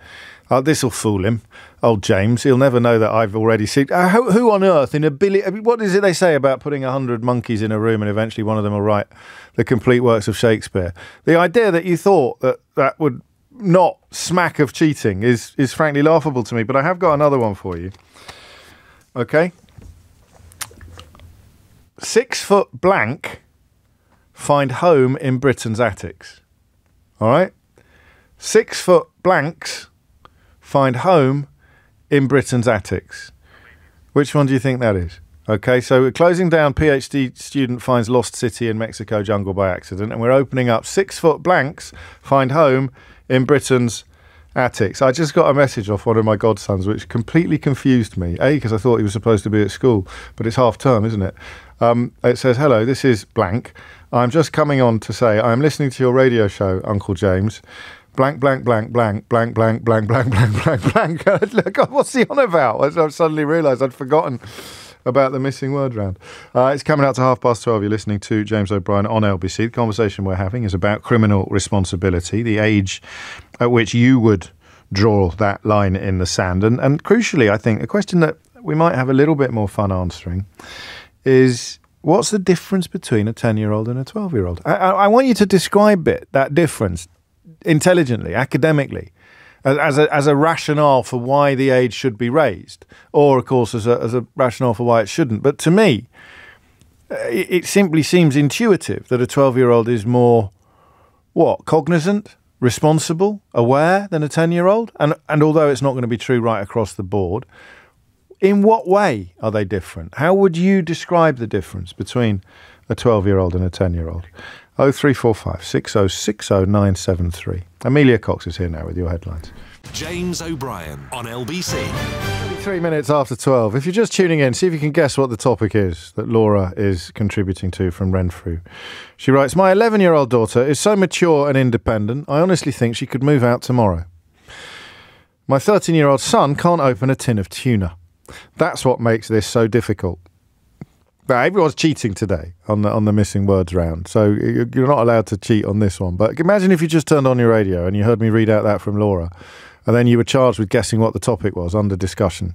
This will fool him. Old James, he'll never know that I've already seen... who on earth in a billion... what is it they say about putting 100 monkeys in a room and eventually one of them will write the complete works of Shakespeare? The idea that you thought that would not smack of cheating is frankly laughable to me, but I have got another one for you. Okay? 6 foot blank find home in Britain's attics. All right? 6 foot blanks find home in Britain's attics. Which one do you think that is? Okay, so we're closing down. PhD student finds lost city in Mexico jungle by accident, and we're opening up 6 foot blanks find home in Britain's attics. I just got a message off one of my godsons which completely confused me. A, because I thought he was supposed to be at school, but it's half term, isn't it? It says, "Hello, this is blank. I'm just coming on to say I'm listening to your radio show, Uncle James. Blank, blank, blank, blank, blank, blank, blank, blank, blank, blank, blank." God, what's he on about? I suddenly realised I'd forgotten about the missing word round. It's coming out to 12:30. You're listening to James O'Brien on LBC. The conversation we're having is about criminal responsibility, the age at which you would draw that line in the sand. And crucially, I think, a question that we might have a little bit more fun answering is, what's the difference between a 10-year-old and a 12-year-old? I want you to describe that difference intelligently, academically, as a rationale for why the age should be raised, or, of course, as a rationale for why it shouldn't. But to me, it simply seems intuitive that a 12-year-old is more, cognizant, responsible, aware than a 10-year-old? And although it's not going to be true right across the board, in what way are they different? How would you describe the difference between a 12-year-old and a 10-year-old? 0345 6060 973. Amelia Cox is here now with your headlines. James O'Brien on LBC. 3 minutes after 12. If you're just tuning in, see if you can guess what the topic is that Laura is contributing to from Renfrew. She writes, "My 11-year-old daughter is so mature and independent, I honestly think she could move out tomorrow. My 13-year-old son can't open a tin of tuna. That's what makes this so difficult." Now, everyone's cheating today on the missing words round, so you're not allowed to cheat on this one. But imagine if you just turned on your radio and you heard me read out that from Laura, and then you were charged with guessing what the topic was under discussion.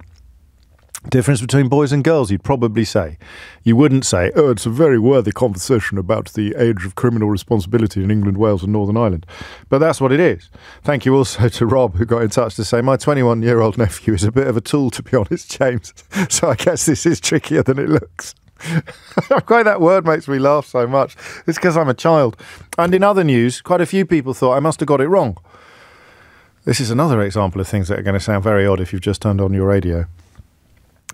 Difference between boys and girls, you'd probably say. You wouldn't say, "Oh, it's a very worthy conversation about the age of criminal responsibility in England, Wales and Northern Ireland." But that's what it is. Thank you also to Rob, who got in touch to say, "My 21-year-old nephew is a bit of a tool, to be honest, James. So I guess this is trickier than it looks." Quite, that word makes me laugh so much. It's because I'm a child. And in other news, quite a few people thought I must have got it wrong. This is another example of things that are going to sound very odd if you've just turned on your radio.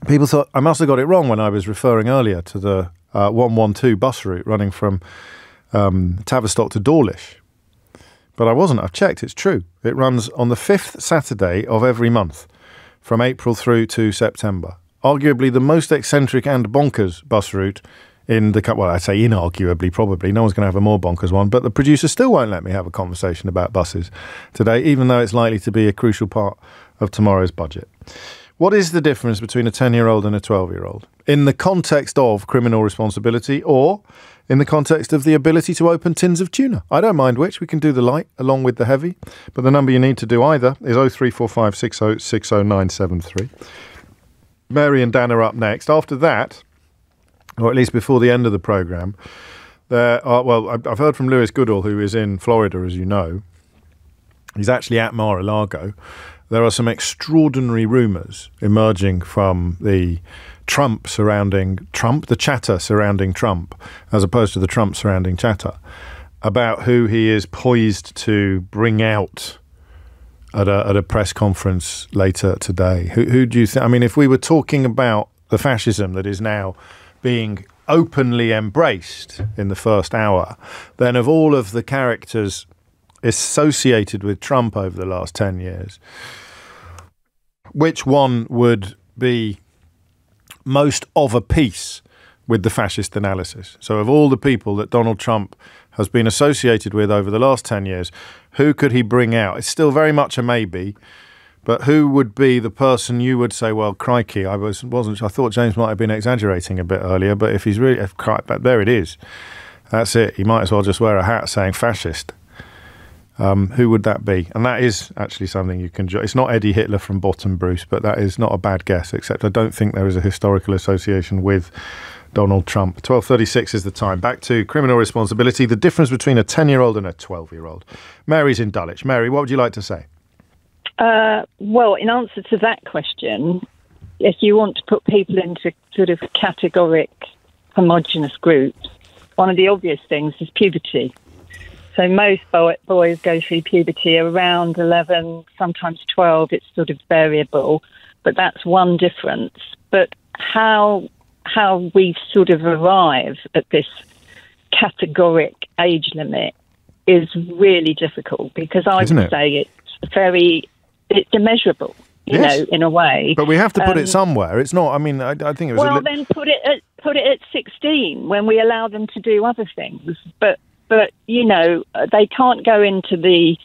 People thought I must have got it wrong when I was referring earlier to the 112 bus route running from Tavistock to Dawlish. But I wasn't. I've checked. It's true. It runs on the 5th Saturday of every month from April through to September. Arguably the most eccentric and bonkers bus route in the... Well, I'd say inarguably, probably. No one's going to have a more bonkers one. But the producer still won't let me have a conversation about buses today, even though it's likely to be a crucial part of tomorrow's budget. What is the difference between a 10-year-old and a 12-year-old? In the context of criminal responsibility, or in the context of the ability to open tins of tuna? I don't mind which. We can do the light along with the heavy. But the number you need to do either is 0345 6060 973. Mary and Dan are up next. After that, or at least before the end of the programme, I've heard from Lewis Goodall, who is in Florida, as you know. He's actually at Mar-a-Lago. There are some extraordinary rumours emerging from the chatter surrounding Trump, as opposed to the Trump surrounding chatter, about who he is poised to bring out at a press conference later today. Who do you think? I mean, if we were talking about the fascism that is now being openly embraced in the first hour, then of all of the characters associated with Trump over the last 10 years, which one would be most of a piece with the fascist analysis? So of all the people that Donald Trump has been associated with over the last 10 years, who could he bring out? It's still very much a maybe, but who would be the person you would say, well, crikey, I thought James might have been exaggerating a bit earlier, but if he's really, but there it is. That's it. He might as well just wear a hat saying fascist. Who would that be? And that is actually something you can... It's not Eddie Hitler from Bottom Bruce, but that is not a bad guess, except I don't think there is a historical association with Donald Trump. 12:36 is the time. Back to criminal responsibility, the difference between a 10-year-old and a 12-year-old. Mary's in Dulwich. Mary, what would you like to say? Well, in answer to that question, if you want to put people into sort of categoric homogenous groups, one of the obvious things is puberty. So most boys go through puberty around 11, sometimes 12. It's sort of variable, but that's one difference. But how we sort of arrive at this categoric age limit is really difficult, because I would say it's immeasurable, you know, in a way. But we have to put it somewhere. It's not. I mean, I think it was. Then put it at 16 when we allow them to do other things. But you know, they can't go into the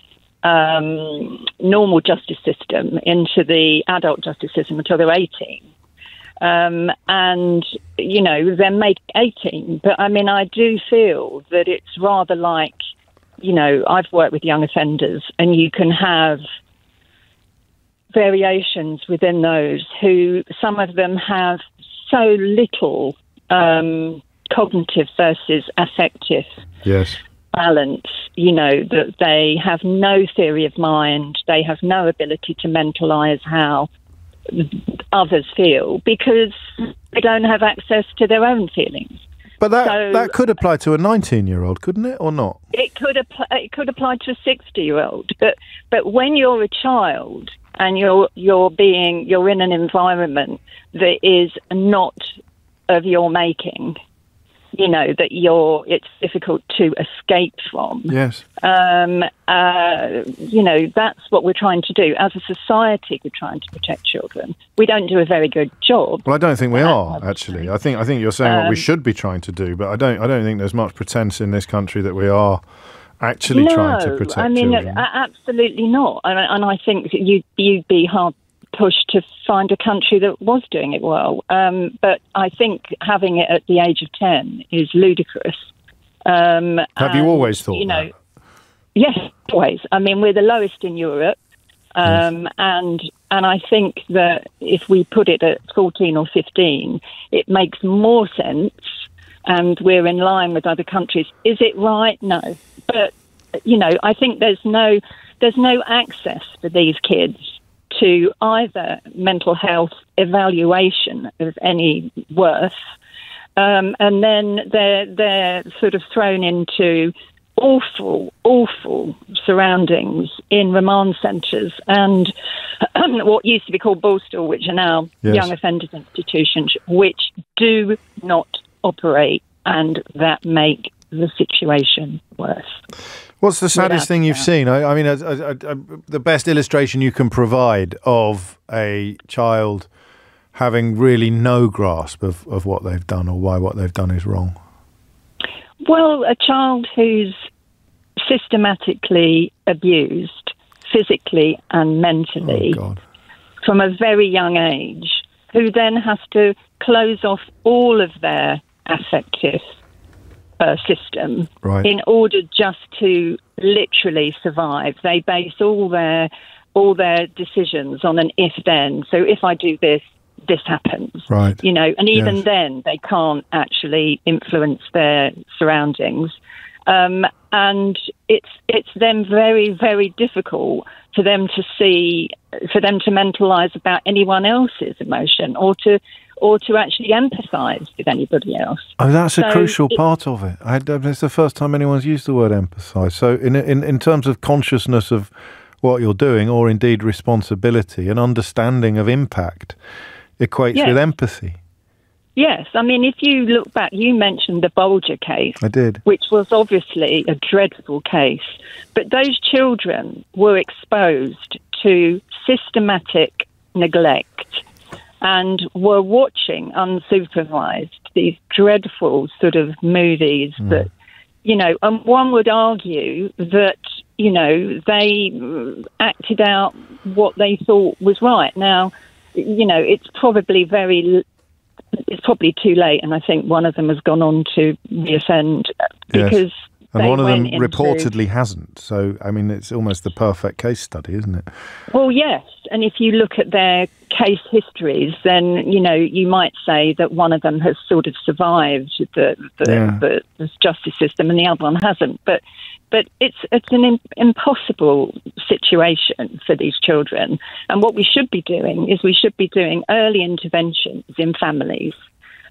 normal justice system, into the adult justice system until they're 18. And, you know, then make 18. But, I mean, I do feel that it's rather like, you know, I've worked with young offenders, and you can have variations within those who, some of them have so little cognitive versus affective balance, you know, that they have no theory of mind, they have no ability to mentalise how others feel, because they don't have access to their own feelings. But that could apply to a 19-year-old, couldn't it, or not? It could apply to a 60-year-old. But when you're a child and you're in an environment that is not of your making, you know, that it's difficult to escape from. Yes. You know, that's what we're trying to do. As a society, we're trying to protect children. We don't do a very good job. Well, I don't think we are, actually. I think you're saying what we should be trying to do, but I don't think there's much pretense in this country that we are actually trying to protect children. Absolutely not. And I think you'd be hard pushed to find a country that was doing it well. But I think having it at the age of 10 is ludicrous. Have you always thought that? Yes, always. I mean, we're the lowest in Europe. And I think that if we put it at 14 or 15, it makes more sense, and we're in line with other countries. Is it right? No. But, you know, I think there's no access for these kids to either mental health evaluation of any worth, and then they're sort of thrown into awful surroundings in remand centres and what used to be called Borstal, which are now young offenders institutions, which do not operate, and that make the situation worse. What's the saddest thing you've seen? I mean, the best illustration you can provide of a child having really no grasp of what they've done or why what they've done is wrong? Well, a child who's systematically abused physically and mentally from a very young age, who then has to close off all of their affective system in order just to literally survive. They base all their decisions on an if-then. So if I do this, this happens. Right. You know, and even then they can't actually influence their surroundings. And it's then very, very difficult for them to mentalise about anyone else's emotion or to actually empathise with anybody else. Oh, that's a crucial part of it. It's the first time anyone's used the word empathise. So in terms of consciousness of what you're doing, or indeed responsibility, and understanding of impact equates with empathy. Yes, I mean, if you look back, you mentioned the Bolger case. I did. Which was obviously a dreadful case. But those children were exposed to systematic neglect and were watching unsupervised these dreadful sort of movies that, you know, and one would argue that, you know, they acted out what they thought was right. Now, you know, it's probably too late, and I think one of them has gone on to reoffend because and one of them reportedly hasn't. So, I mean, it's almost the perfect case study, isn't it? Well, yes, and if you look at their case histories, then, you know, you might say that one of them has sort of survived the justice system and the other one hasn't. But it's an impossible situation for these children. And what we should be doing is early interventions in families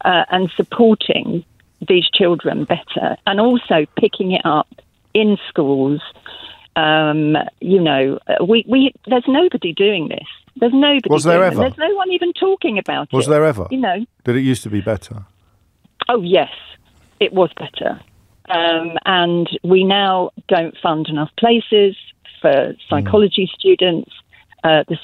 and supporting these children better, and also picking it up in schools. You know, there's nobody doing this. There's nobody. Was there ever? There's no one even talking about it. Was there ever? You know. Did it used to be better? Oh yes, it was better. And we now don't fund enough places for psychology students. The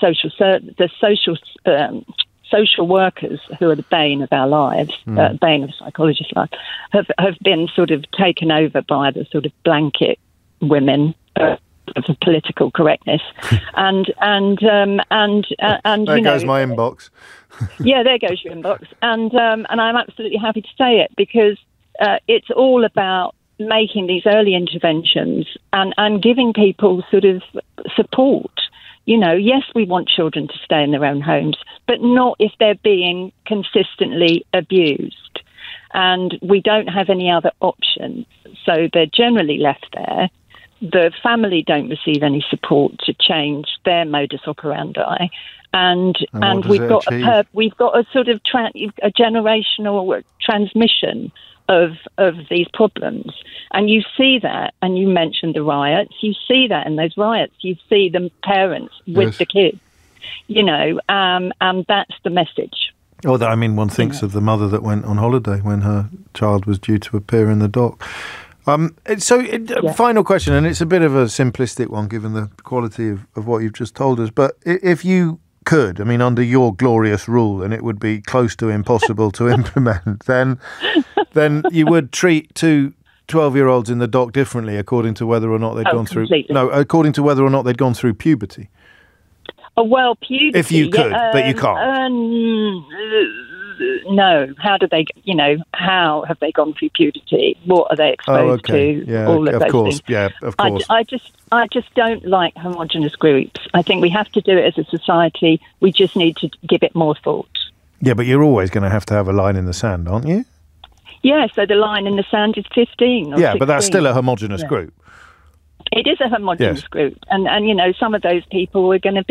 social workers, who are the bane of our lives, bane of psychologists' life, have been sort of taken over by the sort of blanket women of political correctness, and there goes my inbox. Yeah, there goes your inbox, and I'm absolutely happy to say it, because it's all about making these early interventions and giving people sort of support. You know, yes, we want children to stay in their own homes, but not if they're being consistently abused. And we don't have any other options. So they're generally left there. The family don't receive any support to change their modus operandi. And we've got a sort of a generational transmission of these problems. And you see that, and you mentioned the riots, you see that in those riots, you see the parents with the kids, you know, and that's the message. Oh, I mean, one thinks of the mother that went on holiday when her child was due to appear in the dock. Final question, and it's a bit of a simplistic one given the quality of what you've just told us, but if you could, I mean, under your glorious rule, and it would be close to impossible to implement, then you would treat two 12-year-olds in the dock differently according to whether or not they'd gone through... No, according to whether or not they'd gone through puberty. Oh, well, puberty... If you could, but you can't. No. How do they, you know, how have they gone through puberty? What are they exposed to? Yeah, all of those things. Yeah, of course. I just don't like homogenous groups. I think we have to do it as a society. We just need to give it more thought. Yeah, but you're always going to have a line in the sand, aren't you? Yeah, so the line in the sand is 15 or 16. But that's still a homogenous group. It is a homogenous group. And, you know, some of those people are going to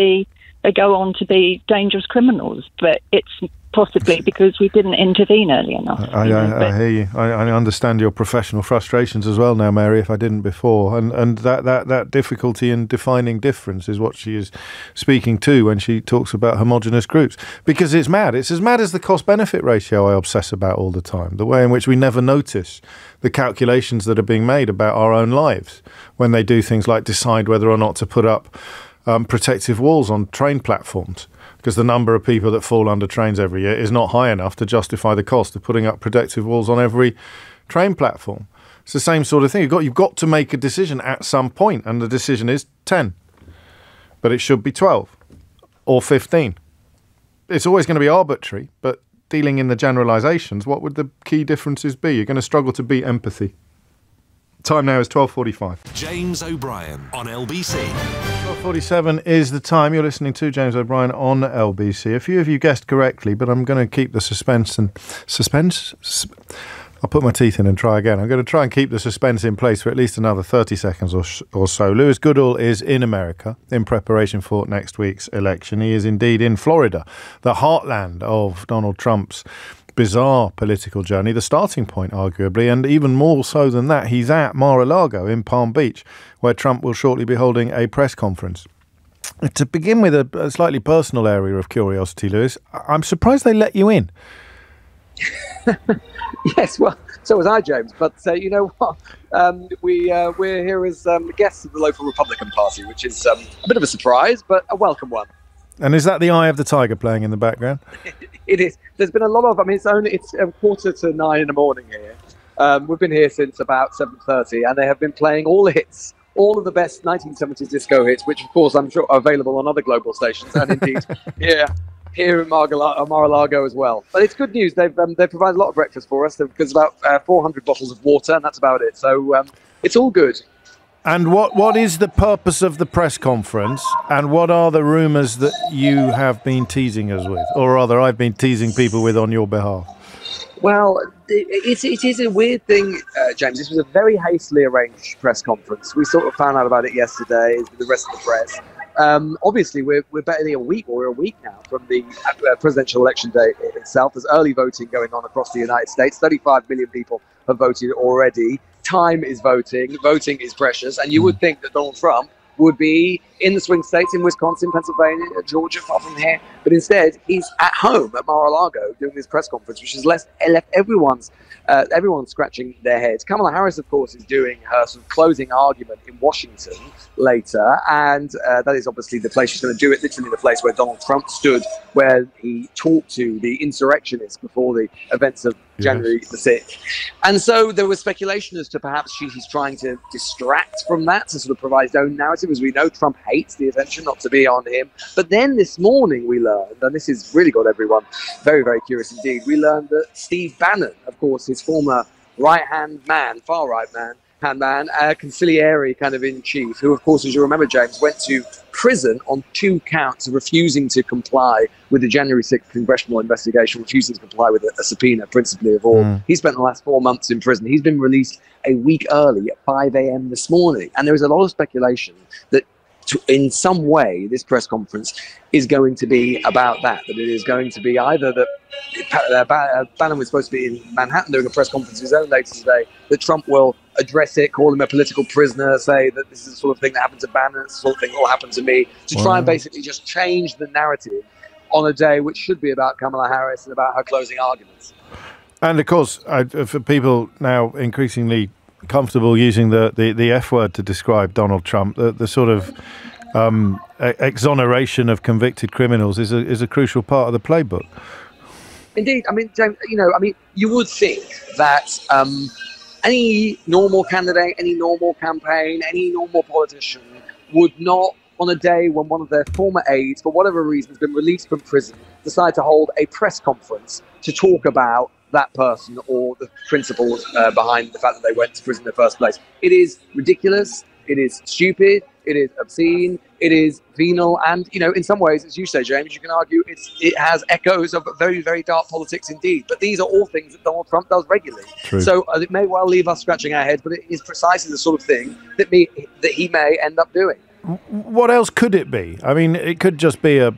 they go on to be dangerous criminals. But it's possibly because we didn't intervene early enough. I hear you. I understand your professional frustrations as well now, Mary, if I didn't before. And that difficulty in defining difference is what she is speaking to when she talks about homogenous groups. Because it's mad. It's as mad as the cost-benefit ratio I obsess about all the time, the way in which we never notice the calculations that are being made about our own lives when they do things like decide whether or not to put up protective walls on train platforms, because the number of people that fall under trains every year is not high enough to justify the cost of putting up protective walls on every train platform. It's the same sort of thing. You've got to make a decision at some point, and the decision is 10. But it should be 12 or 15. It's always going to be arbitrary, but dealing in the generalisations, what would the key differences be? You're going to struggle to beat empathy. Time now is 12:45. James O'Brien on LBC. 12:47 is the time. You're listening to James O'Brien on LBC. A few of you guessed correctly, but I'm going to keep the suspense. I'll put my teeth in and try again. I'm going to try and keep the suspense in place for at least another 30 seconds or so. Lewis Goodall is in America in preparation for next week's election. He is indeed in Florida, the heartland of Donald Trump's bizarre political journey, the starting point, arguably, and even more so than that, he's at Mar-a-Lago in Palm Beach, where Trump will shortly be holding a press conference. To begin with, a slightly personal area of curiosity, Lewis, I'm surprised they let you in. Yes, well, so was I, James. But you know what? We're here as guests of the local Republican Party, which is a bit of a surprise, but a welcome one. And is that the Eye of the Tiger playing in the background? It is. There's been a lot of. I mean, it's 8:45 in the morning here. We've been here since about 7:30, and they have been playing all the hits, all of the best 1970s disco hits, which, of course, I'm sure are available on other global stations, and indeed here in Mar-a-Lago as well. But it's good news. They've provided a lot of breakfast for us. There's about 400 bottles of water, and that's about it. So it's all good. And what is the purpose of the press conference, and what are the rumours that you have been teasing us with, or rather I've been teasing people with on your behalf? Well, it is a weird thing, James. This was a very hastily arranged press conference. We sort of found out about it yesterday with the rest of the press. Obviously, we're barely a week now from the presidential election day itself. There's early voting going on across the United States. 35 million people have voted already. Time is voting. Voting is precious. And you would think that Donald Trump would be in the swing states in Wisconsin, Pennsylvania, Georgia, far from here. But instead, he's at home at Mar-a-Lago doing this press conference, which has left everyone scratching their heads. Kamala Harris, of course, is doing her sort of closing argument in Washington later, and that is obviously the place she's going to do it, literally the place where Donald Trump stood, where he talked to the insurrectionists before the events of January the 6th. And so there was speculation as to perhaps he's trying to distract from that, to sort of provide his own narrative. As we know, Trump hates the attention not to be on him. But then this morning we learned, and this has really got everyone very, very curious indeed, we learned that Steve Bannon, of course, his former right-hand man, far-right man, conciliary kind of in chief, who, of course, as you remember, James, went to prison on 2 counts of refusing to comply with the January 6th congressional investigation, refusing to comply with a subpoena, principally of all. He spent the last 4 months in prison. He's been released a week early at 5 a.m. this morning. And there is a lot of speculation that in some way this press conference is going to be about that it is going to be either that Bannon was supposed to be in Manhattan doing a press conference of his own later today, that Trump will address it, call him a political prisoner, say that this is the sort of thing that happened to Bannon, it's the sort of thing that will happen to me, to try and basically just change the narrative on a day which should be about Kamala Harris and about her closing arguments. And of course, for people now increasingly comfortable using the F word to describe Donald Trump, the sort of exoneration of convicted criminals is a crucial part of the playbook. Indeed. I mean, James, you would think that any normal candidate, any normal campaign, any normal politician would not, on a day when one of their former aides, for whatever reason, has been released from prison, decide to hold a press conference to talk about that person or the principles behind the fact that they went to prison in the first place. It is ridiculous. It is stupid. It is obscene. It is venal. And, in some ways, as you say, James, you can argue it has echoes of very, very dark politics indeed. But these are all things that Donald Trump does regularly. True. So it may well leave us scratching our heads, but it is precisely the sort of thing that he may end up doing. What else could it be? I mean, it could just be a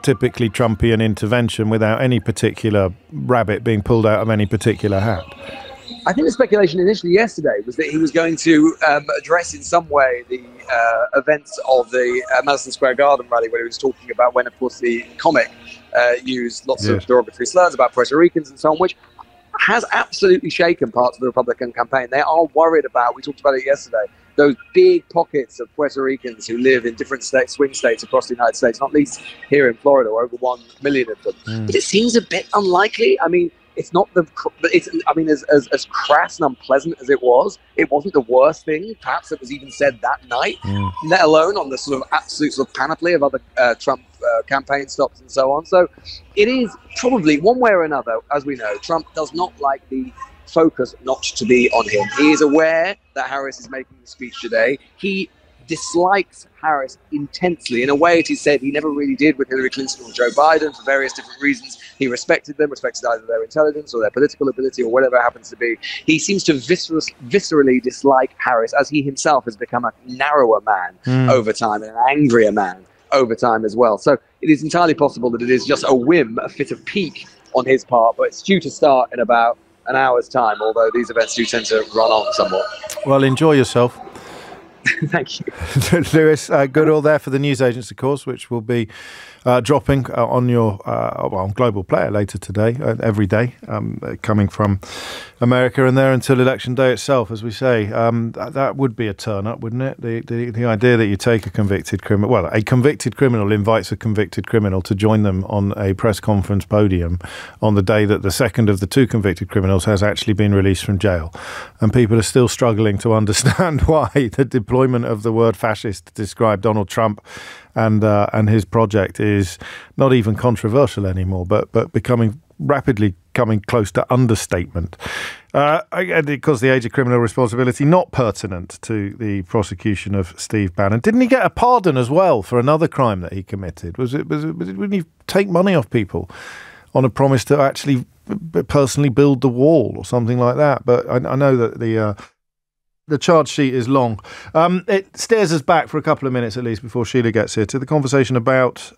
typically Trumpian intervention without any particular rabbit being pulled out of any particular hat. I think the speculation initially yesterday was that he was going to address in some way the events of the Madison Square Garden rally, where he was talking about when, of course, the comic used lots of derogatory slurs about Puerto Ricans and so on, which has absolutely shaken parts of the Republican campaign. They are worried about, we talked about it yesterday, those big pockets of Puerto Ricans who live in different swing states across the United States, not least here in Florida, where over 1 million of them. But it seems a bit unlikely. I mean, it's not as crass and unpleasant as it wasn't the worst thing, perhaps, that was even said that night, let alone on the sort of absolute sort of panoply of other Trump campaign stops and so on. So it is probably, one way or another, as we know, Trump does not like the focus not to be on him. He is aware that Harris is making the speech today. He dislikes Harris intensely in a way, as he said, he never really did with Hillary Clinton or Joe Biden for various different reasons. He respected them, respected either their intelligence or their political ability or whatever it happens to be. He seems to viscerally dislike Harris, as he himself has become a narrower man over time and an angrier man over time as well. So it is entirely possible that it is just a whim, a fit of pique on his part, but it's due to start in about an hour's time, although these events do tend to run on somewhat. Well, enjoy yourself. Thank you. Lewis Goodall there for the news agents, of course, which will be dropping on your on Global Player later today, every day, coming from America and there until election day itself, as we say. That would be a turn-up, wouldn't it? The idea that you take a convicted criminal, well, a convicted criminal invites a convicted criminal to join them on a press conference podium on the day that the second of the 2 convicted criminals has actually been released from jail. And people are still struggling to understand why the deployment of the word fascist to describe Donald Trump and his project is not even controversial anymore, but rapidly coming close to understatement. Because the age of criminal responsibility not pertinent to the prosecution of Steve Bannon. Didn't he get a pardon as well for another crime that he committed? Was it when you take money off people on a promise to actually personally build the wall or something like that? But I know that the the charge sheet is long. It steers us back for a couple of minutes at least before Sheila gets here to the conversation about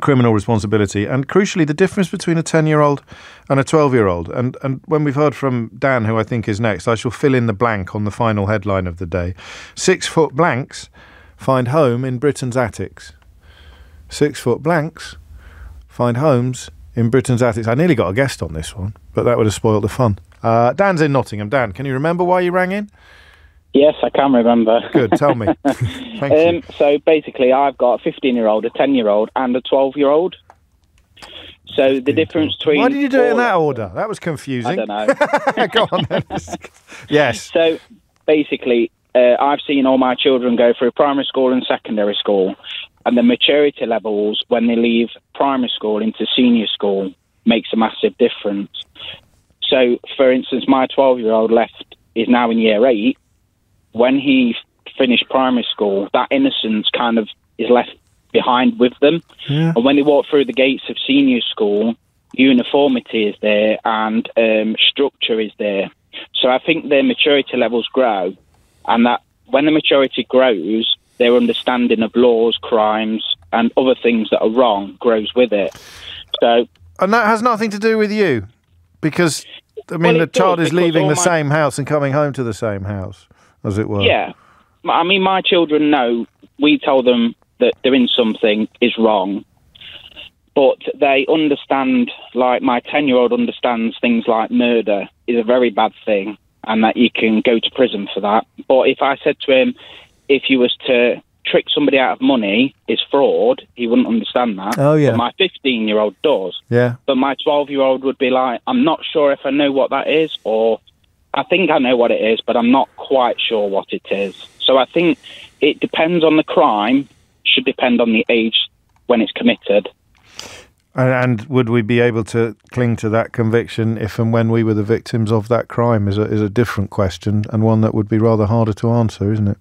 criminal responsibility and, crucially, the difference between a 10-year-old and a 12-year-old. And when we've heard from Dan, who I think is next, I shall fill in the blank on the final headline of the day. 6-foot blanks find home in Britain's attics. 6-foot blanks find homes in Britain's attics. I nearly got a guest on this one, but that would have spoiled the fun. Dan's in Nottingham. Dan, can you remember why you rang in? Yes, I can remember. Good, tell me. Thank you. So basically, I've got a 15-year-old, a 10-year-old, and a 12-year-old. So the difference between... Why did you do it in that order? That was confusing. I don't know. Go on then. Yes. So basically, I've seen all my children go through primary school and secondary school, and the maturity levels when they leave primary school into senior school makes a massive difference. So, for instance, my 12-year-old is now in year 8. When he finished primary school, that innocence kind of is left behind with them. Yeah. And when they walk through the gates of senior school, uniformity is there and structure is there. So I think their maturity levels grow, and that when the maturity grows, their understanding of laws, crimes, and other things that are wrong grows with it. So, and that has nothing to do with you, because, I mean, the child is leaving the same house and coming home to the same house, as it were. Yeah. I mean, my children know, we tell them that doing something is wrong, but they understand, like my 10-year-old understands things like murder is a very bad thing and that you can go to prison for that. But if I said to him, if you was to trick somebody out of money is fraud, he wouldn't understand that. Oh, yeah. But my 15-year-old does. Yeah. But my 12-year-old would be like, I'm not sure if I know what that is, or I think I know what it is, but I'm not quite sure what it is. So I think it depends on the crime, should depend on the age when it's committed. And would we be able to cling to that conviction if and when we were the victims of that crime is a different question, and one that would be rather harder to answer, isn't it?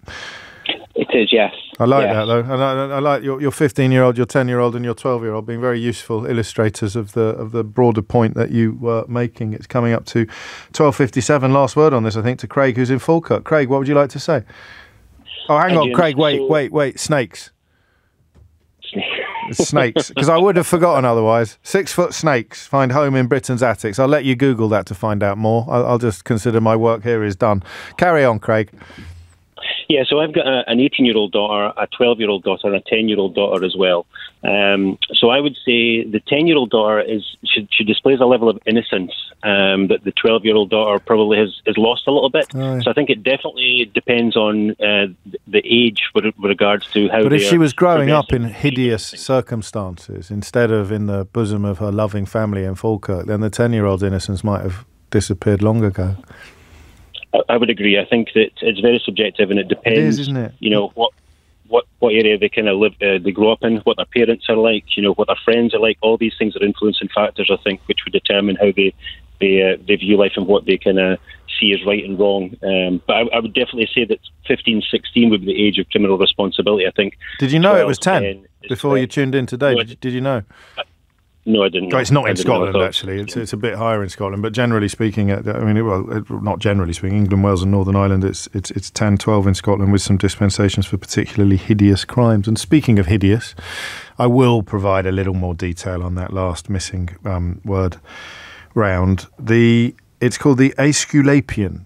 It is, yes. I like that, though. I like your 15-year-old, your 10-year-old and your 12-year-old being very useful illustrators of the broader point that you were making. It's coming up to 12:57. Last word on this, I think, to Craig, who's in Falkirk. Craig, what would you like to say? Oh, hang on, Craig, wait. Snakes. Snakes, because I would have forgotten otherwise. 6-foot snakes find home in Britain's attics. I'll let you Google that to find out more. I'll just consider my work here is done. Carry on, Craig. Yeah, so I've got an 18-year-old daughter, a 12-year-old daughter, and a 10-year-old daughter as well. So I would say the 10-year-old daughter she displays a level of innocence that the 12-year-old daughter probably has lost a little bit. Oh. So I think it definitely depends on the age with regards to how. But if she was growing up in hideous circumstances instead of in the bosom of her loving family in Falkirk, then the 10-year-old's innocence might have disappeared long ago. I would agree. I think that it's very subjective, and it depends. It is, isn't it? You know what area they kind of live, they grow up in, what their parents are like, what their friends are like. All these things are influencing factors, I think, which would determine how they view life and what they kind of see as right and wrong. But I would definitely say that 15, 16 would be the age of criminal responsibility. I think. Did you know it was 10 before you tuned in today? Did you know? No, I didn't know. It's not in Scotland, actually. It's a bit higher in Scotland. But generally speaking, not generally speaking, England, Wales and Northern Ireland, it's 10, 12 in Scotland with some dispensations for particularly hideous crimes. And speaking of hideous, I will provide a little more detail on that last missing word round. It's called the Aesculapian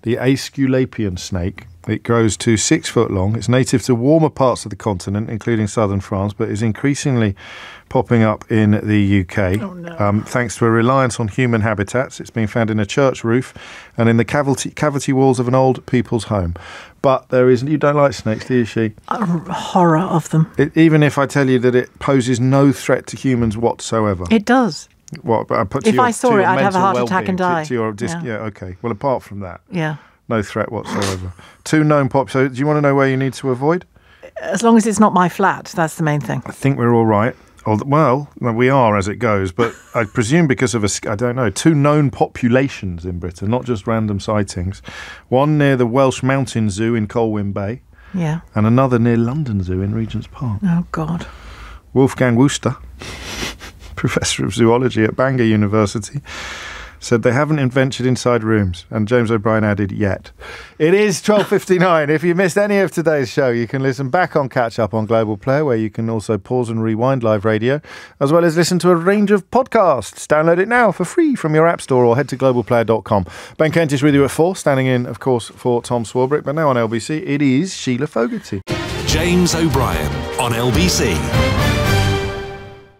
snake. It grows to 6 foot long. It's native to warmer parts of the continent, including southern France, but is increasingly popping up in the UK. Oh, no. Thanks to a reliance on human habitats. It's been found in a church roof and in the cavity walls of an old people's home. But you don't like snakes, do you, She? Horror of them. Even if I tell you that it poses no threat to humans whatsoever. It does. What? If I saw it, I'd have a heart attack and die. Yeah, okay. Well, apart from that. Yeah. No threat whatsoever. 2 known So do you want to know where you need to avoid? As long as it's not my flat, that's the main thing. I think we're all right. Well, we are as it goes, but I presume because of 2 known populations in Britain, not just random sightings. One near the Welsh Mountain Zoo in Colwyn Bay. Yeah. And another near London Zoo in Regent's Park. Oh, God. Wolfgang Wooster, Professor of Zoology at Bangor University, said they haven't ventured inside rooms, and James O'Brien added, yet. It is 12:59. If you missed any of today's show, you can listen back on Catch Up on Global Player, where you can also pause and rewind live radio, as well as listen to a range of podcasts. Download it now for free from your app store or head to globalplayer.com. Ben Kent is with you at 4, standing in, of course, for Tom Swarbrick, but now on LBC, it is Sheila Fogarty. James O'Brien on LBC.